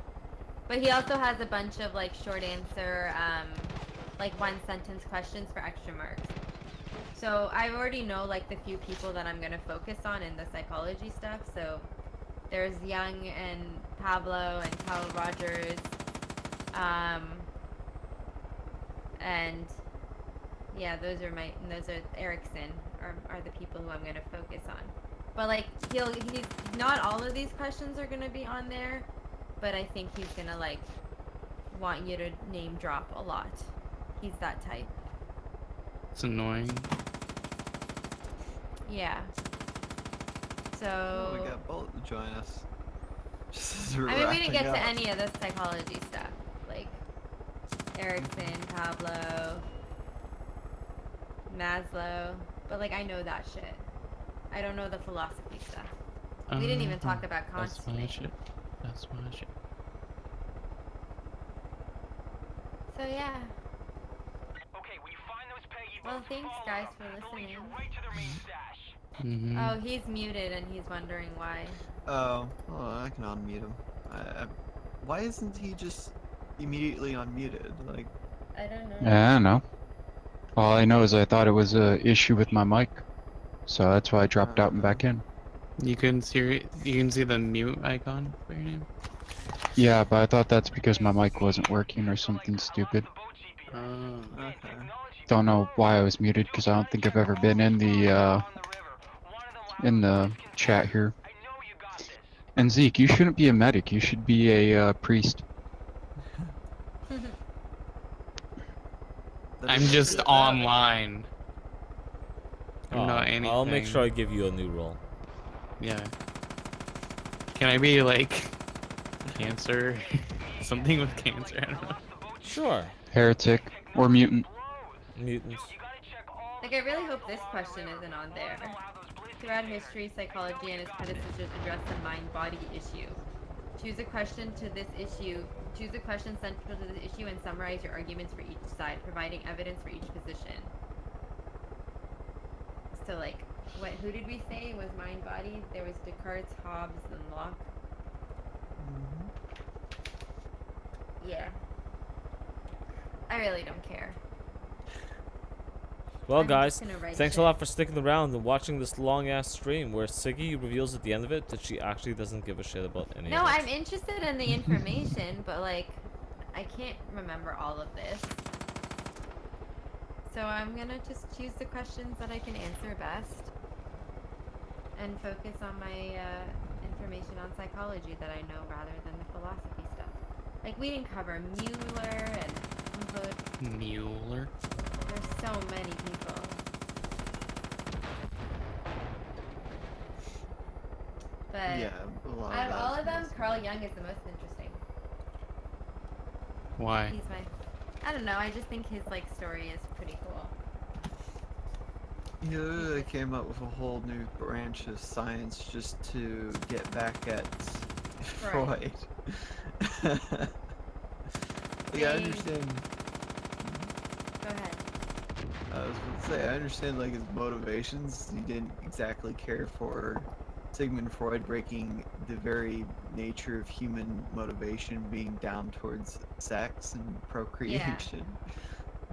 but he also has a bunch of like short answer, like 1-sentence questions for extra marks. So I already know like the few people that I'm gonna focus on in the psychology stuff. So there's Young and Pablo and Carl Rogers, and yeah, those are Erickson are the people who I'm gonna focus on. But like he's not all of these questions are gonna be on there, but I think he's gonna like want you to name drop a lot. He's that type. It's annoying. Yeah. So Oh, we got Bullet to join us. Just I mean, we didn't get wrapping to up. any of the psychology stuff, like Erickson, Pablo, Maslow, but like I know that shit. I don't know the philosophy stuff. We didn't even talk about That's my consciousness. shit. That's my shit. So yeah. Okay, when you find those Peggy Well, boats, thanks follow guys them. for They'll lead listening. you right to their main stash. Oh, he's muted and he's wondering why. Oh, I can unmute him. Why isn't he just immediately unmuted? Like, I don't know. Yeah, I don't know. All I know is I thought it was a issue with my mic, so that's why I dropped out and back in. You can see the mute icon for your name. Yeah, but I thought that's because my mic wasn't working or something stupid. okay. Don't know why I was muted because I don't think I've ever been in the chat here. And Zeke, you shouldn't be a medic. You should be a priest. I'm just online. I'm not anything. I'll make sure I give you a new role. Yeah. Can I be like cancer? Something with cancer. I don't know. Sure. Heretic or mutant. Mutants. Like, I really hope this question isn't on there. throughout history, psychology and its predecessors addressed the mind-body issue. Choose a question to this issue. Choose a question central to this issue and summarize your arguments for each side, providing evidence for each position. So, like, who did we say was mind-body? There was Descartes, Hobbes, and Locke. Yeah. I really don't care. Well, I'm guys, just gonna write thanks a shit. lot for sticking around and watching this long-ass stream where Siggy reveals at the end of it that she actually doesn't give a shit about any No, of it. I'm interested in the information, but, like, I can't remember all of this. So I'm gonna just choose the questions that I can answer best and focus on my information on psychology that I know rather than the philosophy stuff. Like, we didn't cover Mueller and Mueller? there's so many people. But Yeah, a lot out of all of them, those- Carl Jung is the most interesting. Why? He's my... I don't know, I just think his, like, story is pretty cool. He literally came up with a whole new branch of science just to get back at Freud. Yeah, I understand. Go ahead. I was going to say, I understand like his motivations. He didn't exactly care for Sigmund Freud breaking the very nature of human motivation being down towards sex and procreation.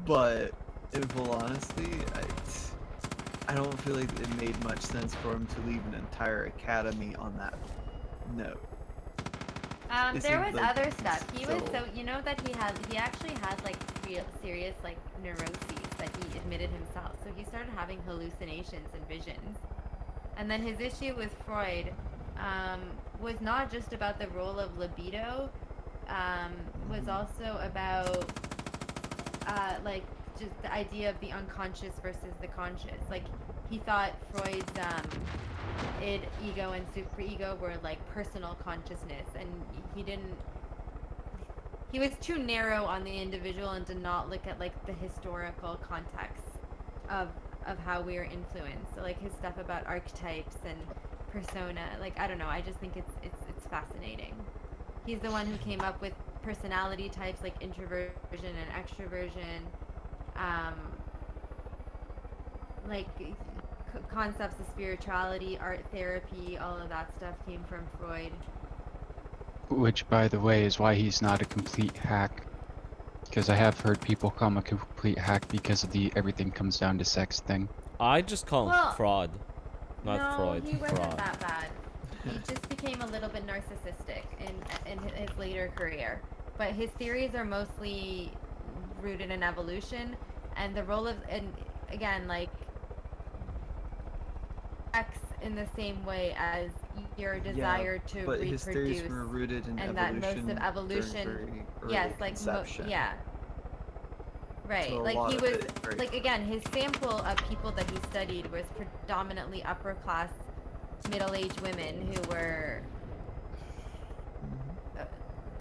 But in full honesty, I don't feel like it made much sense for him to leave an entire academy on that note. There was like other stuff. He was so- so, you know that he actually had like real serious like neuroses that he admitted himself. So he started having hallucinations and visions. And then his issue with Freud was not just about the role of libido, was also about like just the idea of the unconscious versus the conscious. Like, he thought Freud's id, ego, and superego were like personal consciousness, and he was too narrow on the individual and did not look at like the historical context of how we are influenced. So like his stuff about archetypes and persona, like, I don't know, I just think it's fascinating. He's the one who came up with personality types like introversion and extroversion, like concepts of spirituality, art therapy, all of that stuff came from Freud. Which, by the way, is why he's not a complete hack. Because I have heard people call him a complete hack because of the everything comes down to sex thing. I just call him Well, fraud, not no, Freud. he wasn't Fraud. that bad. He just became a little bit narcissistic in his later career. But his theories are mostly rooted in evolution, and the role of, and again, like, sex in the same way as your desire to but his reproduce, theories were rooted in and evolution. that most of during evolution, very early yes, like conception. yeah, right. So a Like lot he of was, it is very like, again, his sample of people that he studied was predominantly upper class, middle-aged women who were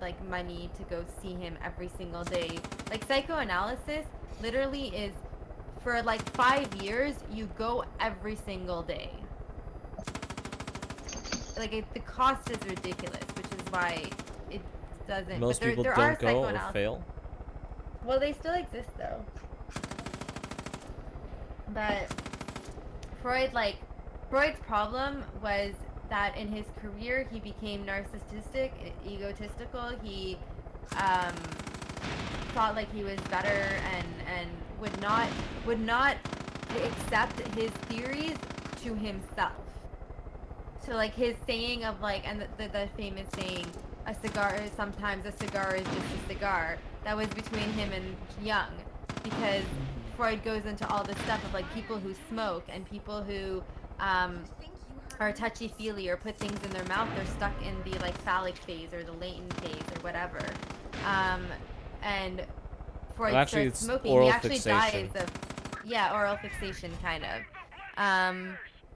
like money to go see him every single day. Like, psychoanalysis literally is, for like 5 years, you go every single day. Like, the cost is ridiculous, which is why it doesn't. Most but there, people there don't are go or psychoanalysis. fail. Well, they still exist though. But Freud's problem was that in his career he became narcissistic, egotistical. He thought like he was better and would not accept his theories to himself. So like his saying of like, and the famous saying, sometimes a cigar is just a cigar, that was between him and Jung, because Freud goes into all this stuff of like people who smoke and people who are touchy-feely or put things in their mouth, they're stuck in the like phallic phase or the latent phase or whatever. And Freud Well, actually, starts it's smoking. oral He actually fixation. dies of, yeah, oral fixation kind of.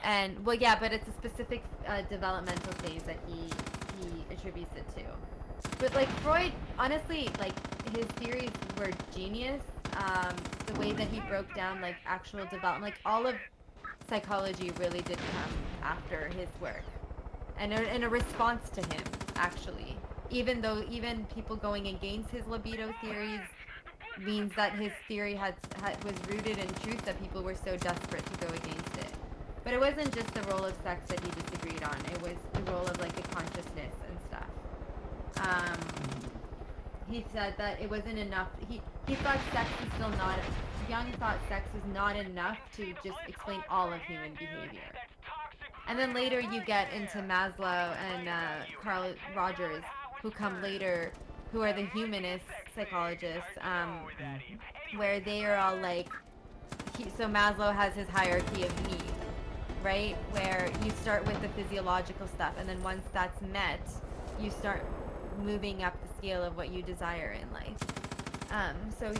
And well, yeah, but it's a specific developmental phase that he attributes it to. But like Freud, honestly, like his theories were genius. The way that he broke down like actual development, like all of psychology really did come after his work, and in a response to him, actually. Even though even people going against his libido theories means that his theory was rooted in truth, that people were so desperate to go against it. But it wasn't just the role of sex that he disagreed on. It was the role of like the consciousness and stuff. He said that it wasn't enough. He thought sex was still not. Jung thought sex was not enough to just explain all of human behavior. And then later you get into Maslow and Carl Rogers, who come later, who are the humanist psychologists, where they are all like, so Maslow has his hierarchy of need, right? Where you start with the physiological stuff, and then once that's met, you start moving up the scale of what you desire in life. So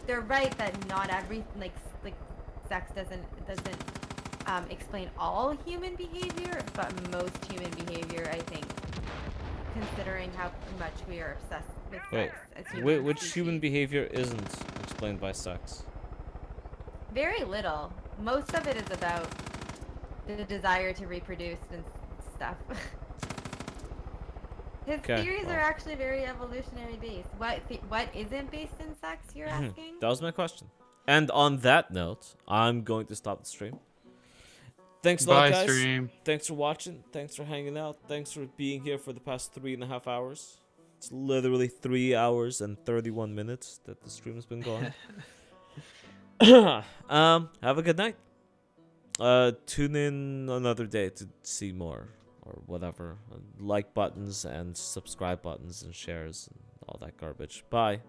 they're right that not every like sex doesn't explain all human behavior, but most human behavior, I think, considering how much we are obsessed with sex as human which species. human behavior isn't explained by sex? Very little. Most of it is about the desire to reproduce and stuff. His theories are actually very evolutionary based. What isn't based in sex, you're asking? That was my question. And on that note, I'm going to stop the stream. Thanks a lot, guys. Stream. Thanks for watching. Thanks for hanging out. Thanks for being here for the past 3.5 hours. It's literally 3 hours and 31 minutes that the stream has been going. Have a good night. Tune in another day to see more or whatever. Like buttons and subscribe buttons and shares and all that garbage. Bye.